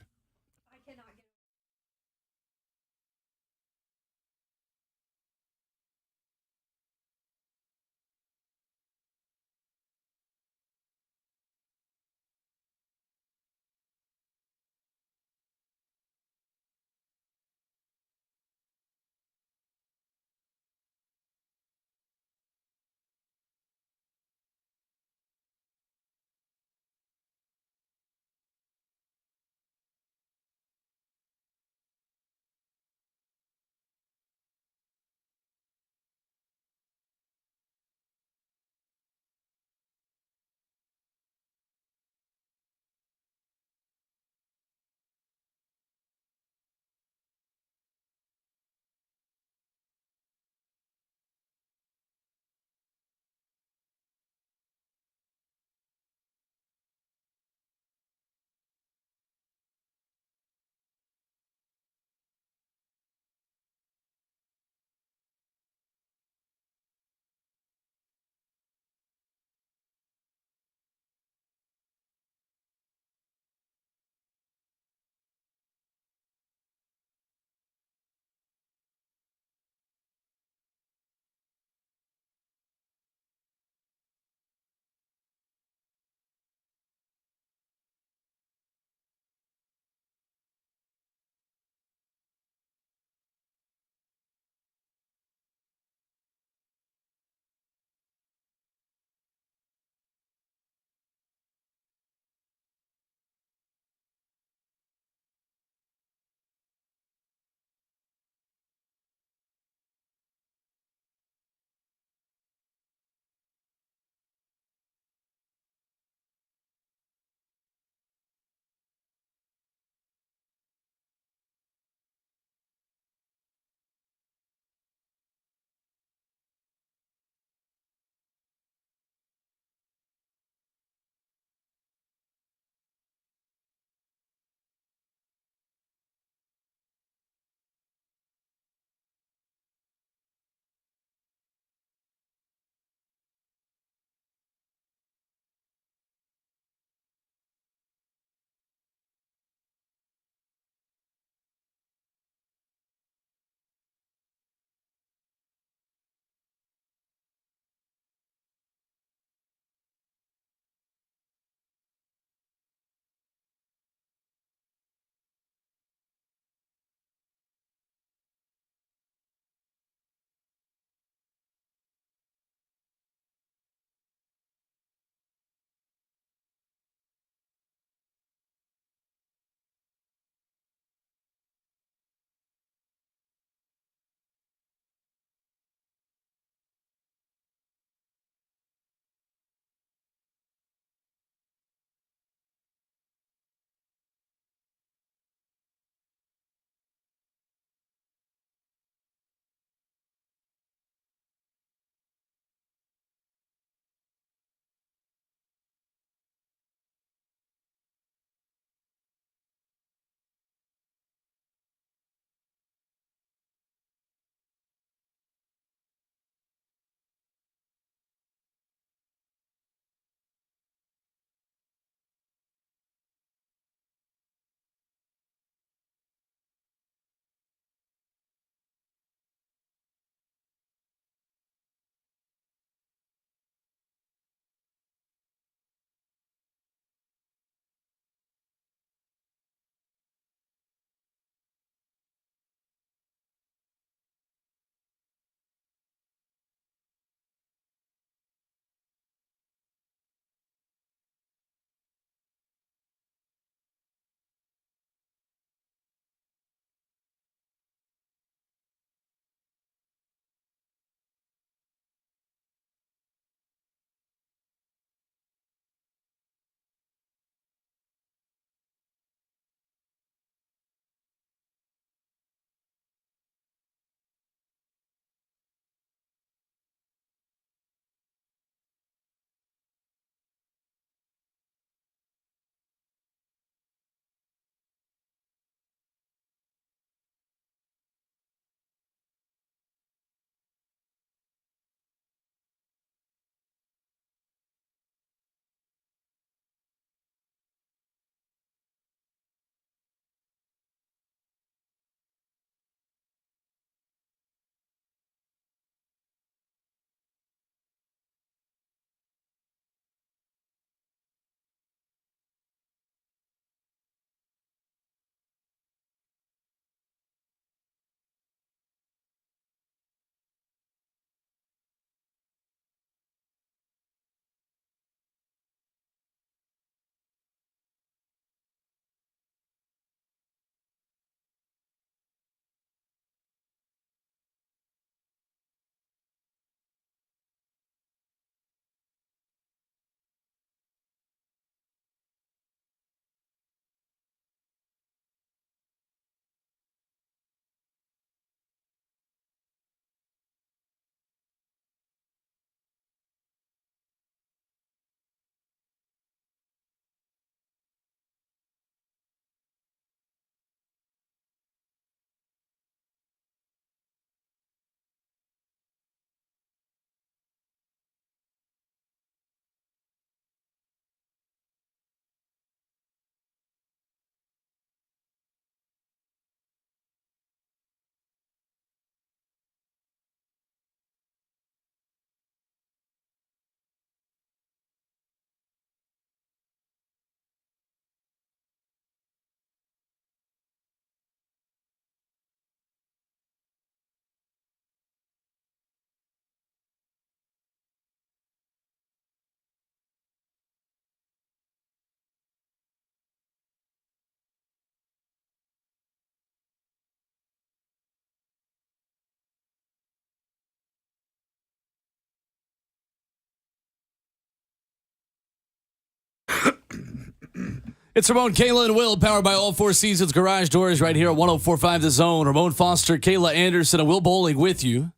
It's Ramon, Kayla, and Will, powered by All Four Seasons Garage Doors right here at 104.5 The Zone. Ramon Foster, Kayla Anderson, and Will Bowling with you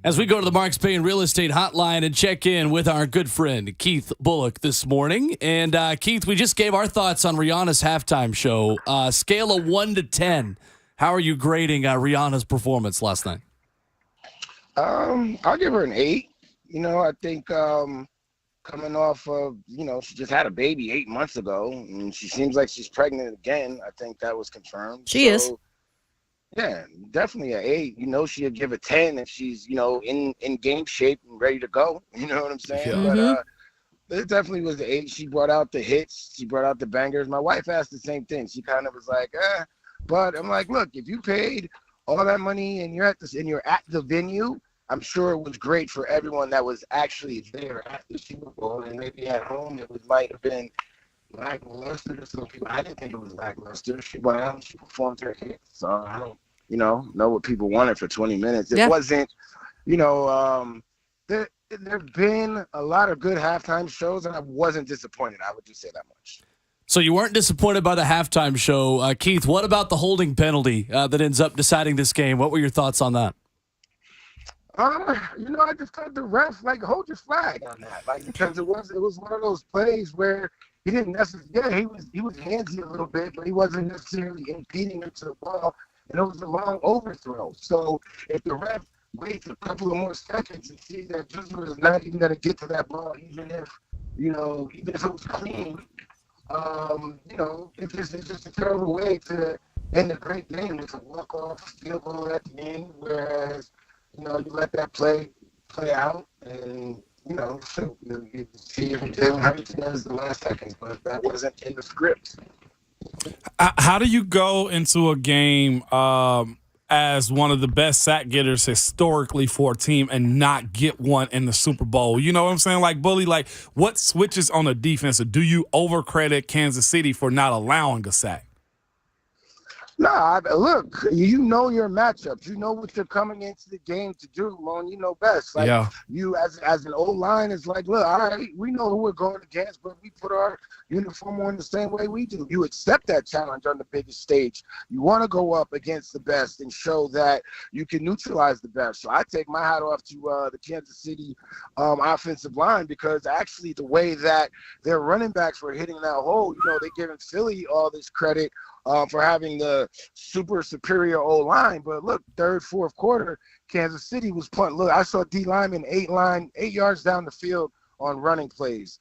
as we go to the Marks Payne Real Estate Hotline and check in with our good friend Keith Bulluck this morning. And Keith, we just gave our thoughts on Rihanna's halftime show. Scale of 1 to 10. How are you grading Rihanna's performance last night? I'll give her an 8. I think coming off of, she just had a baby 8 months ago, and she seems like she's pregnant again. I think that was confirmed. She is. Yeah, definitely an 8. She'll give a 10 if she's, in game shape and ready to go. You know what I'm saying? Yeah. But it definitely was the 8. She brought out the hits. She brought out the bangers. My wife asked the same thing. She kind of was like, But I'm like, look, if you paid all that money and you're at the venue, I'm sure it was great for everyone that was actually there at the Super Bowl, and maybe at home might have been lackluster to some people. I didn't think it was lackluster. She went out and she performed her hits. So I don't, know what people wanted for 20 minutes. It wasn't, there have been a lot of good halftime shows, and I wasn't disappointed. I would just say that much. So you weren't disappointed by the halftime show. Keith, what about the holding penalty that ends up deciding this game? What were your thoughts on that? I just thought the ref hold your flag on that, because it was one of those plays where he didn't necessarily. He was handsy a little bit, but he wasn't necessarily impeding him to the ball, and it was a long overthrow. So if the ref waits a couple of more seconds and sees that Drizzler is not even going to get to that ball, even if it was clean, it's just a terrible way to end a great game with a walk-off field goal at the end, whereas you let that play out, and you see everything does the last second, but that wasn't in the script. How do you go into a game as one of the best sack getters historically for a team and not get one in the Super Bowl? You know what I'm saying? Bully, what switches on the defense, or do you overcredit Kansas City for not allowing a sack? Look, your matchups. You know what you're coming into the game to do, Ramon. You know best. You as an O-line is look, all right, we know who we're going against, but we put our uniform on the same way we do. You accept that challenge on the biggest stage. You want to go up against the best and show that you can neutralize the best. So I take my hat off to the Kansas City offensive line, because actually the way that their running backs were hitting that hole, they're giving Philly all this credit for having the super superior O-line. But look, third, fourth quarter, Kansas City was punting. Look, I saw D lineman 8 yards down the field on running plays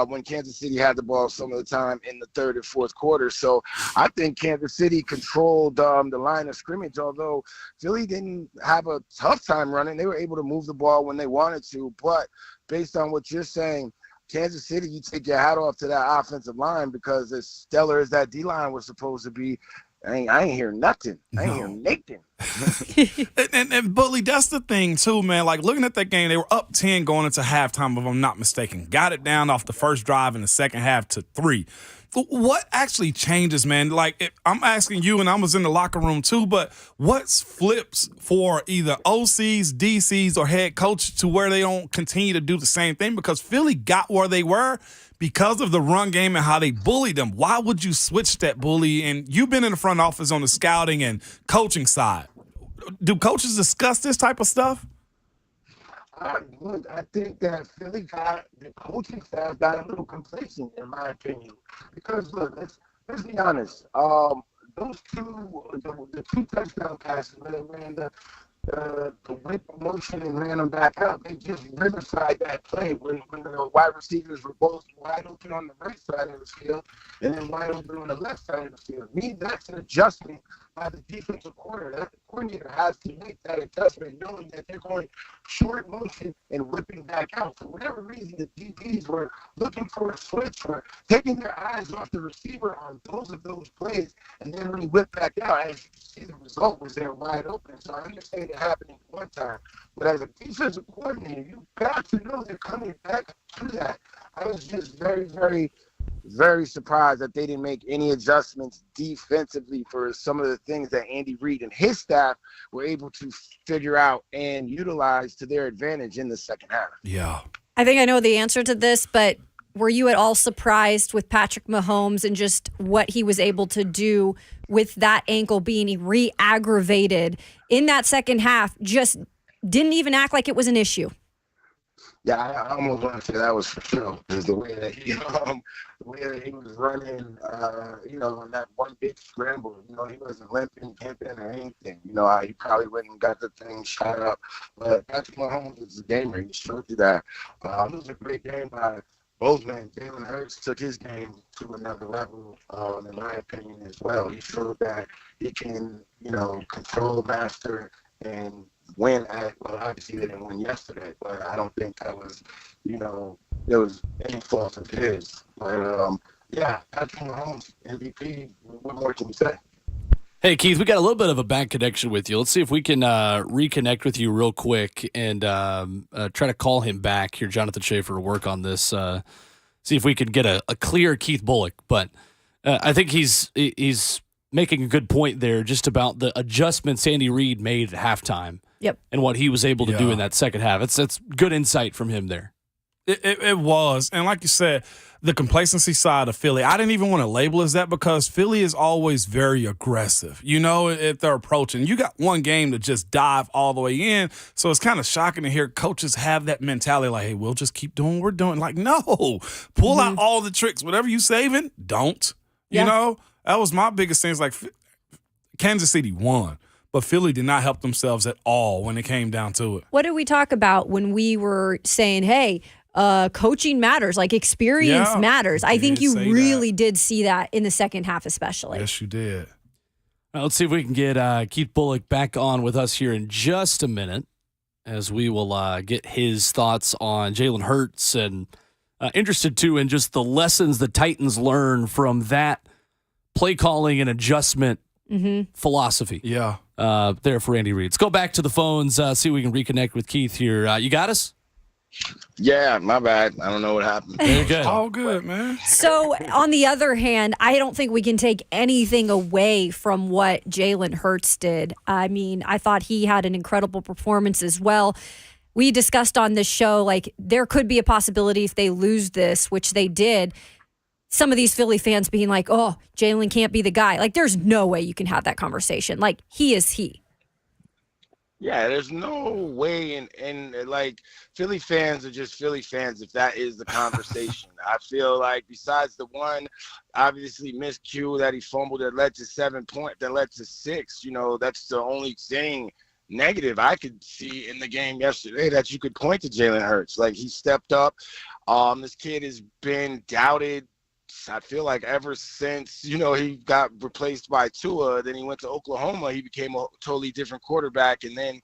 when Kansas City had the ball some of the time in the third and fourth quarter. So I think Kansas City controlled the line of scrimmage, although Philly didn't have a tough time running. They were able to move the ball when they wanted to. But based on what you're saying, Kansas City, you take your hat off to that offensive line, because as stellar as that D-line was supposed to be, I ain't hear nothing. I ain't hear nothing. and Bully, that's the thing too, man. Looking at that game, they were up 10 going into halftime, if I'm not mistaken. Got it down off the first drive in the second half to 3. What actually changes, man? I'm asking you, and I was in the locker room too, but what's flips for either OCs, DCs, or head coach to where they don't continue to do the same thing? Because Philly got where they were because of the run game and how they bullied them. Why would you switch that, Bully? And you've been in the front office on the scouting and coaching side. Do coaches discuss this type of stuff? Look, I think that the coaching staff got a little complacent, in my opinion. Because look, let's be honest. Those the 2 touchdown passes, when they ran the whip motion and ran them back out, they just riverside that play when the wide receivers were both wide open on the right side of the field and then wide open on the left side of the field. That's an adjustment by the defensive coordinator. The coordinator has to make that adjustment, knowing that they're going short motion and whipping back out. For whatever reason, the DBs were looking for a switch or taking their eyes off the receiver on those plays, and then when he whipped back out, as you see, the result was they're wide open. So I understand it happening one time, but as a defensive coordinator, you got to know they're coming back to that. I was just very, very, very surprised that they didn't make any adjustments defensively for some of the things that Andy Reid and his staff were able to figure out and utilize to their advantage in the second half. Yeah. I think I know the answer to this, but were you at all surprised with Patrick Mahomes and just what he was able to do with that ankle being re-aggravated in that second half? Just didn't even act like it was an issue. Yeah, I almost want to say that was for sure, because the way that he was running, on that one big scramble, he wasn't limping, pimping, or anything. He probably went and got the thing shot up. But Patrick Mahomes is a gamer. He showed you that. It was a great game by both men. Jalen Hurts took his game to another level, in my opinion, as well. He showed that he can, control, master, and win obviously they didn't win yesterday, but I don't think that was, there was any fault of his. But, Patrick Mahomes, MVP, what more can you say? Hey, Keith, we got a little bit of a bad connection with you. Let's see if we can reconnect with you real quick and try to call him back here, Jonathan Schaefer, to work on this. See if we can get a clear Keith Bulluck. But I think he's making a good point there just about the adjustments Andy Reid made at halftime. Yep. And what he was able to do in that second half. It's good insight from him there. It was. And like you said, the complacency side of Philly, I didn't even want to label as that because Philly is always very aggressive. If they're approaching, you got one game to just dive all the way in. So it's kind of shocking to hear coaches have that mentality like, hey, we'll just keep doing what we're doing. Like, no, pull out all the tricks. Whatever you saving, don't. That was my biggest thing. It's like Kansas City won. But Philly did not help themselves at all when it came down to it. What did we talk about when we were saying, hey, coaching matters, like experience matters? I think you really did see that in the second half especially. Yes, you did. Let's see if we can get Keith Bulluck back on with us here in just a minute as we will get his thoughts on Jalen Hurts and interested, too, in just the lessons the Titans learn from that play calling and adjustment philosophy. Yeah. There for Andy Reid. Let's go back to the phones, see if we can reconnect with Keith here. You got us? Yeah, my bad. I don't know what happened. Very good. All good, man. So, on the other hand, I don't think we can take anything away from what Jalen Hurts did. I mean, I thought he had an incredible performance as well. We discussed on this show, like, there could be a possibility if they lose this, which they did, some of these Philly fans being like, oh, Jalen can't be the guy. Like, there's no way you can have that conversation. Like, he is he. Yeah, there's no way, and like, Philly fans are just Philly fans if that is the conversation. I feel like besides the one, obviously, miscue that he fumbled that led to 7 points, that led to 6, that's the only thing negative I could see in the game yesterday that you could point to Jalen Hurts. Like, he stepped up. This kid has been doubted, I feel like, ever since, he got replaced by Tua. Then he went to Oklahoma. He became a totally different quarterback. And then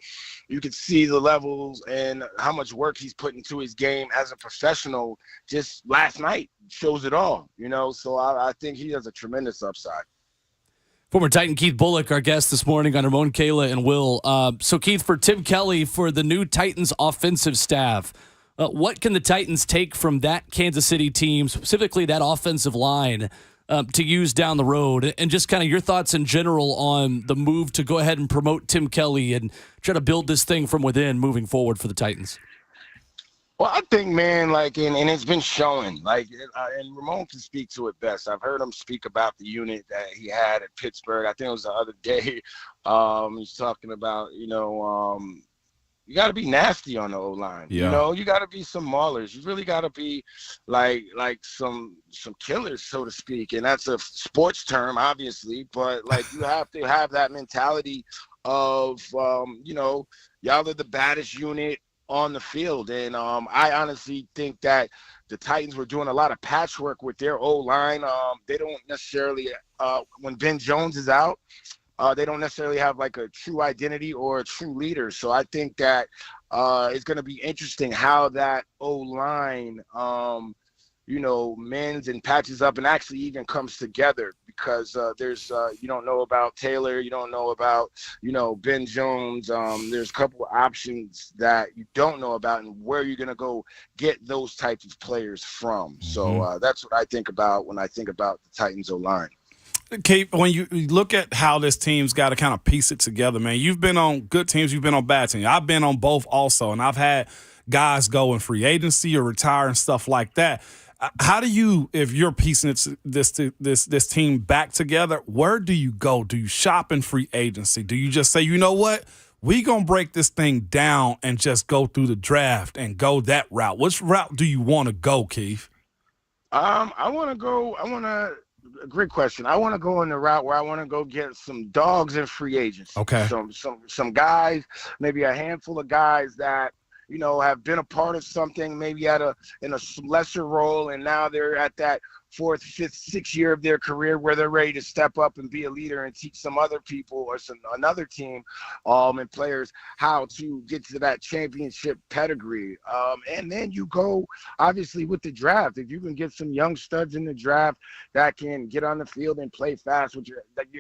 you could see the levels and how much work he's put into his game as a professional just last night shows it all, So I think he has a tremendous upside. Former Titan Keith Bulluck, our guest this morning on Ramon, Kayla, and Will. So, Keith, for Tim Kelly, for the new Titans offensive staff, what can the Titans take from that Kansas City team, specifically that offensive line, to use down the road? And just kind of your thoughts in general on the move to go ahead and promote Tim Kelly and try to build this thing from within moving forward for the Titans. Well, I think, man, like, and it's been showing, like, and Ramon can speak to it best. I've heard him speak about the unit that he had at Pittsburgh. I think it was the other day. He's talking about, you got to be nasty on the O-line. Yeah. You got to be some maulers. You really got to be like some killers, so to speak. And that's a sports term, obviously, but like, you have to have that mentality of, y'all are the baddest unit on the field. And I honestly think that the Titans were doing a lot of patchwork with their O-line. They don't necessarily, when Ben Jones is out, they don't necessarily have like a true identity or a true leader. So I think that it's going to be interesting how that O-line, mends and patches up and actually even comes together, because there's you don't know about Taylor, you don't know about, Ben Jones. There's a couple of options that you don't know about and where you're going to go get those types of players from. So that's what I think about when I think about the Titans O-line. Kate, when you look at how this team's got to kind of piece it together, man, you've been on good teams, you've been on bad teams. I've been on both also, and I've had guys go in free agency or retire and stuff like that. How do you, if you're piecing this team back together, where do you go? Do you shop in free agency? Do you just say, you know what, we gonna break this thing down and just go through the draft and go that route? Which route do you want to go, Keith? Great question. I want to go in the route where I want to go get some dogs in free agency. Okay. Some guys, maybe a handful of guys that, you know, have been a part of something, maybe in a lesser role, and now they're at that 4th, 5th, 6th year of their career where they're ready to step up and be a leader and teach some other people or another team and players how to get to that championship pedigree. And then you go, obviously, with the draft. If you can get some young studs in the draft that can get on the field and play fast with your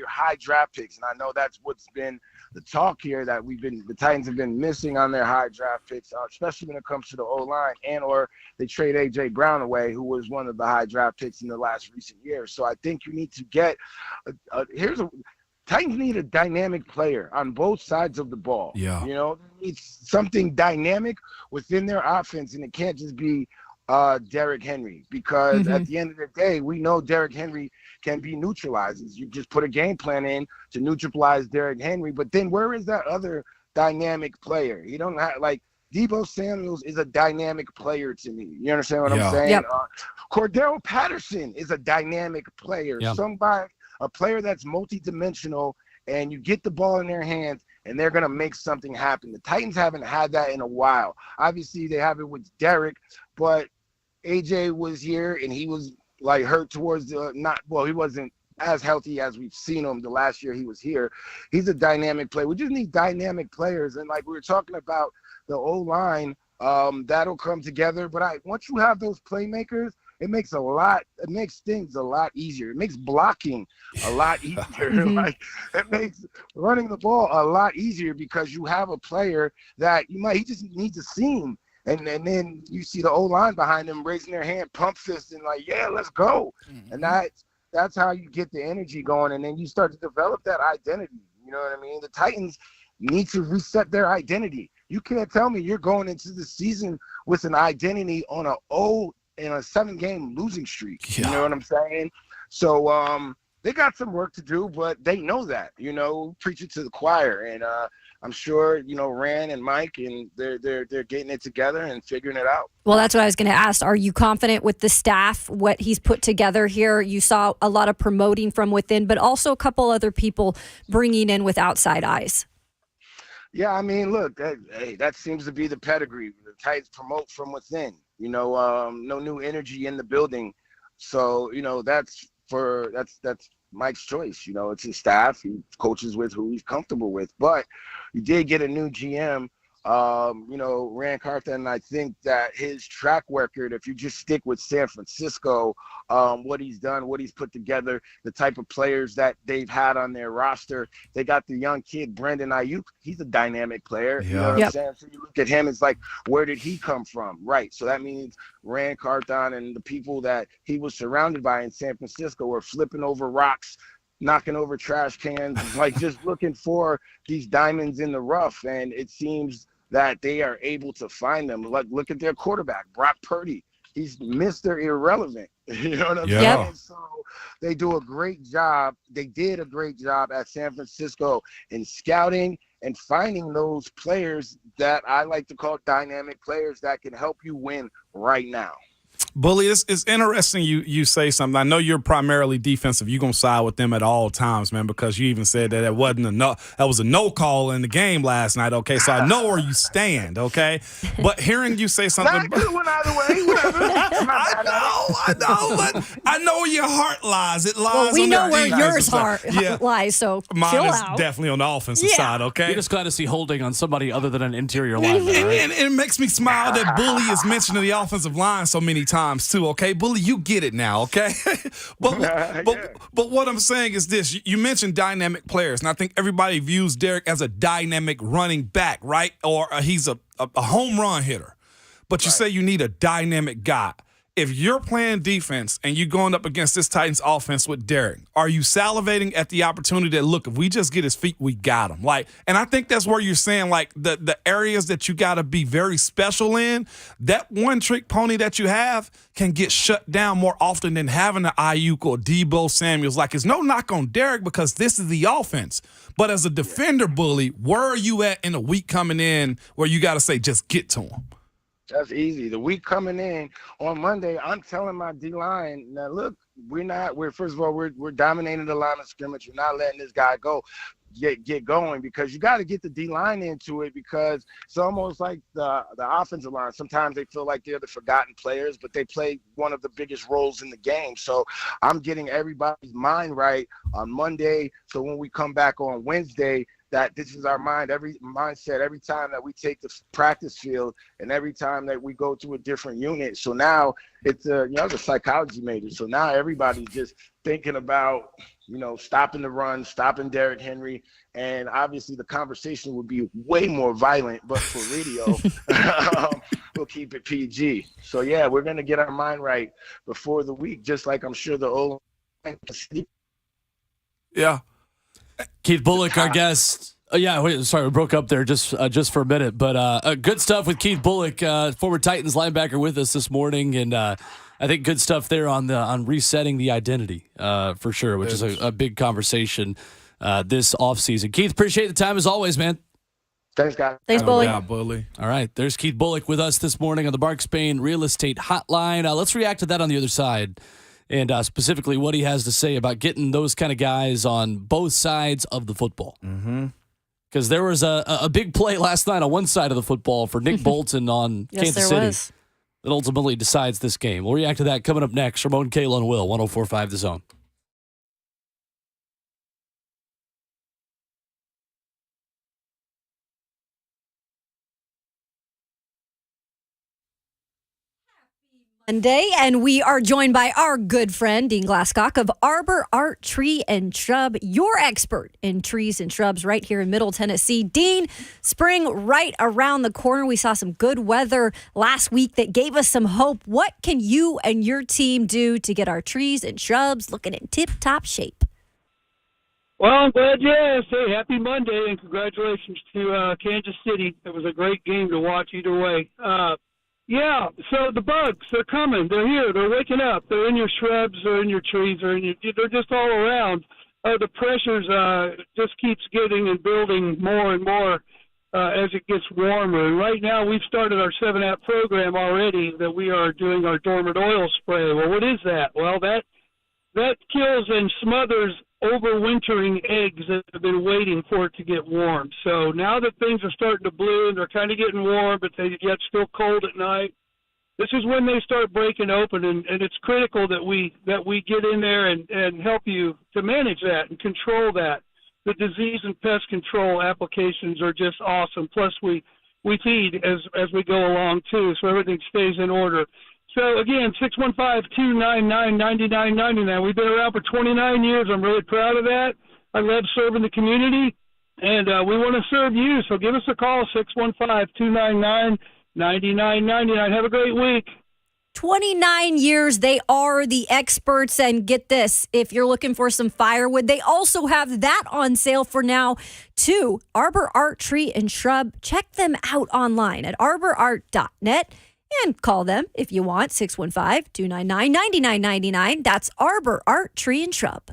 high draft picks, and I know that's what's been the talk here, that the Titans have been missing on their high draft picks, especially when it comes to the O-line, or they trade A.J. Brown away, who was one of the high draft picks in the last recent years. So I think you need to get Titans need a dynamic player on both sides of the ball. Yeah. You know, they need something dynamic within their offense, and it can't just be Derrick Henry, because at the end of the day, we know Derrick Henry can be neutralized. You just put a game plan in to neutralize Derrick Henry, but then where is that other dynamic player? You don't have, like, Deebo Samuels is a dynamic player to me. You understand what I'm saying? Yep. Cordell Patterson is a dynamic player. Yep. A player that's multidimensional, and you get the ball in their hands, and they're going to make something happen. The Titans haven't had that in a while. Obviously, they have it with Derek, but AJ was here, and he was, like, hurt towards he wasn't as healthy as we've seen him the last year he was here. He's a dynamic player. We just need dynamic players, and like we were talking about, the O-line, that'll come together. But once you have those playmakers, it makes things a lot easier. It makes blocking a lot easier. Like, it makes running the ball a lot easier, because you have a player that he just needs a seam. And then you see the O-line behind him raising their hand, pump fist, and like, yeah, let's go. And that's how you get the energy going. And then you start to develop that identity. You know what I mean? The Titans need to reset their identity. You can't tell me you're going into the season with an identity on a 7-game losing streak. Yeah. You know what I'm saying? So they got some work to do, but they know that. You know, preach it to the choir, and I'm sure, you know, Rand and Mike, and they're getting it together and figuring it out. Well, that's what I was going to ask. Are you confident with the staff, what he's put together here? You saw a lot of promoting from within, but also a couple other people bringing in with outside eyes. Yeah, I mean, look, that seems to be the pedigree. The Titans promote from within. You know, no new energy in the building. So, you know, that's Mike's choice. You know, it's his staff. He coaches with who he's comfortable with. But you did get a new GM, you know, Rand Carthon, and I think that his track record, if you just stick with San Francisco, what he's done, what he's put together, the type of players that they've had on their roster. They got the young kid, Brandon Ayuk. He's a dynamic player. Yeah. You know what I'm saying? So you look at him, it's like, where did he come from? Right. So that means Rand Carthon and the people that he was surrounded by in San Francisco were flipping over rocks, knocking over trash cans, like just looking for these diamonds in the rough. And it seems that they are able to find them. Like, look at their quarterback, Brock Purdy. He's Mr. Irrelevant. You know what I'm saying? So they do a great job. They did a great job at San Francisco in scouting and finding those players that I like to call dynamic players that can help you win right now. Bully, it's interesting you say something. I know you're primarily defensive. You're going to side with them at all times, man, because you even said that it wasn't that was a no call in the game last night, okay? So I know where you stand, okay? But hearing you say something. Not good one either way. Whatever. I know. But I know where your heart lies. It lies Well, we on know the where defensive yours side. lies, so Mine chill is out. definitely on the offensive side, okay? You're just glad to see holding on somebody other than an interior lineman, right? And it makes me smile that Bully is mentioning the offensive line so many times, too, okay? Bully, you get it now, okay? but what I'm saying is this. You mentioned dynamic players, and I think everybody views Derek as a dynamic running back, right? Or he's a home run hitter. But you say you need a dynamic guy. if you're playing defense and you're going up against this Titans offense with Derek, are you salivating at the opportunity that, look, if we just get his feet, we got him? Like, and I think that's where you're saying, like, the areas that you got to be very special in, that one trick pony that you have can get shut down more often than having an Ayuk or Debo Samuels. Like, it's no knock on Derek because this is the offense. But as a defender, Bully, where are you at in the week coming in where you got to say, just get to him? That's easy. The week coming in on Monday, I'm telling my D-line, now look, first of all, we're dominating the line of scrimmage. We're not letting this guy go. Get going, because you got to get the D-line into it, because it's almost like the offensive line. Sometimes they feel like they're the forgotten players, but they play one of the biggest roles in the game. So I'm getting everybody's mind right on Monday. So when we come back on Wednesday, that this is our mindset every time that we take the practice field and every time that we go to a different unit. So now it's I was a psychology major. So now everybody's just thinking about, stopping the run, stopping Derrick Henry. And obviously the conversation would be way more violent, but for radio, we'll keep it PG. So yeah, we're going to get our mind right before the week, just like I'm sure the old. Yeah. Keith Bulluck, our guest. Sorry, we broke up there just for a minute. But good stuff with Keith Bulluck, former Titans linebacker, with us this morning, and I think good stuff there on resetting the identity for sure, which is a big conversation this offseason. Keith, appreciate the time as always, man. Thanks, guys. Thanks, Bully. Yeah, Bully. All right, there's Keith Bulluck with us this morning on the Mark Spain Real Estate Hotline. Let's react to that on the other side. And specifically what he has to say about getting those kind of guys on both sides of the football. Because there was a big play last night on one side of the football for Nick Bolton on Kansas City that ultimately decides this game. We'll react to that coming up next. Ramon, Kayla, and Will, 104.5 The Zone. Monday, and we are joined by our good friend Dean Glasscock of Arbor Art Tree and Shrub, your expert in trees and shrubs right here in Middle Tennessee. Dean, spring right around the corner. We saw some good weather last week that gave us some hope. What can you and your team do to get our trees and shrubs looking in tip-top shape? Well, I'm glad you asked. Hey, happy Monday, and congratulations to Kansas City. It was a great game to watch either way. Yeah, so the bugs, they're coming. They're here. They're waking up. They're in your shrubs. They're in your trees. They're just all around. The pressures just keeps getting and building more and more as it gets warmer. And right now we've started our 7-app program already that we are doing our dormant oil spray. Well, what is that? Well, that kills and smothers overwintering eggs that have been waiting for it to get warm. So now that things are starting to bloom, they're kind of getting warm, but they yet still cold at night. This is when they start breaking open, and it's critical that we get in there and help you to manage that and control that. The disease and pest control applications are just awesome. Plus, we feed as we go along too, so everything stays in order. So, again, 615-299-9999. We've been around for 29 years. I'm really proud of that. I love serving the community, and we want to serve you. So give us a call, 615-299-9999. Have a great week. 29 years, they are the experts. And get this, if you're looking for some firewood, they also have that on sale for now, too. Arbor Art Tree and Shrub. Check them out online at arborart.net. And call them if you want, 615-299-9999. That's Arbor Art Tree and Shrub.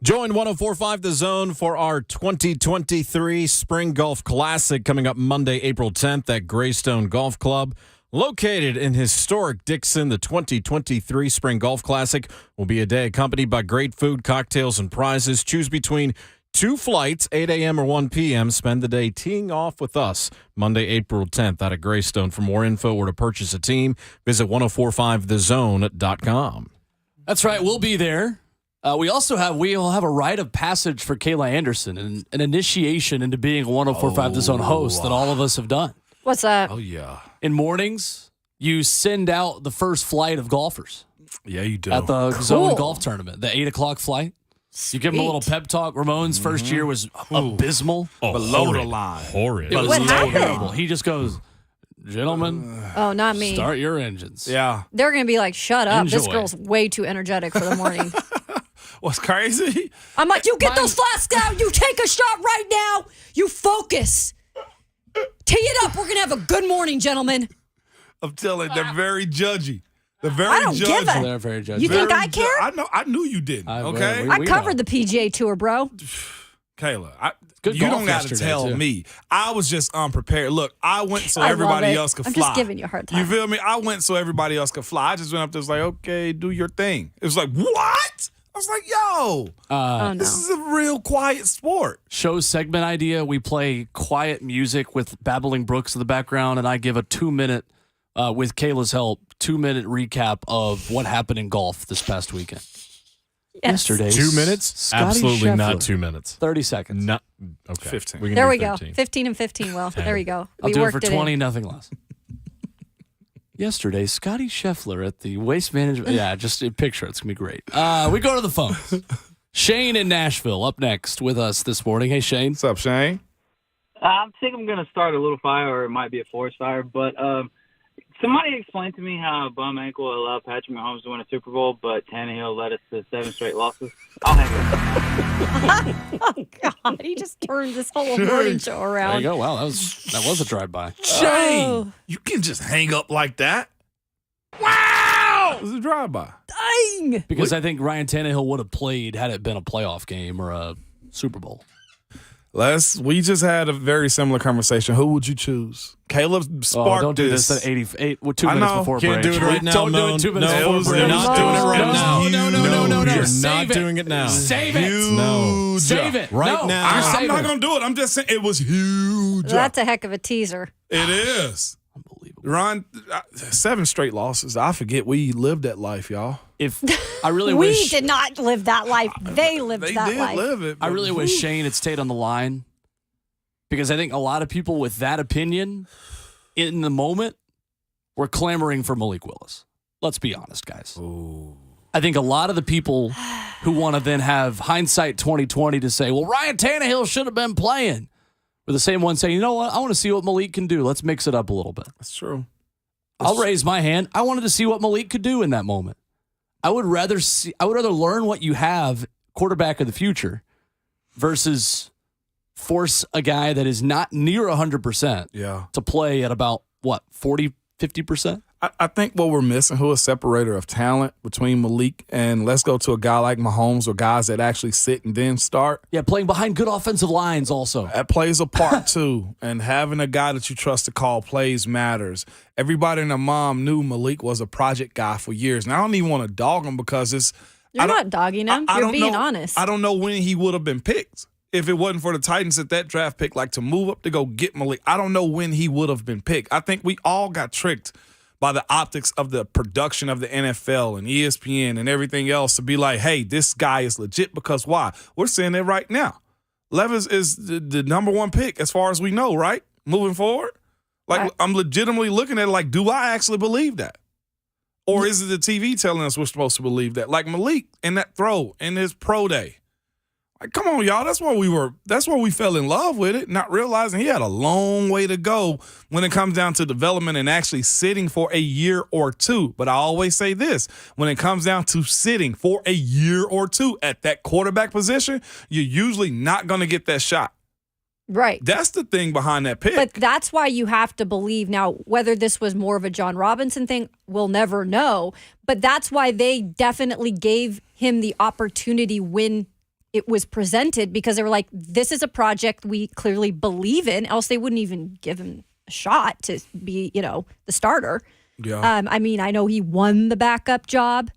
Join 104.5 The Zone for our 2023 Spring Golf Classic coming up Monday, April 10th at Greystone Golf Club. Located in historic Dixon, the 2023 Spring Golf Classic will be a day accompanied by great food, cocktails, and prizes. Choose between 2 flights, 8 a.m. or 1 p.m. Spend the day teeing off with us Monday, April 10th out at Greystone. For more info or to purchase a team, visit 1045thezone.com. That's right. We'll be there. We'll have a rite of passage for Kayla Anderson and an initiation into being a 1045 The Zone host that all of us have done. What's that? Oh, yeah. In mornings, you send out the first flight of golfers. Yeah, you do. At the Zone Golf Tournament, the 8 o'clock flight. Sweet. You give them a little pep talk. Ramon's first year was abysmal. Below the line. Horrid. It was What happened? terrible. He just goes, gentlemen, Oh, not me. start your engines. Yeah. They're going to be like, shut up. This Enjoy. girl's way too energetic for the morning. What's crazy? I'm like, you get those flasks out. You take a shot right now. You focus. Tee it up. We're going to have a good morning, gentlemen. I'm telling you, they're very judgy. They're very I don't judgy. give a- They're very judgmental. You think I care? I knew you didn't. Okay, I covered the PGA Tour, bro. Kayla, Good you golf don't got to yesterday, tell too. me. I was just unprepared. Look, I went so I love everybody it. else could I'm fly. just giving you a hard time. You feel me? I went so everybody else could fly. I just went up there, was like, okay, do your thing. It was like, what? I was like, yo, no. this is a real quiet sport. Show segment idea. We play quiet music with babbling brooks in the background, and I give a 2-minute, with Kayla's help, 2-minute recap of what happened in golf this past weekend. Yesterday. 2 minutes? Scotty Absolutely Scheffler. not 2 minutes. 30 seconds. Not okay. 15. There do we go. 13. 15 and 15, Will. There we go. I'll We do it worked for 20, in. nothing less. Yesterday, Scotty Scheffler at the Waste Management. Yeah, just a picture. It's going to be great. We go to the phones. Shane in Nashville up next with us this morning. Hey, Shane. What's up, Shane? I think I'm going to start a little fire, or it might be a forest fire. But somebody explained to me how a bum ankle allowed Patrick Mahomes to win a Super Bowl, but Tannehill led us to 7 straight losses. I'll hang up. Oh, God. He just turned this whole morning show around. There you go. Wow, that was a drive-by. Shane, Oh. you can just hang up like that. Wow! It was a drive-by. Dang. Because I think Ryan Tannehill would have played had it been a playoff game or a Super Bowl. We just had a very similar conversation. Who would you choose? Caleb sparked don't do this. this at 88 with 2 I minutes know. before Can't break. do it right now, Don't do Moan. it 2 minutes No, before we're break. not doing it right now. No. You're Save not it. doing it now. Save it. No. Save it. Right No. now. You're I'm saving not it. going to do it. I'm just saying it was huge. That's a heck of a teaser. It is. Unbelievable. Ron, 7 straight losses. I forget we lived that life, y'all. If I really We wish did not live that life. They lived They that did life. live it. I but really wish Shane had stayed on the line, because I think a lot of people with that opinion in the moment were clamoring for Malik Willis. Let's be honest, guys. Ooh. I think a lot of the people who want to then have hindsight 2020 to say, well, Ryan Tannehill should have been playing, were the same ones saying, you know what? I want to see what Malik can do. Let's mix it up a little bit. That's true. I'll raise my hand. I wanted to see what Malik could do in that moment. I would rather learn what you have, quarterback of the future, versus force a guy that is not near 100% to play at about, 40, 50%? I think what we're missing, who is separator of talent between Malik and let's go to a guy like Mahomes or guys that actually sit and then start. Yeah, playing behind good offensive lines also. That plays a part too. And having a guy that you trust to call plays matters. Everybody and their mom knew Malik was a project guy for years. And I don't even want to dog him because You're not dogging him. You're being honest. I don't know when he would have been picked. If it wasn't for the Titans at that draft pick, like to move up to go get Malik, I don't know when he would have been picked. I think we all got tricked by the optics of the production of the NFL and ESPN and everything else to be like, hey, this guy is legit because why? We're seeing it right now. Levis is the number 1 pick as far as we know, right? Moving forward. Like, Right. I'm legitimately looking at it like, do I actually believe that? Or is it the TV telling us we're supposed to believe that? Like Malik in that throw in his pro day. Like, come on, y'all. That's where we fell in love with it, not realizing he had a long way to go when it comes down to development and actually sitting for a year or two. But I always say this, when it comes down to sitting for a year or two at that quarterback position, you're usually not going to get that shot. Right. That's the thing behind that pick. But that's why you have to believe. Now, whether this was more of a John Robinson thing, we'll never know. But that's why they definitely gave him the opportunity when it was presented, because they were like, this is a project we clearly believe in, else they wouldn't even give him a shot to be, the starter. Yeah. I mean, I know he won the backup job,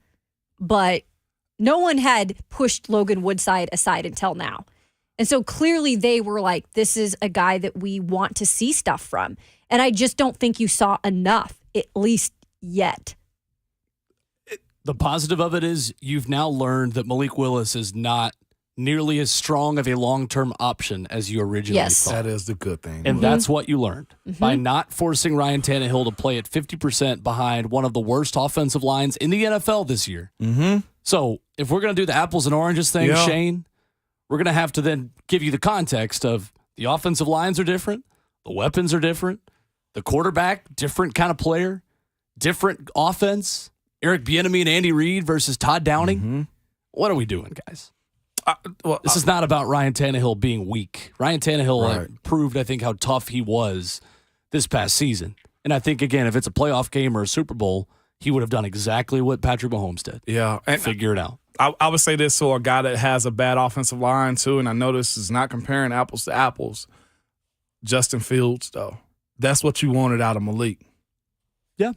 but no one had pushed Logan Woodside aside until now. And so clearly they were like, this is a guy that we want to see stuff from. And I just don't think you saw enough, at least yet. The positive of it is you've now learned that Malik Willis is not nearly as strong of a long-term option as you originally thought. That is the good thing. And that's what you learned by not forcing Ryan Tannehill to play at 50% behind one of the worst offensive lines in the NFL this year. Mm-hmm. So if we're going to do the apples and oranges thing, Shane, we're going to have to then give you the context of the offensive lines are different, the weapons are different, the quarterback, different kind of player, different offense. Eric Bieniemy and Andy Reid versus Todd Downing. What are we doing, guys? This is not about Ryan Tannehill being weak. Ryan Tannehill proved, I think, how tough he was this past season. And I think, again, if it's a playoff game or a Super Bowl, he would have done exactly what Patrick Mahomes did. Yeah. And figure it out. I would say this to a guy that has a bad offensive line, too, and I know this is not comparing apples to apples. Justin Fields, though. That's what you wanted out of Malik. Yeah.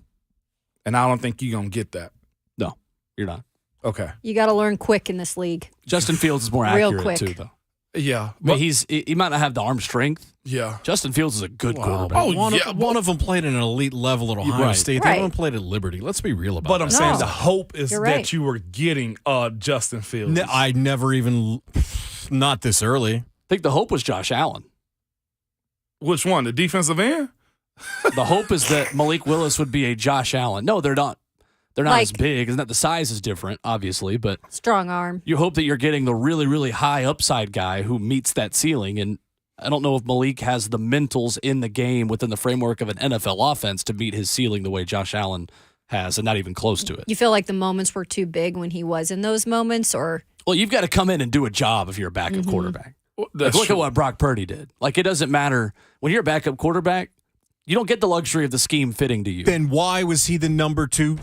And I don't think you're going to get that. No, you're not. Okay. You got to learn quick in this league. Justin Fields is more Real accurate, quick. too, though. Yeah. But he might not have the arm strength. Yeah. Justin Fields is a good quarterback. One of them played at an elite level at Ohio State. The other one played at Liberty. Let's be real about But it. I'm saying the hope is You're that right. you were getting Justin Fields. I never even, not this early. I think the hope was Josh Allen. Which one? The defensive end? The hope is that Malik Willis would be a Josh Allen. No, they're not. They're not as big. Isn't that the size is different, obviously, but Strong arm. you hope that you're getting the really, really high upside guy who meets that ceiling. And I don't know if Malik has the mentals in the game within the framework of an NFL offense to meet his ceiling the way Josh Allen has, and not even close to it. You feel like the moments were too big when he was in those moments, or? Well, you've got to come in and do a job if you're a backup quarterback. That's Look true. at what Brock Purdy did. Like, it doesn't matter. When you're a backup quarterback, you don't get the luxury of the scheme fitting to you. Then why was he the number 2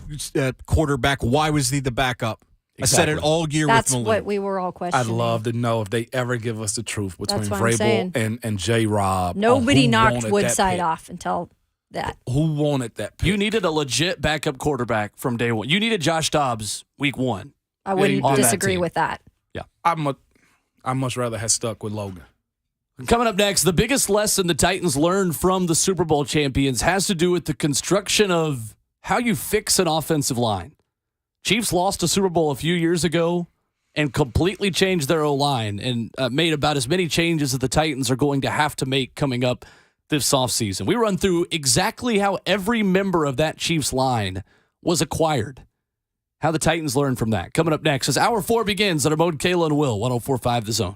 quarterback? Why was he the backup? I said it all year That's with Malik. what we were all I'd questioning. love to know if they ever give us the truth between That's what I'm saying. Vrabel and J-Rob. Nobody who knocked wanted Woodside that pick. off until that. Who wanted that pick? You needed a legit backup quarterback from day one. You needed Josh Dobbs week 1. I wouldn't on that disagree team. with that. Yeah. I'd much rather have stuck with Logan. Coming up next, the biggest lesson the Titans learned from the Super Bowl champions has to do with the construction of how you fix an offensive line. Chiefs lost a Super Bowl a few years ago and completely changed their O-line and made about as many changes that the Titans are going to have to make coming up this offseason. We run through exactly how every member of that Chiefs line was acquired, how the Titans learned from that. Coming up next as Hour 4 begins on Ramon, Kayla, and Will, 104.5 The Zone.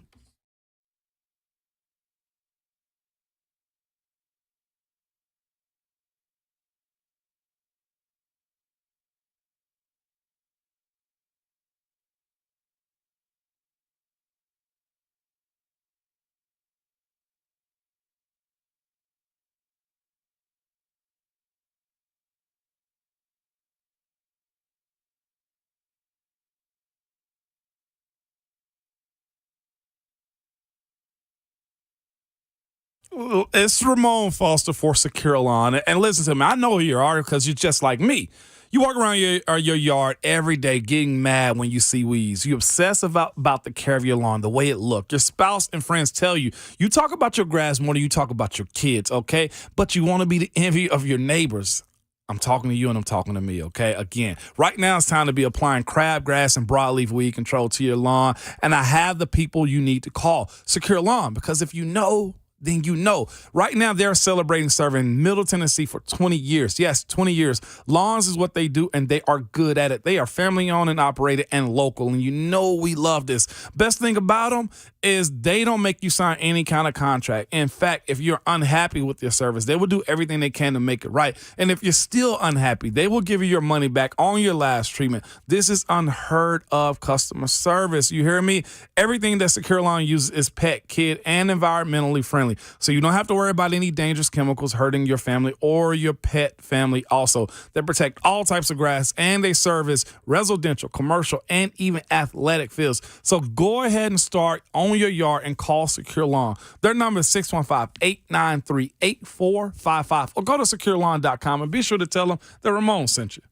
It's Ramon Foster for Secure Lawn. And listen to me, I know who you are because you're just like me. You walk around your yard every day getting mad when you see weeds. You obsess about the care of your lawn, the way it looks. Your spouse and friends tell you, you talk about your grass more than you talk about your kids, okay? But you want to be the envy of your neighbors. I'm talking to you and I'm talking to me, okay? Again, right now it's time to be applying crabgrass and broadleaf weed control to your lawn. And I have the people you need to call. Secure Lawn, because if you know, then you know. Right now, they're celebrating serving Middle Tennessee for 20 years. Yes, 20 years. Lawns is what they do, and they are good at it. They are family-owned and operated and local, and you know we love this. Best thing about them is they don't make you sign any kind of contract. In fact, if you're unhappy with their service, they will do everything they can to make it right. And if you're still unhappy, they will give you your money back on your last treatment. This is unheard of customer service. You hear me? Everything that Secure Lawn uses is pet, kid, and environmentally friendly. family. So you don't have to worry about any dangerous chemicals hurting your family or your pet family also. They protect all types of grass, and they serve as residential, commercial, and even athletic fields. So go ahead and start on your yard and call Secure Lawn. Their number is 615-893-8455, or go to securelawn.com and be sure to tell them that Ramon sent you.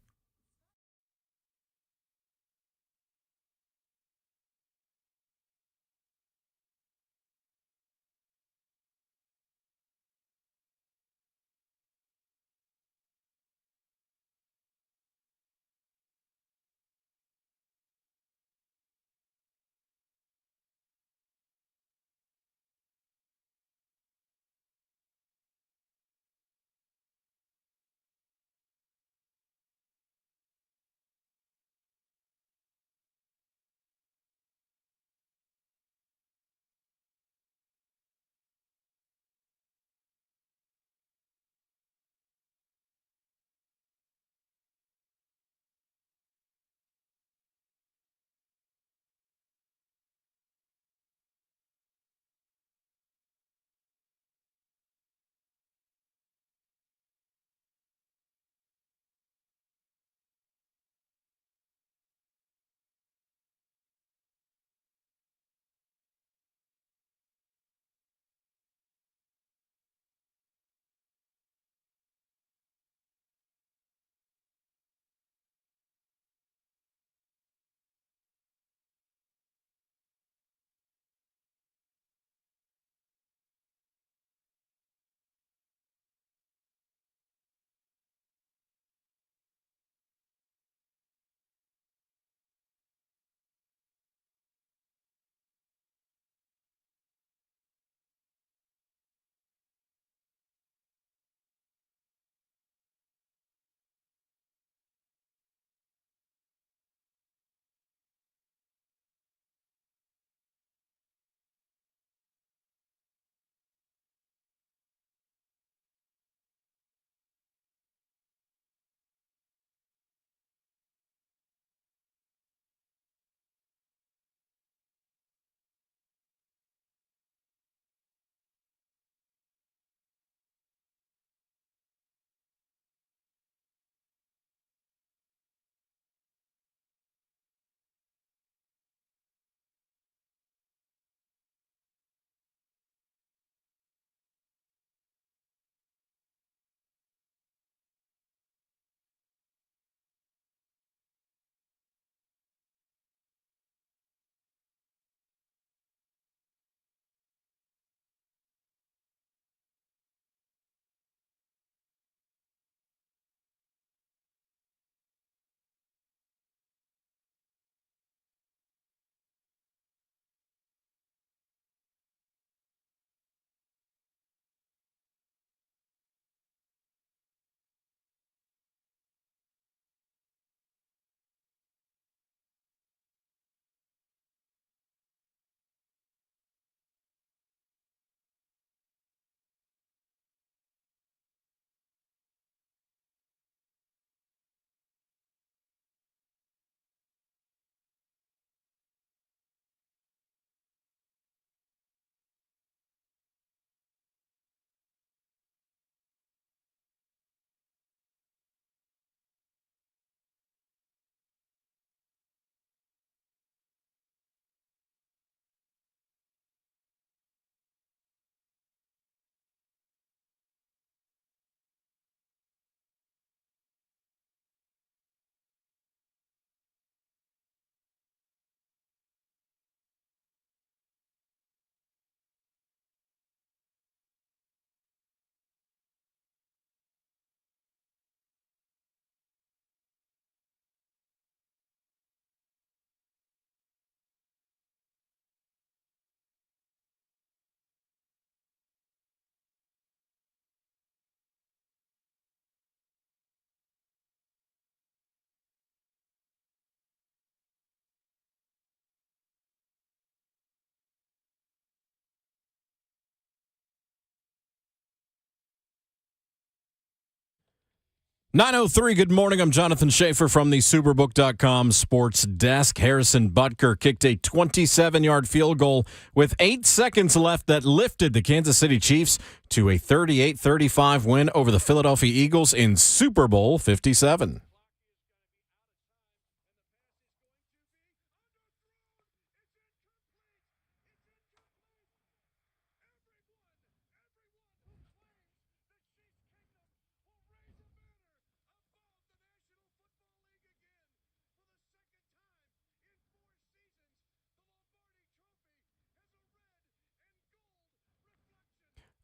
9:03, good morning. I'm Jonathan Schaefer from the Superbook.com sports desk. Harrison Butker kicked a 27-yard field goal with 8 seconds left that lifted the Kansas City Chiefs to a 38-35 win over the Philadelphia Eagles in Super Bowl 57.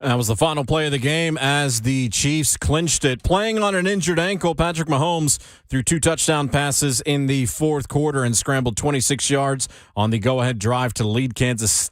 That was the final play of the game as the Chiefs clinched it. Playing on an injured ankle, Patrick Mahomes threw 2 touchdown passes in the fourth quarter and scrambled 26 yards on the go-ahead drive to lead Kansas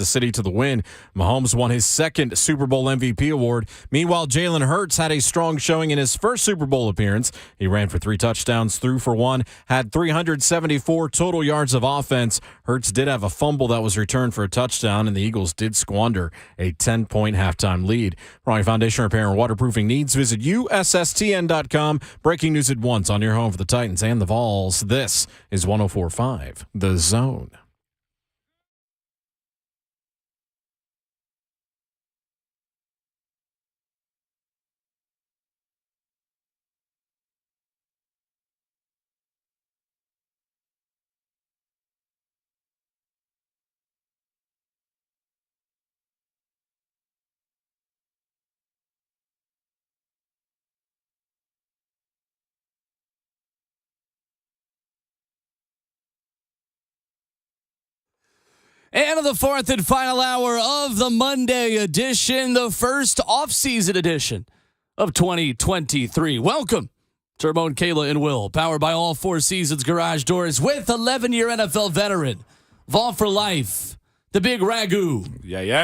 City to the win. Mahomes won his second Super Bowl MVP award. Meanwhile, Jalen Hurts had a strong showing in his first Super Bowl appearance. He ran for 3 touchdowns, threw for 1, had 374 total yards of offense. Hurts did have a fumble that was returned for a touchdown, and the Eagles did squander a 10-point halftime lead. For all your foundation repair and waterproofing needs, visit USSTN.com. Breaking news at once on your home for the Titans and the Vols. This is 104.5 The Zone. And the fourth and final hour of the Monday edition, the first off-season edition of 2023. Welcome to Ramon, Kayla, and Will, powered by All Four Seasons Garage Doors with 11-year NFL veteran, Vol for Life, the Big Ragu,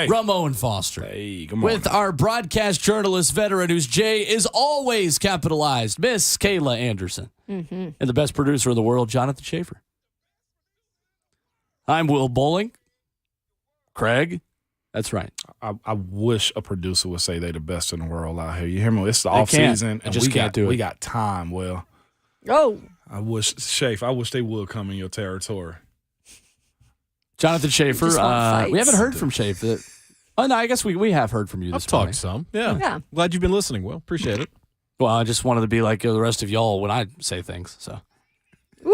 Ramon Foster. Hey, good morning. With our broadcast journalist veteran, whose J is always capitalized, Miss Kayla Anderson. Mm-hmm. And the best producer in the world, Jonathan Schaefer. I'm Will Bowling. Craig, that's right. I wish a producer would say they the best in the world out here. You hear me? It's the off season, and just can't do it. We got time. Well, I wish they would come in your territory. Jonathan Schaefer. We haven't heard from Schaefer. Oh no, I guess we have heard from you this morning. I've talked some. Yeah. Glad you've been listening, Will. Appreciate it. Well, I just wanted to be like the rest of y'all when I say things. So. Woo!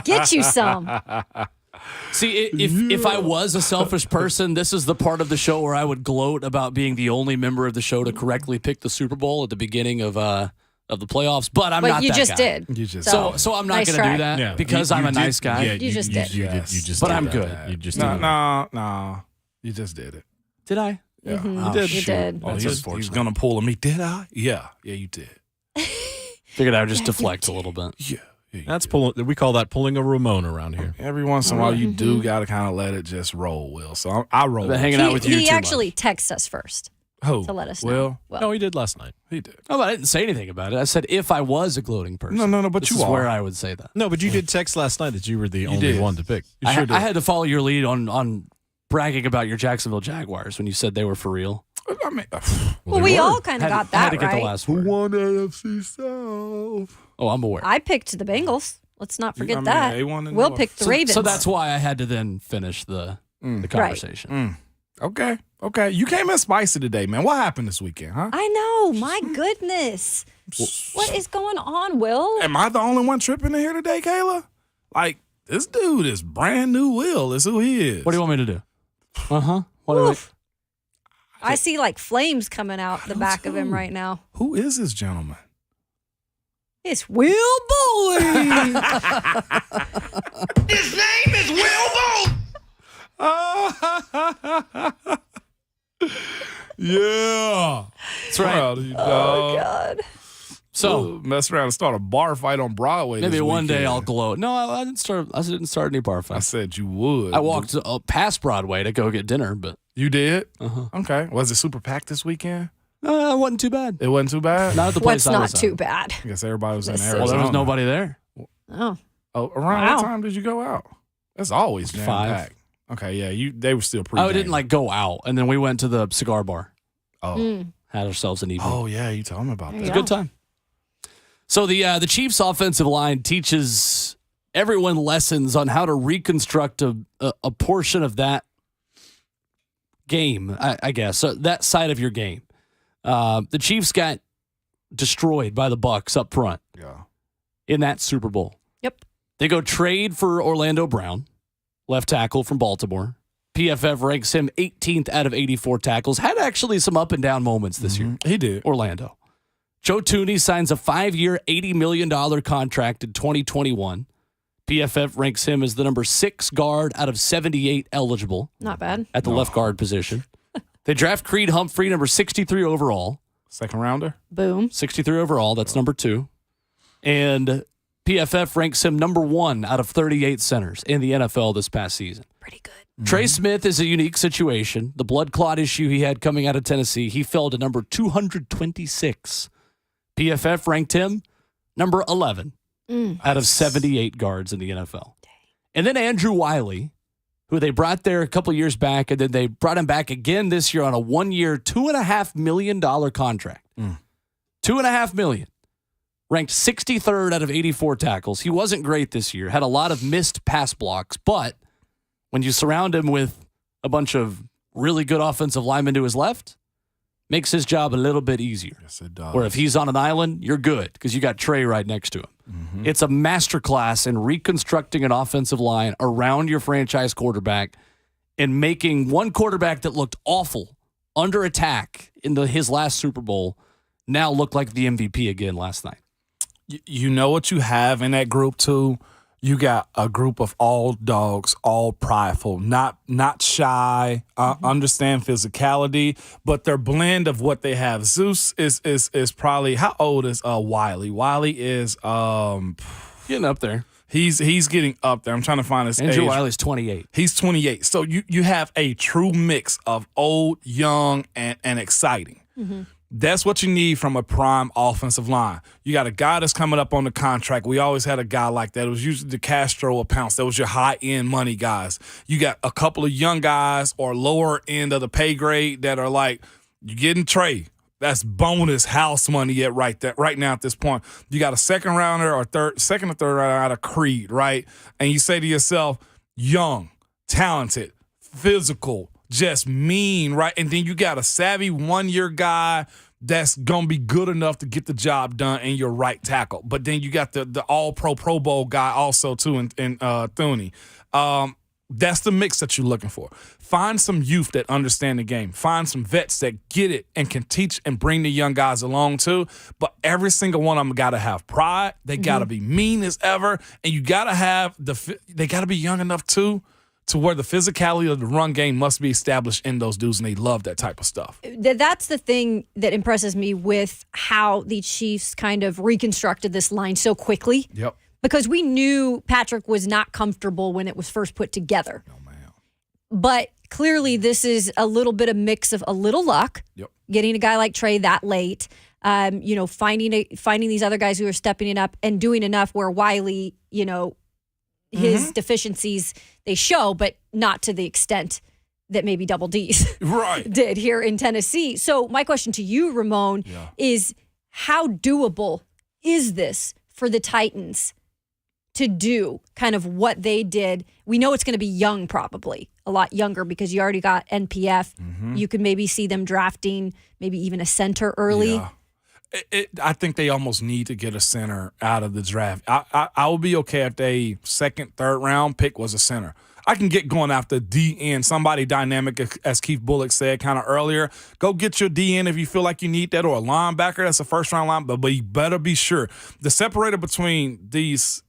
Get you some. See, if I was a selfish person, this is the part of the show where I would gloat about being the only member of the show to correctly pick the Super Bowl at the beginning of the playoffs. But I'm not you that just guy. did. You just so I'm not going to do that because I'm a nice guy. Yeah, You just did. You just but did I'm that. good. You just No. You just did it. Did I? Yeah. Mhm. Oh, You shoot. did. Oh, he's gonna pull on me. Did I? Yeah, you did. Figured I would just deflect a little bit. Yeah. That's pulling. We call that pulling a Ramon around here. Every once in a while, you do got to kind of let it just roll, Will. So I roll. Been hanging out with you He too actually much. texted us first Who? to let us know. Will? No, he did last night. He did. Oh, I didn't say anything about it. I said if I was a gloating person. No, but this you is are. where I would say that. No, but you did text last night that you were the only did. one to pick. You I, sure did. I had to follow your lead on bragging about your Jacksonville Jaguars when you said they were for real. I mean, Well, we all kind of got I had that to get right. the last who word. won AFC South? Oh, I'm aware. I picked the Bengals. Let's not forget I mean, that. they won in Will North. picked the Ravens. So that's why I had to then finish the conversation. Okay. You came in spicy today, man. What happened this weekend, huh? I know. My goodness. What is going on, Will? Am I the only one tripping in here today, Kayla? Like, this dude is brand new Will. Is who he is. What do you want me to do? What do I see like flames coming out the back of him right now. Who is this gentleman? It's Will Bowling. His name is Will Bolt. Yeah. That's right. Proud of you, dog. Oh God. So mess around and start a bar fight on Broadway. maybe this one day weekend. I'll gloat. No, I didn't start any bar I fights. said you would. I walked past Broadway to go get dinner, but You did? Uh-huh. Okay. Was it super packed this weekend? it wasn't too bad. It wasn't too bad? Not at the place What's I not was too at. bad? I guess everybody was in Listen. Arizona. Well, there was nobody there. Oh. Oh, around Wow. what time did you go out? That's always jam 5. packed. Okay, yeah, they were still pretty. I didn't like go out, and then we went to the cigar bar. Oh, had ourselves an evening. Oh, yeah, you told me about that. It was a good time. So the Chiefs' offensive line teaches everyone lessons on how to reconstruct a portion of that game, I guess, so that side of your game. The Chiefs got destroyed by the Bucs up front in that Super Bowl. Yep. They go trade for Orlando Brown, left tackle from Baltimore. PFF ranks him 18th out of 84 tackles. Had actually some up and down moments this year. He did. Orlando. Joe Thuney signs a 5-year, $80 million contract in 2021. PFF ranks him as the number 6 guard out of 78 eligible. Not bad. At the left guard position. They draft Creed Humphrey, number 63 overall. Second rounder. Boom. 63 overall. That's number 2. And PFF ranks him number 1 out of 38 centers in the NFL this past season. Pretty good. Trey Smith is a unique situation. The blood clot issue he had coming out of Tennessee, he fell to number 226. PFF ranked him number 11 out of 78 guards in the NFL. And then Andrew Wiley, who they brought there a couple years back, and then they brought him back again this year on a 1-year, $2.5 million contract. $2.5 million. Ranked 63rd out of 84 tackles. He wasn't great this year. Had a lot of missed pass blocks, but when you surround him with a bunch of really good offensive linemen to his left, makes his job a little bit easier. Yes, it does. Where if he's on an island, you're good because you got Trey right next to him. It's a masterclass in reconstructing an offensive line around your franchise quarterback and making one quarterback that looked awful under attack in his last Super Bowl now look like the MVP again last night. You know what you have in that group, too? You got a group of all dogs, all prideful, not shy, understand physicality, but their blend of what they have. Zeus is probably, how old is Wiley? Wiley is getting up there. He's getting up there. I'm trying to find his age. Andrew Wiley's 28. He's 28. So you have a true mix of old, young, and exciting. That's what you need from a prime offensive line. You got a guy that's coming up on the contract. We always had a guy like that. It was usually the Castro or Pounce. That was your high-end money guys. You got a couple of young guys or lower end of the pay grade that are like, you're getting Trey. That's bonus house money right now at this point. You got a second or third rounder out of Creed, right? And you say to yourself, young, talented, physical, just mean, right? And then you got a savvy 1-year guy that's going to be good enough to get the job done in your right tackle. But then you got the all-pro Pro Bowl guy also, too, in Thuney. That's the mix that you're looking for. Find some youth that understand the game. Find some vets that get it and can teach and bring the young guys along, too. But every single one of them got to have pride. They got to be mean as ever. And you got to have they got to be young enough, too, to where the physicality of the run game must be established in those dudes, and they love that type of stuff. That's the thing that impresses me with how the Chiefs kind of reconstructed this line so quickly. Yep. Because we knew Patrick was not comfortable when it was first put together. Oh, man. But clearly this is a little bit of mix of a little luck, getting a guy like Trey that late, finding these other guys who are stepping it up and doing enough where Wiley, his deficiencies they show, but not to the extent that maybe Double D's did here in Tennessee. So my question to you, Ramon, is how doable is this for the Titans to do kind of what they did? We know it's going to be young, probably a lot younger because you already got NPF. You could maybe see them drafting maybe even a center early. Yeah. I think they almost need to get a center out of the draft. I would be okay if they second, third round pick was a center. I can get going after DN, somebody dynamic, as Keith Bulluck said kind of earlier. Go get your DN if you feel like you need that, or a linebacker that's a first-round line, but you better be sure. The separator between this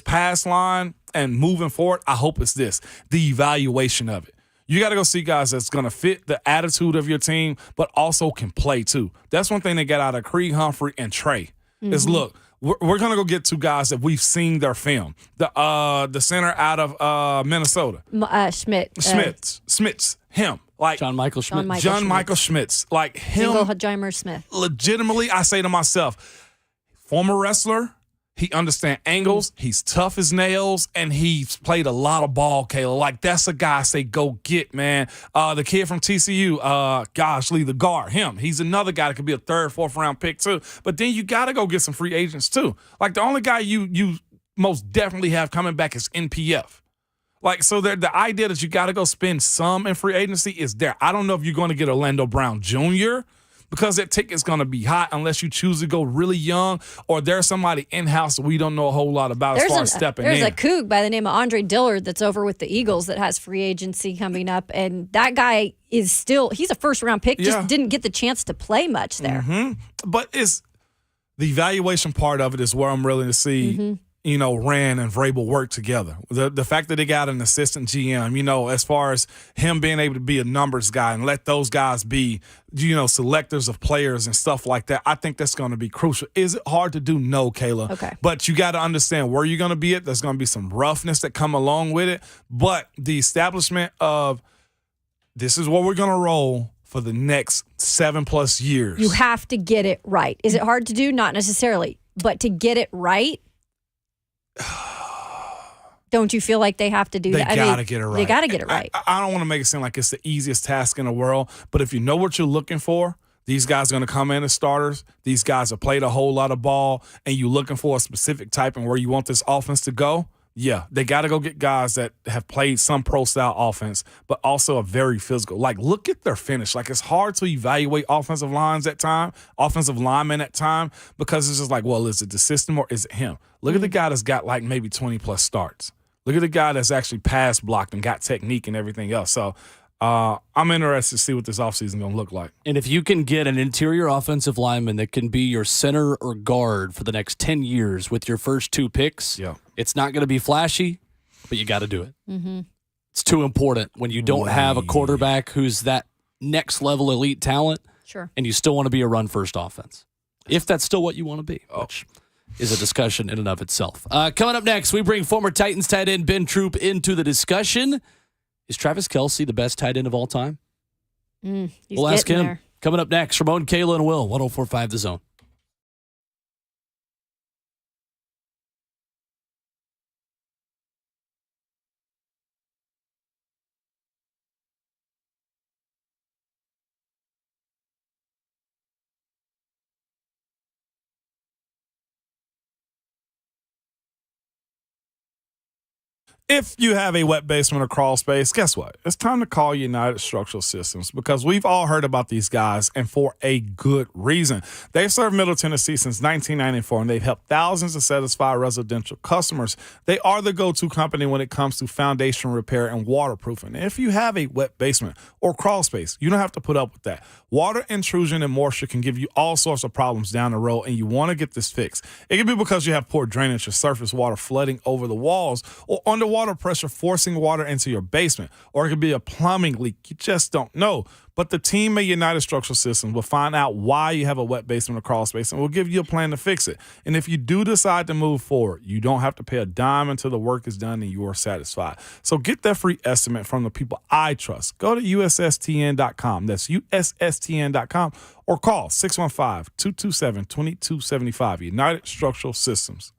pass line and moving forward, I hope it's the evaluation of it. You got to go see guys that's going to fit the attitude of your team, but also can play too. That's one thing they got out of Creed Humphrey and Trey is, look, we're going to go get 2 guys that we've seen their film. The center out of Minnesota. Schmitz. Him. Like John Michael Schmitz. John Michael Schmitz. Like him. Jingleheimer Smith. Legitimately, I say to myself, former wrestler, He understands angles. He's tough as nails, and he's played a lot of ball, Kayla. Like, that's a guy I say go get, man. The kid from TCU, the guard, him. He's another guy that could be a third, fourth round pick too. But then you got to go get some free agents too. Like, the only guy you most definitely have coming back is NPF. Like, so the idea that you got to go spend some in free agency is there. I don't know if you're going to get Orlando Brown Jr., because that ticket's going to be hot unless you choose to go really young, or there's somebody in-house that we don't know a whole lot about as far as stepping in. There's a Coug by the name of Andre Dillard that's over with the Eagles that has free agency coming up, and that guy is he's a first-round pick, just didn't get the chance to play much there. Mm-hmm. But it's the evaluation part of it is where I'm really to see Rand and Vrabel work together. The fact that they got an assistant GM, as far as him being able to be a numbers guy and let those guys be, selectors of players and stuff like that, I think that's going to be crucial. Is it hard to do? No, Kayla. Okay. But you got to understand where you're going to be at. There's going to be some roughness that come along with it. But the establishment of this is what we're going to roll for the next 7+ years. You have to get it right. Is it hard to do? Not necessarily. But to get it right, don't you feel like they have to do that? They got to get it right. They got to get it right. I don't want to make it seem like it's the easiest task in the world, but if you know what you're looking for, these guys are going to come in as starters. These guys have played a whole lot of ball, and you're looking for a specific type and where you want this offense to go. Yeah, they got to go get guys that have played some pro-style offense, but also are very physical. Like, look at their finish. Like, it's hard to evaluate offensive linemen at time, because it's just like, well, is it the system or is it him? Look at the guy that's got like maybe 20+ starts. Look at the guy that's actually pass blocked and got technique and everything else. So I'm interested to see what this offseason going to look like. And if you can get an interior offensive lineman that can be your center or guard for the next 10 years with your first 2 picks, it's not going to be flashy, but you got to do it. Mm-hmm. It's too important when you don't have a quarterback who's that next level elite talent. Sure. And you still want to be a run-first offense. If that's still what you want to be, which is a discussion in and of itself. Coming up next, we bring former Titans tight end Ben Troupe into the discussion. Is Travis Kelce the best tight end of all time? We'll ask him. There. Coming up next, Ramon, Kayla, and Will, 104.5 The Zone. If you have a wet basement or crawl space, guess what? It's time to call United Structural Systems, because we've all heard about these guys, and for a good reason. They've served Middle Tennessee since 1994, and they've helped thousands of satisfied residential customers. They are the go-to company when it comes to foundation repair and waterproofing. And if you have a wet basement or crawl space, you don't have to put up with that. Water intrusion and moisture can give you all sorts of problems down the road, and you want to get this fixed. It can be because you have poor drainage or surface water flooding over the walls, or underwater pressure forcing water into your basement, or it could be a plumbing leak. You just don't know. But the team at United Structural Systems will find out why you have a wet basement or crawl space, and will give you a plan to fix it. And if you do decide to move forward, you don't have to pay a dime until the work is done and you are satisfied. So get that free estimate from the people I trust. Go to USSTN.com. That's USSTN.com, or call 615-227-2275. United Structural Systems.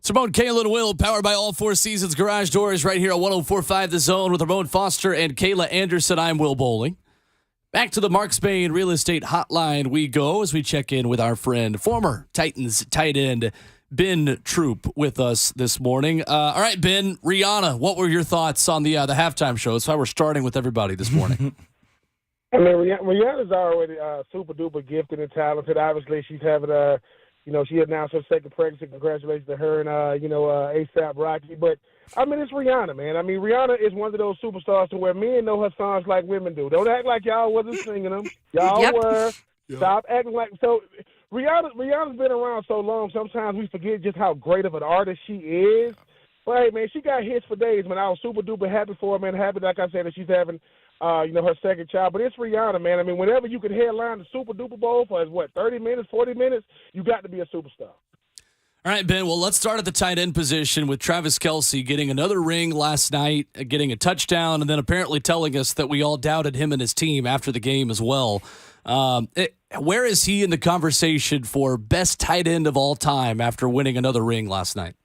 It's Ramon, Kayla, and Will, powered by All Four Seasons Garage Doors right here on 104.5 The Zone with Ramon Foster and Kayla Anderson. I'm Will Bowling. Back to the Mark Spain Real Estate Hotline we go as we check in with our friend, former Titans tight end, Ben Troupe, with us this morning. All right, Ben, Rihanna, what were your thoughts on the halftime show? That's why we're starting with everybody this morning. I mean, Rihanna's already super duper gifted and talented. Obviously, she's having she announced her second pregnancy. Congratulations to her and ASAP Rocky. But I mean, it's Rihanna, man. I mean, Rihanna is one of those superstars to where men know her songs like women do. Don't act like y'all wasn't singing them. Y'all were. Yep. Stop acting like so. Rihanna's been around so long. Sometimes we forget just how great of an artist she is. But hey, man, she got hits for days. Man, I was super duper happy for her, man. Happy, like I said, that she's having her second child. But it's Rihanna, man. I mean, whenever you can headline the Super Duper Bowl for, 30 minutes, 40 minutes, you got to be a superstar. All right, Ben, well, let's start at the tight end position with Travis Kelce getting another ring last night, getting a touchdown, and then apparently telling us that we all doubted him and his team after the game as well. Where is he in the conversation for best tight end of all time after winning another ring last night?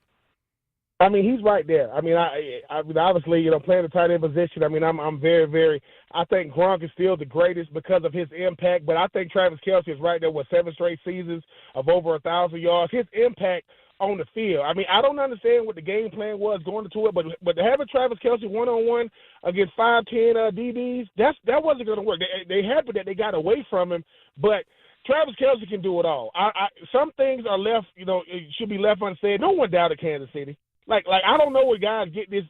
I mean, he's right there. I mean, I obviously, playing the tight end position, I mean, I'm very, very – I think Gronk is still the greatest because of his impact, but I think Travis Kelce is right there with 7 straight seasons of over 1,000 yards. His impact on the field. I mean, I don't understand what the game plan was going into it, but having Travis Kelce one-on-one against 5'10" DBs, that wasn't going to work. They happy that they got away from him, but Travis Kelce can do it all. Some things are left, it should be left unsaid. No one doubted Kansas City. Like I don't know where guys get this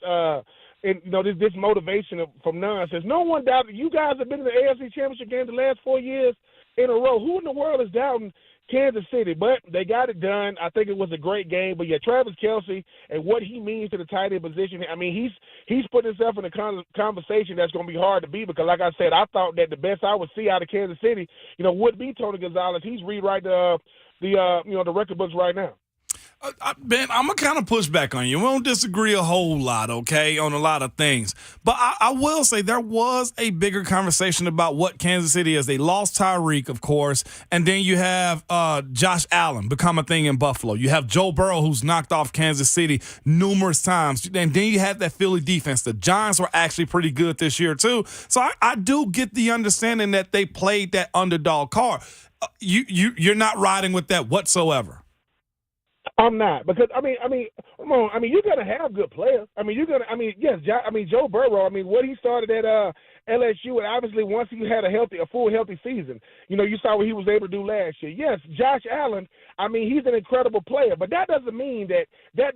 this motivation from nonsense. No one doubted. You guys have been in the AFC Championship game the last 4 years in a row. Who in the world is doubting Kansas City? But they got it done. I think it was a great game. But yeah, Travis Kelce and what he means to the tight end position. I mean, he's put himself in a conversation that's going to be hard to beat because, like I said, I thought that the best I would see out of Kansas City, would be Tony Gonzalez. He's rewriting the record books right now. Ben, I'm going to kind of push back on you. We don't disagree a whole lot, okay, on a lot of things. But I will say there was a bigger conversation about what Kansas City is. They lost Tyreek, of course, and then you have Josh Allen become a thing in Buffalo. You have Joe Burrow, who's knocked off Kansas City numerous times. And then you have that Philly defense. The Giants were actually pretty good this year, too. So I do get the understanding that they played that underdog card. You're not riding with that whatsoever. I'm not because I mean, Ramon, you're gonna have good players. Joe Burrow. I mean, what he started at LSU, and obviously once he had a full healthy season, you saw what he was able to do last year. Yes, Josh Allen. I mean, he's an incredible player, but that doesn't mean that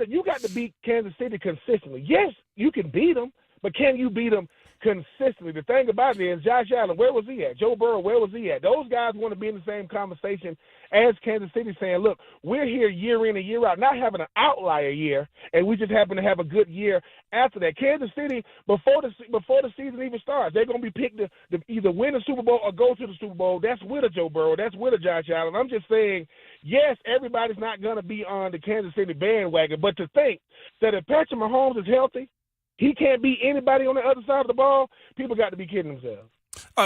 you got to beat Kansas City consistently. Yes, you can beat them, but can you beat them consistently? The thing about it is Josh Allen, where was he at? Joe Burrow, where was he at? Those guys want to be in the same conversation as Kansas City saying, look, we're here year in and year out, not having an outlier year, and we just happen to have a good year after that. Kansas City, before the season even starts, they're going to be picked to either win the Super Bowl or go to the Super Bowl. That's with a Joe Burrow. That's with a Josh Allen. I'm just saying, yes, everybody's not going to be on the Kansas City bandwagon, but to think that if Patrick Mahomes is healthy, he can't beat anybody on the other side of the ball, people got to be kidding themselves.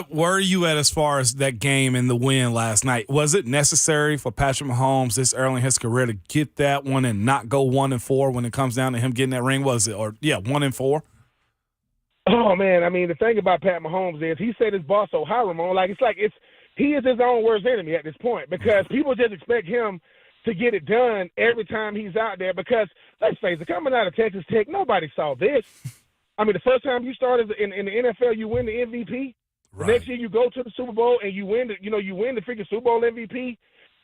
Where are you at as far as that game and the win last night? Was it necessary for Patrick Mahomes this early in his career to get that one and not go 1-4 when it comes down to him getting that ring? 1-4? Oh man, I mean the thing about Pat Mahomes is he set his bar so high, Ramon. He is his own worst enemy at this point because people just expect him to get it done every time he's out there because let's face it, coming out of Texas Tech, nobody saw this. I mean, the first time you started in the NFL, you win the MVP. Right. The next year you go to the Super Bowl and you win the freaking Super Bowl MVP.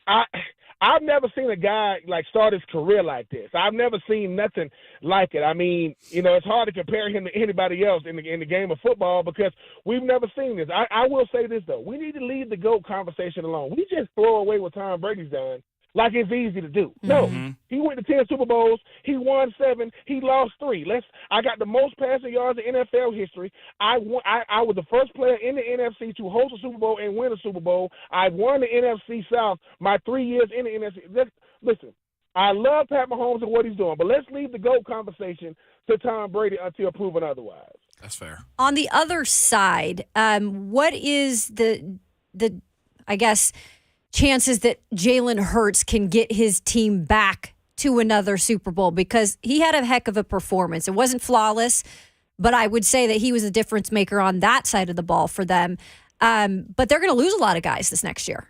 I've never seen a guy start his career like this. I've never seen nothing like it. I mean, it's hard to compare him to anybody else in the game of football because we've never seen this. I will say this though, we need to leave the GOAT conversation alone. We just throw away what Tom Brady's done. Like it's easy to do. No, he went to 10 Super Bowls. He won 7. He lost 3. I got the most passing yards in NFL history. I was the first player in the NFC to host a Super Bowl and win a Super Bowl. I won the NFC South my 3 years in the NFC. Listen, I love Pat Mahomes and what he's doing, but let's leave the GOAT conversation to Tom Brady until proven otherwise. That's fair. On the other side, what is the chances that Jalen Hurts can get his team back to another Super Bowl because he had a heck of a performance. It wasn't flawless, but I would say that he was a difference maker on that side of the ball for them. But they're going to lose a lot of guys this next year.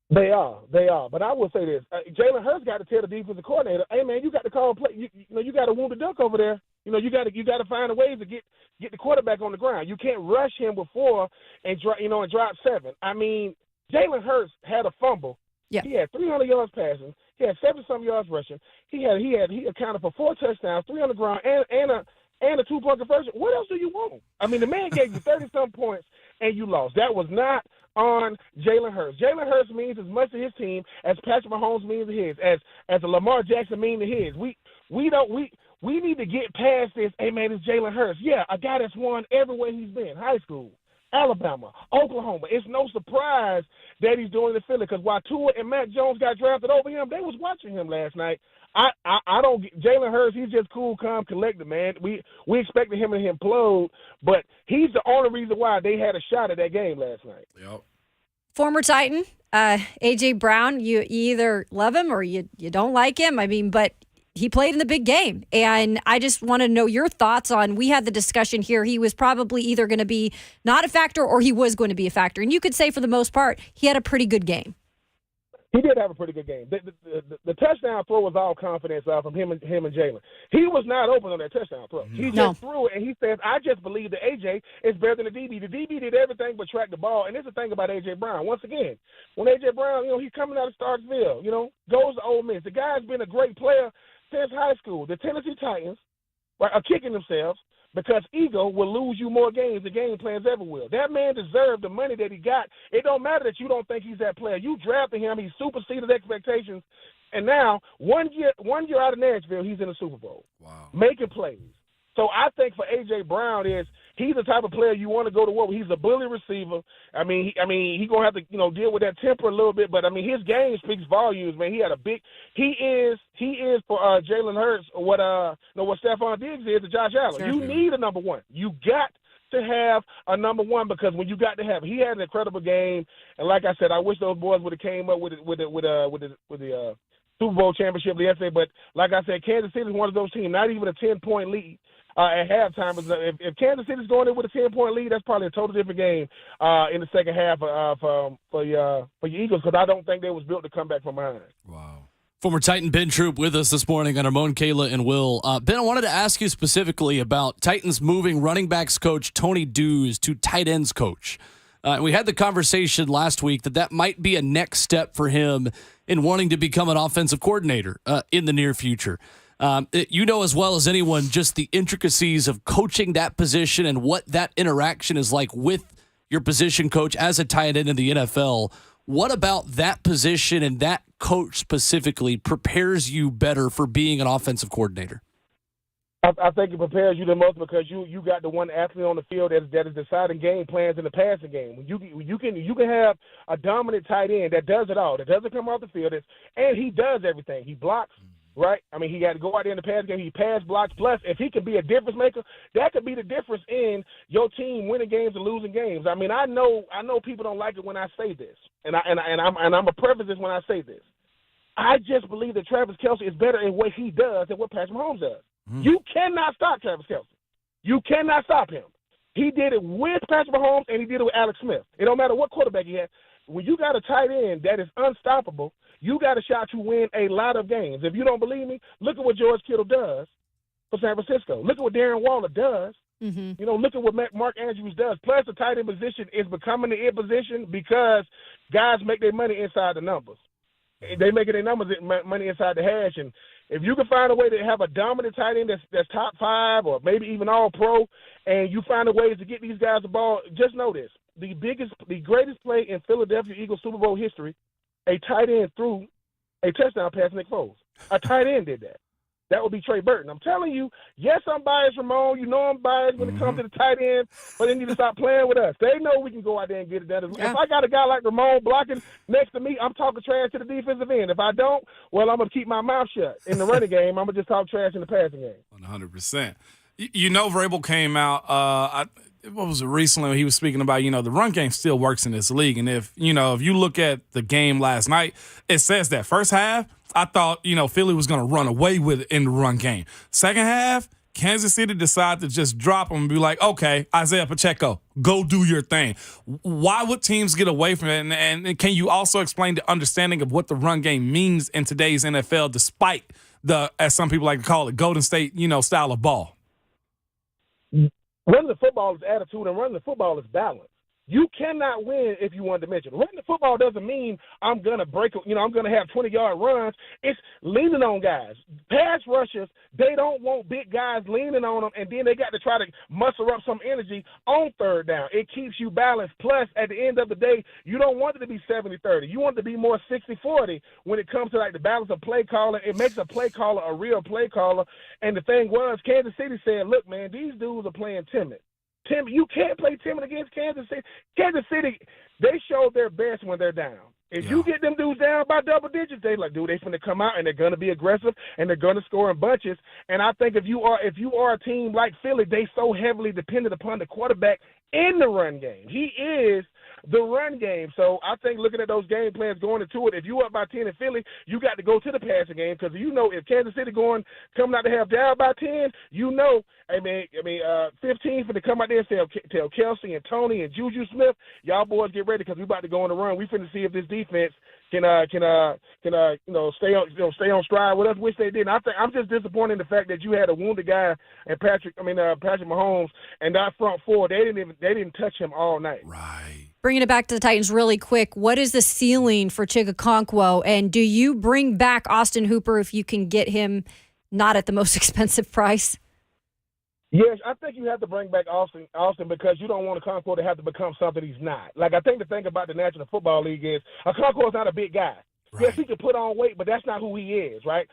They are. But I will say this: Jalen Hurts got to tell the defensive coordinator, "Hey, man, you got to call play. You got a wounded duck over there. You got to find a way to get the quarterback on the ground. You can't rush him before and drop 7. I mean, Jalen Hurts had a fumble. Yeah. He had 300 yards passing. He had 70-some yards rushing. He accounted for 4 touchdowns, 3 on the ground, and a 2-point conversion. What else do you want? I mean, the man gave you 30-some points and you lost. That was not on Jalen Hurts. Jalen Hurts means as much to his team as Patrick Mahomes means to his, as a Lamar Jackson means to his. We need to get past this. Hey, man, it's Jalen Hurts. Yeah, a guy that's won everywhere he's been, high school, Alabama, Oklahoma. It's no surprise that he's doing the Philly because while Tua and Mac Jones got drafted over him, they was watching him last night. I don't get Jalen Hurts. He's just cool, calm, collected, man. We expected him to implode, but he's the only reason why they had a shot at that game last night. Yep. Former Titan, A.J. Brown, you either love him or you don't like him. I mean, but he played in the big game. And I just want to know your thoughts on, we had the discussion here. He was probably either going to be not a factor or he was going to be a factor. And you could say for the most part, he had a pretty good game. He did have a pretty good game. The touchdown throw was all confidence from him and Jalen. He was not open on that touchdown throw. He just threw it, and he says, I just believe that A.J. is better than the DB. The DB did everything but track the ball, and this is the thing about A.J. Brown. Once again, when A.J. Brown, he's coming out of Starksville, goes to Ole Miss. The guy's been a great player since high school. The Tennessee Titans are kicking themselves because ego will lose you more games than game plans ever will. That man deserved the money that he got. It don't matter that you don't think he's that player. You drafted him. He superseded expectations. And now, 1 year out of Nashville, he's in the Super Bowl. Wow. Making plays. So I think for A.J. Brown he's the type of player you want to go to war with. He's a bully receiver. I mean, he's going to have to, deal with that temper a little bit. But, I mean, his game speaks volumes, man. He is for Jalen Hurts what Stephon Diggs is to Josh Allen. Sure. You need a number one. You got to have a number one because when you got to have it, he had an incredible game. And like I said, I wish those boys would have came up with the Super Bowl championship yesterday. But like I said, Kansas City is one of those teams, not even a 10-point lead. At halftime, if Kansas City's going in with a 10-point lead, that's probably a totally different game in the second half for your Eagles because I don't think they was built to come back from behind. Wow. Former Titan Ben Troupe with us this morning on Ramon, Kayla, and Will. Ben, I wanted to ask you specifically about Titans moving running backs coach Tony Dews to tight ends coach. We had the conversation last week that might be a next step for him in wanting to become an offensive coordinator in the near future. You know as well as anyone just the intricacies of coaching that position and what that interaction is like with your position coach as a tight end in the NFL. What about that position and that coach specifically prepares you better for being an offensive coordinator? I think it prepares you the most because you got the one athlete on the field that is deciding game plans in the passing game. You can have a dominant tight end that does it all, that doesn't come off the field, and he does everything. He blocks. Right? I mean, he got to go out there in the pass game. He pass blocks. Plus, if he can be a difference maker, that could be the difference in your team winning games and losing games. I mean, I know people don't like it when I say this, and I'm a preface this when I say this. I just believe that Travis Kelce is better in what he does than what Patrick Mahomes does. You cannot stop Travis Kelce. You cannot stop him. He did it with Patrick Mahomes, and he did it with Alex Smith. It don't matter what quarterback he has. When you got a tight end that is unstoppable, you got a shot to win a lot of games. If you don't believe me, look at what George Kittle does for San Francisco. Look at what Darren Waller does. Mm-hmm. Look at what Mark Andrews does. Plus, the tight end position is becoming the in position because guys make their money inside the numbers. They making their money inside the hash. And if you can find a way to have a dominant tight end that's top 5 or maybe even all pro, and you find a way to get these guys the ball, just know this. The greatest play in Philadelphia Eagles Super Bowl history, a tight end threw a touchdown pass to Nick Foles. A tight end did that. That would be Trey Burton. I'm telling you, yes, I'm biased, Ramon. You know I'm biased when it comes to the tight end, but they need to stop playing with us. They know we can go out there and get it done. If I got a guy like Ramon blocking next to me, I'm talking trash to the defensive end. If I don't, well, I'm going to keep my mouth shut. In the running game, I'm going to just talk trash in the passing game. 100%. Vrabel came out, what was it recently? He was speaking about, the run game still works in this league. And if you look at the game last night, it says that first half, I thought, Philly was going to run away with it in the run game. Second half, Kansas City decided to just drop them and be like, okay, Isaiah Pacheco, go do your thing. Why would teams get away from it? And can you also explain the understanding of what the run game means in today's NFL, despite the, as some people like to call it, Golden State, style of ball? Running the football is attitude, and running the football is balance. You cannot win if you one-dimensional. Running the football doesn't mean I'm going to I'm going to have 20-yard runs. It's leaning on guys. Pass rushers, they don't want big guys leaning on them, and then they got to try to muster up some energy on third down. It keeps you balanced. Plus, at the end of the day, you don't want it to be 70-30. You want it to be more 60-40 when it comes to, like, the balance of play calling. It makes a play caller a real play caller. And the thing was, Kansas City said, look, man, these dudes are playing timid. You can't play timid against Kansas City. Kansas City, they show their best when they're down. If you get them dudes down by double digits, they like, dude, they finna come out and they're gonna be aggressive and they're gonna score in bunches. And I think if you are a team like Philly, they so heavily dependent upon the quarterback in the run game. He is the run game. So I think looking at those game plans going into it, if you up by 10 in Philly, you got to go to the passing game because if Kansas City coming out to have down by 10, 15 for to come out there and tell Kelsey and Tony and Juju Smith, y'all boys get ready because we about to go on the run. We finna see if this defense can stay on stride with us, which they didn't. I'm just disappointed in the fact that you had a wounded guy and Patrick Mahomes, and that front four they didn't touch him all night. Right. Bringing it back to the Titans really quick, what is the ceiling for Chigakonkwo, and do you bring back Austin Hooper if you can get him not at the most expensive price? Yes, I think you have to bring back Austin because you don't want Okonkwo to have to become something he's not. Like, I think the thing about the National Football League is Okonkwo is not a big guy. Right. Yes, he can put on weight, but that's not who he is, right?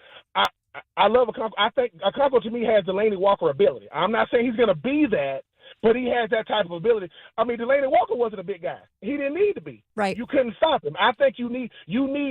I love Okonkwo. I think Okonkwo, to me, has Delaney Walker ability. I'm not saying he's going to be that, but he has that type of ability. I mean, Delaney Walker wasn't a big guy. He didn't need to be. Right. You couldn't stop him. I think you need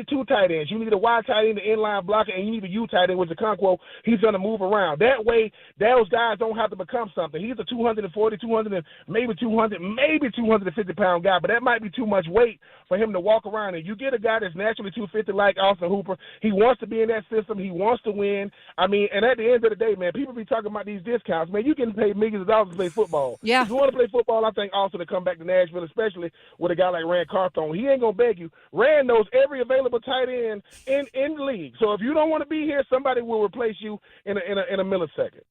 two tight ends. You need a wide tight end, the inline blocker, and you need a U tight end with Okonkwo. He's going to move around. That way, those guys don't have to become something. He's a 240, 200, maybe 250-pound guy, but that might be too much weight for him to walk around. And you get a guy that's naturally 250 like Austin Hooper. He wants to be in that system. He wants to win. I mean, and at the end of the day, man, people be talking about these discounts. Man, you can pay millions of dollars to play football. Yeah. If you want to play football, I think Austin to come back to Nashville, especially with a guy like Rand Carthon. He ain't going to beg you. Rand knows every available tight end in the league. So if you don't want to be here, somebody will replace you in a millisecond.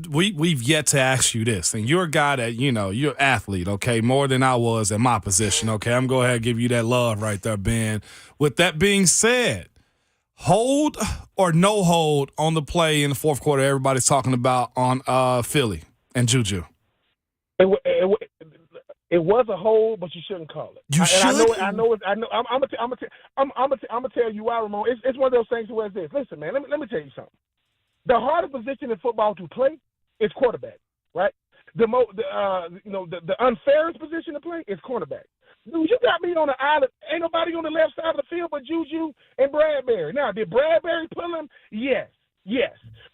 We've yet to ask you this, and you're a guy that, you're an athlete, okay, more than I was in my position, okay? I'm going to go ahead and give you that love right there, Ben. With that being said, hold or no hold on the play in the fourth quarter everybody's talking about on Philly and Juju? It was a hold, but you shouldn't call it. I know. I'm gonna tell you why, Ramon. It's one of those things where it's this. Listen, man. Let me tell you something. The hardest position in football to play is quarterback, right? The unfairest position to play is cornerback. Dude, you got me on the island. Ain't nobody on the left side of the field but Juju and Bradbury. Now, did Bradbury pull him? Yes.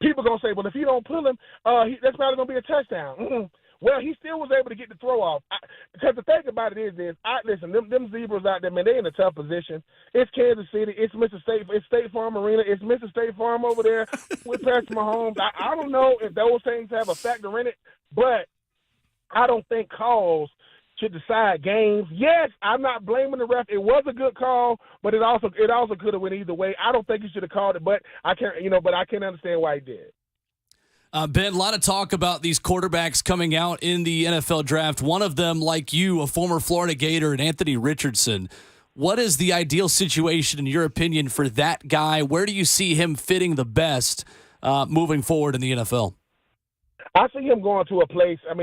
People going to say, well, if he don't pull him, that's probably going to be a touchdown. Mm-hmm. Well, he still was able to get the throw off. Because the thing about it is listen, them zebras out there, man, they in a tough position. It's Kansas City. It's It's State Farm Arena. It's Mr. State Farm over there with Patrick Mahomes. I don't know if those things have a factor in it, but I don't think calls should decide games. Yes, I'm not blaming the ref. It was a good call, but it also could have went either way. I don't think he should have called it, but I can't understand why he did. Ben, a lot of talk about these quarterbacks coming out in the NFL draft. One of them, like you, a former Florida Gator, and Anthony Richardson. What is the ideal situation, in your opinion, for that guy? Where do you see him fitting the best moving forward in the NFL? I see him going to a place. I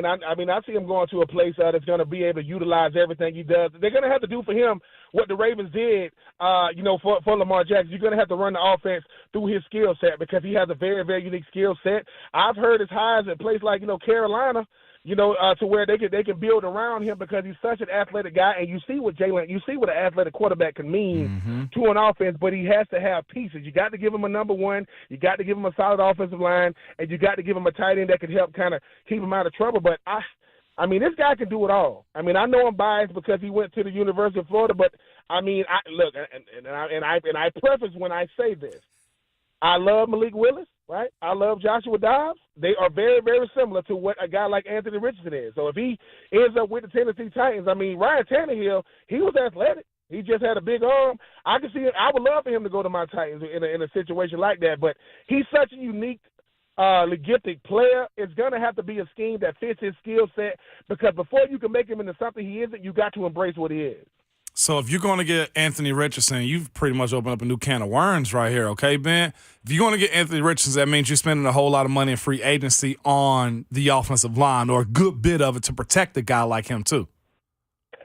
see him going to a place that's going to be able to utilize everything he does. They're going to have to do for him what the Ravens did, for Lamar Jackson. You're going to have to run the offense through his skill set because he has a very, very unique skill set. I've heard as high as a place like, Carolina, to where they can build around him because he's such an athletic guy. And you see what an athletic quarterback can mean to an offense, but he has to have pieces. You got to give him a number one, you got to give him a solid offensive line, and you got to give him a tight end that can help kind of keep him out of trouble. But I mean, this guy can do it all. I mean, I know I'm biased because he went to the University of Florida, but I mean, I preface when I say this. I love Malik Willis, right? I love Joshua Dobbs. They are very, very similar to what a guy like Anthony Richardson is. So if he ends up with the Tennessee Titans, I mean, Ryan Tannehill, he was athletic. He just had a big arm. I can see it. I would love for him to go to my Titans in a situation like that. But he's such a unique, gifted player. It's going to have to be a scheme that fits his skill set because before you can make him into something he isn't, you got to embrace what he is. So if you're going to get Anthony Richardson, you've pretty much opened up a new can of worms right here, okay, Ben? If you're going to get Anthony Richardson, that means you're spending a whole lot of money in free agency on the offensive line or a good bit of it to protect a guy like him too.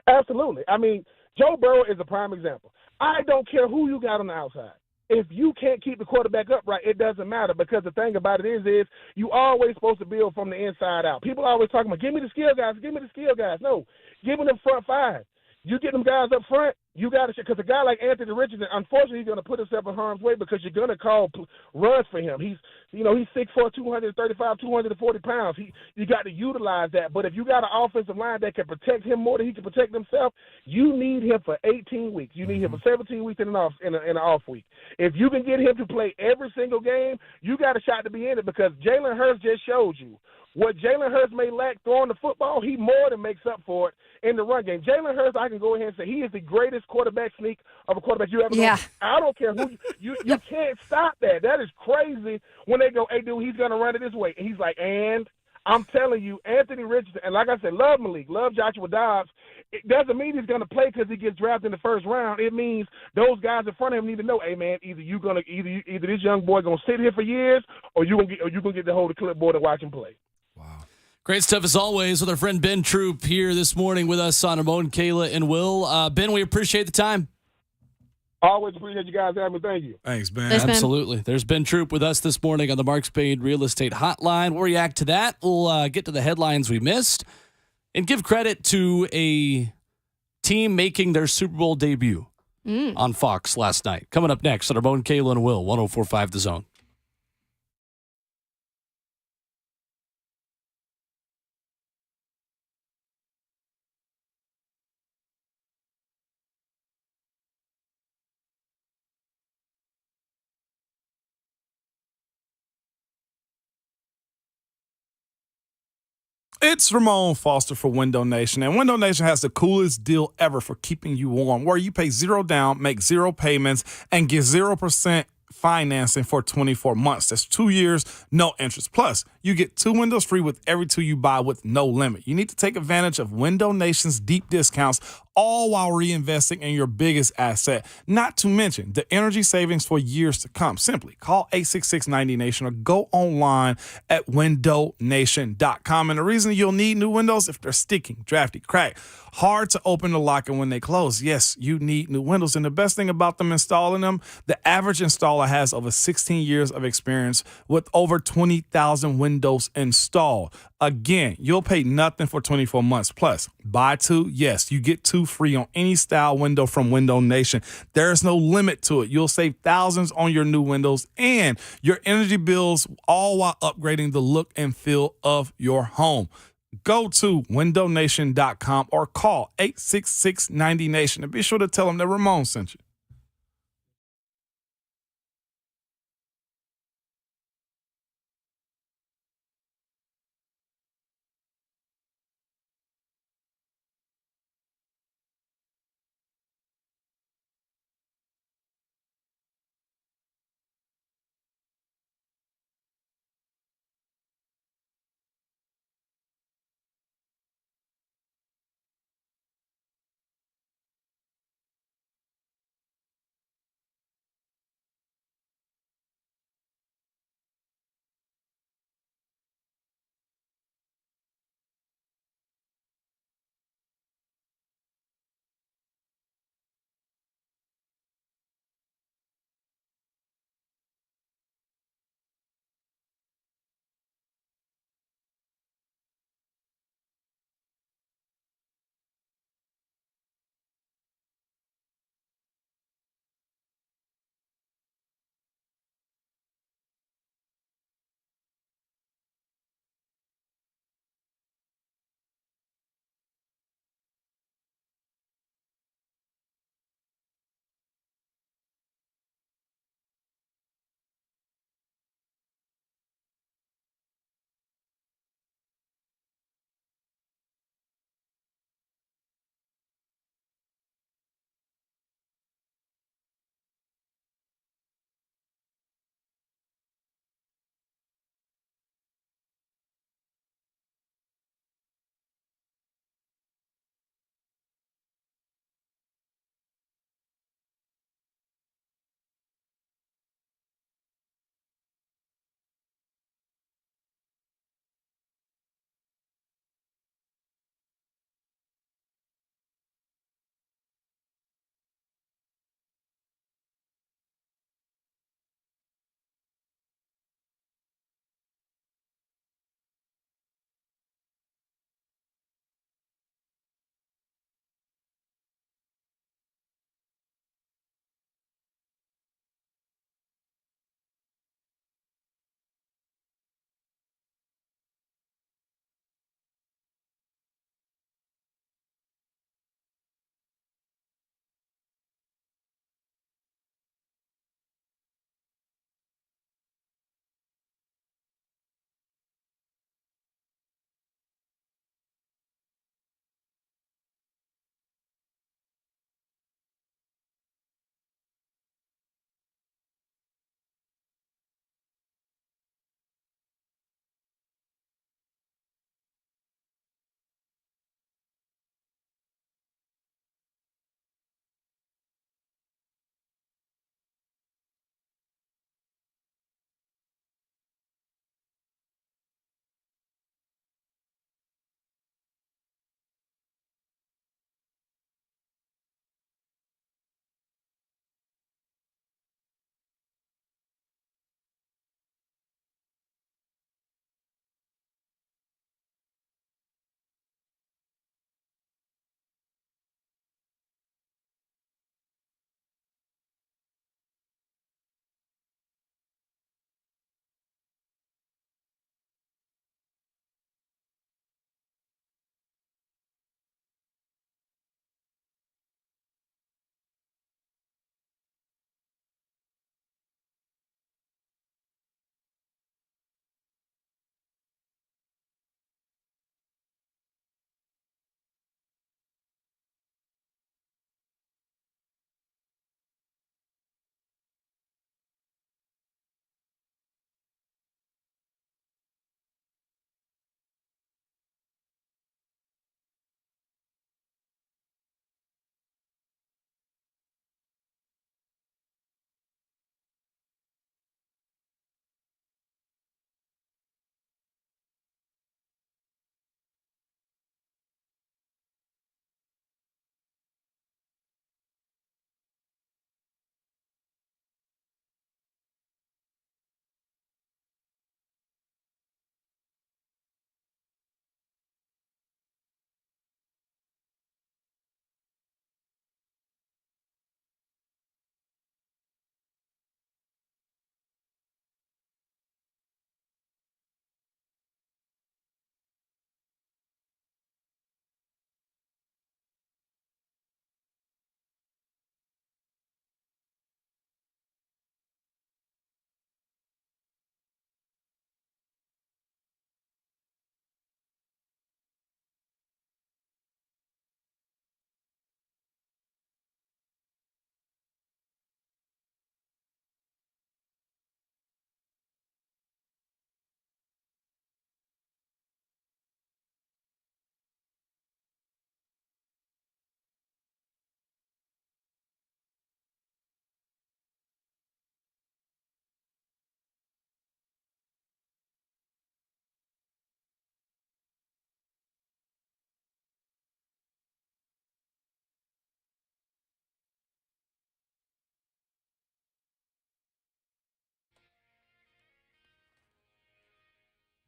Absolutely. I mean, Joe Burrow is a prime example. I don't care who you got on the outside. If you can't keep the quarterback upright, it doesn't matter because the thing about it is you always supposed to build from the inside out. People are always talking about, give me the skill guys, give me the skill guys. No, give me them front five. You get them guys up front, you got to – because a guy like Anthony Richardson, unfortunately, he's going to put himself in harm's way because you're going to call runs for him. He's 6'4", 235, 240 pounds. You got to utilize that. But if you got an offensive line that can protect him more than he can protect himself, you need him for 18 weeks. You need him for 17 weeks in an off week. If you can get him to play every single game, you got a shot to be in it because Jalen Hurts just showed you. What Jalen Hurts may lack throwing the football, he more than makes up for it in the run game. Jalen Hurts, I can go ahead and say he is the greatest quarterback sneak of a quarterback you ever know. I don't care who you can't stop that. That is crazy when they go, hey, dude, he's going to run it this way. And he's like, and I'm telling you, Anthony Richardson, and like I said, love Malik, love Joshua Dobbs. It doesn't mean he's going to play because he gets drafted in the first round. It means those guys in front of him need to know, hey, man, either this young boy going to sit here for years or you're going to get to hold the clipboard and watch him play. Great stuff as always with our friend Ben Troupe here this morning with us on Ramon, Kayla, and Will. Ben, we appreciate the time. Always appreciate you guys having me. Thank you. Thanks, Ben. Absolutely. There's Ben Troupe with us this morning on the Mark Spade Real Estate Hotline. We'll react to that. We'll get to the headlines we missed and give credit to a team making their Super Bowl debut on Fox last night. Coming up next on Ramon, Kayla, and Will, 104.5 The Zone. It's Ramon Foster for Window Nation, and Window Nation has the coolest deal ever for keeping you warm, where you pay $0 down, make 0 payments, and get 0% financing for 24 months. That's 2 years, no interest. Plus, you get 2 windows free with every 2 you buy with no limit. You need to take advantage of Window Nation's deep discounts, all while reinvesting in your biggest asset. Not to mention the energy savings for years to come. Simply call 866-90Nation or go online at windownation.com. And the reason you'll need new windows, if they're sticking, drafty, cracked, hard to open the lock, and when they close, yes, you need new windows. And the best thing about them installing them, the average installer has over 16 years of experience with over 20,000 windows installed. Again, you'll pay nothing for 24 months. Plus, buy 2, yes, you get 2 free on any style window from Window Nation. There's no limit to it. You'll save thousands on your new windows and your energy bills, all while upgrading the look and feel of your home. Go to windownation.com or call 866-90Nation and be sure to tell them that Ramon sent you.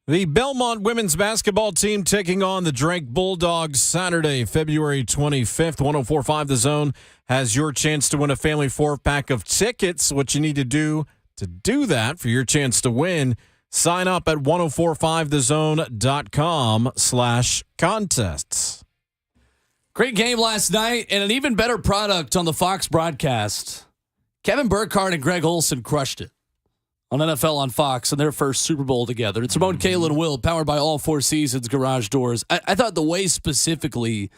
The Belmont women's basketball team taking on the Drake Bulldogs Saturday, February 25th. 104.5 The Zone has your chance to win a family 4-pack of tickets. What you need to do that for your chance to win, sign up at 1045thezone.com/contests. Great game last night and an even better product on the Fox broadcast. Kevin Burkhardt and Greg Olsen crushed it on NFL on Fox in their first Super Bowl together. It's Ramon, Kayla, and Will, powered by All Four Seasons Garage Doors. I thought the way specifically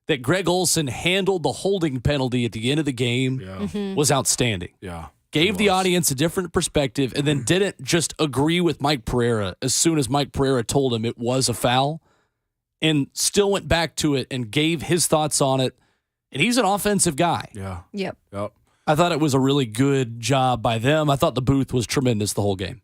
that Greg Olsen handled the holding penalty at the end of the game was outstanding. Yeah. Gave the audience a different perspective and then didn't just agree with Mike Pereira as soon as Mike Pereira told him it was a foul, and still went back to it and gave his thoughts on it. And he's an offensive guy. Yeah. Yep. I thought it was a really good job by them. I thought the booth was tremendous the whole game.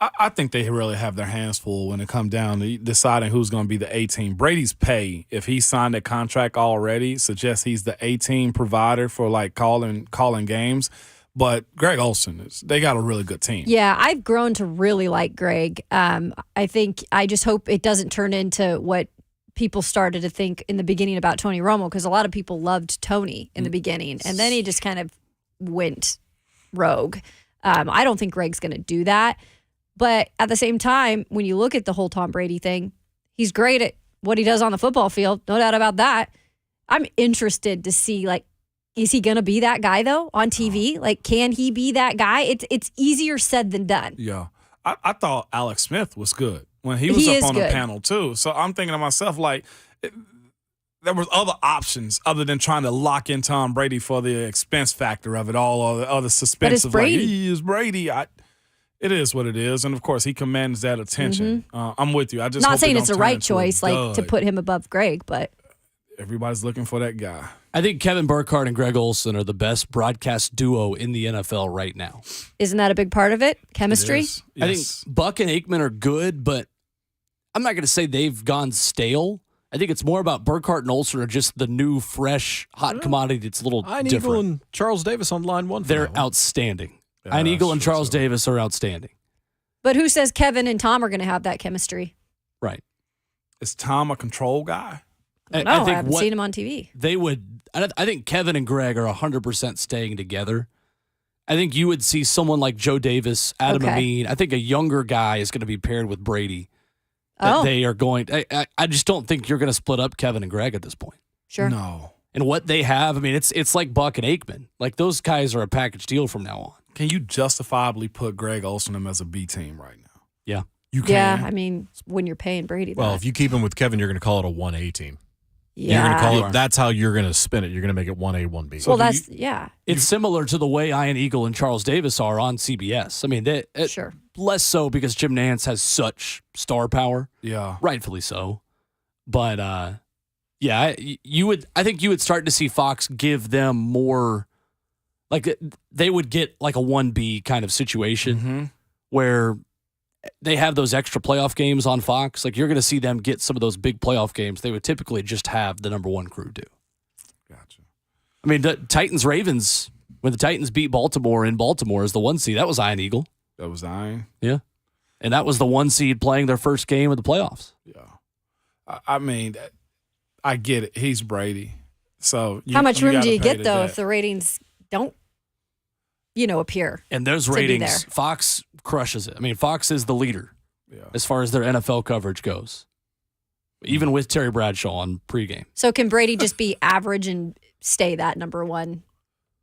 I think they really have their hands full when it comes down to deciding who's going to be the A-team. Brady's pay, if he signed a contract already, suggests he's the A-team provider for like calling games. But Greg Olsen, they got a really good team. Yeah, I've grown to really like Greg. I just hope it doesn't turn into what people started to think in the beginning about Tony Romo, because a lot of people loved Tony in the beginning, and then he just kind of went rogue. I don't think Greg's going to do that. But at the same time, when you look at the whole Tom Brady thing, he's great at what he does on the football field. No doubt about that. I'm interested to see, like, is he going to be that guy, though, on TV? Like, can he be that guy? It's easier said than done. Yeah. I thought Alex Smith was good when he was up on the panel, too. So I'm thinking to myself, like, there was other options other than trying to lock in Tom Brady for the expense factor of it all, or the other suspense of like, he is Brady. It is what it is, and of course he commands that attention. I'm with you. I just not hope saying they it's don't the turn right into choice, like to put him above Greg, but everybody's looking for that guy. I think Kevin Burkhardt and Greg Olsen are the best broadcast duo in the NFL right now. Isn't that a big part of it? Chemistry? Yes. I think Buck and Aikman are good, but I'm not going to say they've gone stale. I think it's more about Burkhardt and Olsen are just the new, fresh, hot commodity that's a little different. Eagle and Charles Davis on line one. They're outstanding. Ian Eagle and Charles Davis are outstanding. But who says Kevin and Tom are going to have that chemistry? Right. Is Tom a control guy? I haven't seen him on TV. They would. I think Kevin and Greg are 100% staying together. I think you would see someone like Joe Davis, Adam Amin. I think a younger guy is going to be paired with Brady. They are going. I just don't think you're going to split up Kevin and Greg at this point. Sure. No. And what they have, I mean, it's like Buck and Aikman. Like, those guys are a package deal from now on. Can you justifiably put Greg Olsen as a B team right now? Yeah. You can. Yeah, I mean, when you're paying Brady. Well, if you keep him with Kevin, you're going to call it a 1A team. Yeah. You're going to call it. That's how you're going to spin it. You're going to make it 1A, 1B. So yeah. It's similar to the way Ian Eagle and Charles Davis are on CBS. I mean, sure. Less so because Jim Nantz has such star power. Yeah. Rightfully so. But, I think you would start to see Fox give them more, like, they would get like a 1B kind of situation where they have those extra playoff games on Fox. Like, you're going to see them get some of those big playoff games they would typically just have the number one crew do. Gotcha. I mean, the Titans-Ravens, when the Titans beat Baltimore in Baltimore as the 1 seed, that was Ian Eagle. That was Ian? Yeah. And that was the 1 seed playing their first game of the playoffs. Yeah. I mean, I get it. He's Brady. So how much room do you get, though, if the ratings don't, appear? And those ratings, Fox crushes it. I mean, Fox is the leader as far as their NFL coverage goes, even with Terry Bradshaw on pregame. So can Brady just be average and stay that number one?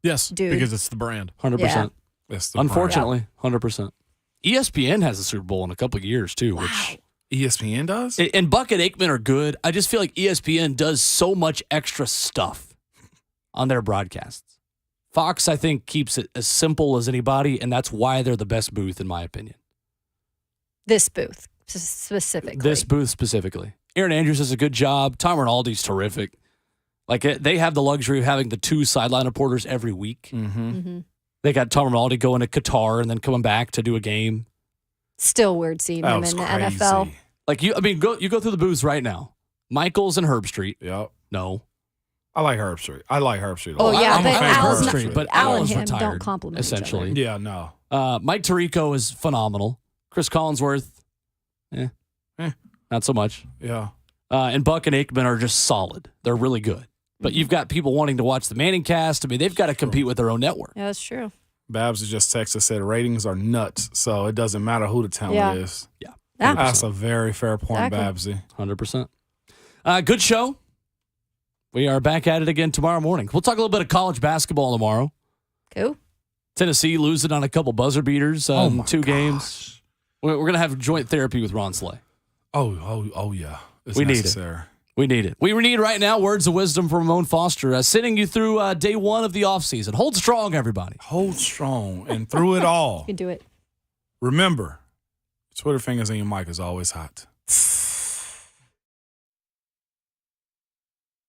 Yes, dude? Because it's the brand. 100%. Yeah. Unfortunately, 100%. ESPN has a Super Bowl in a couple of years, too. Wow. Which ESPN does? And Buck and Aikman are good. I just feel like ESPN does so much extra stuff on their broadcasts. Fox, I think, keeps it as simple as anybody, and that's why they're the best booth, in my opinion. This booth, specifically. This booth, specifically. Aaron Andrews does a good job. Tom Rinaldi's terrific. Like, they have the luxury of having the 2 sideline reporters every week. They got Tom Rinaldi going to Qatar and then coming back to do a game. Still weird seeing him in the NFL. Like, you go through the booths right now. Michaels and Herb Street. Yep. No. I like Herb Street. Oh, yeah, I'm a fan of Herb Street, but Al and Al's him retired, don't compliment essentially. each other. Yeah, no. Mike Tirico is phenomenal. Chris Collinsworth, Not so much. Yeah. And Buck and Aikman are just solid. They're really good. But you've got people wanting to watch the Manning cast. I mean, they've got to compete with their own network. Yeah, that's true. Babs just texted, said ratings are nuts, so it doesn't matter who the talent is. Yeah. That's a very fair point, Exactly. Babsy. 100%. Good show. We are back at it again tomorrow morning. We'll talk a little bit of college basketball tomorrow. Cool. Tennessee losing on a couple buzzer beaters in 2 games. We're going to have joint therapy with Ron Slay. Oh yeah. It's We need it. necessary. We need it. We need right now words of wisdom from Ramon Foster, sending you through day 1 of the offseason. Hold strong, everybody. Hold strong and through it all. You can do it. Remember, Twitter fingers and your mic is always hot.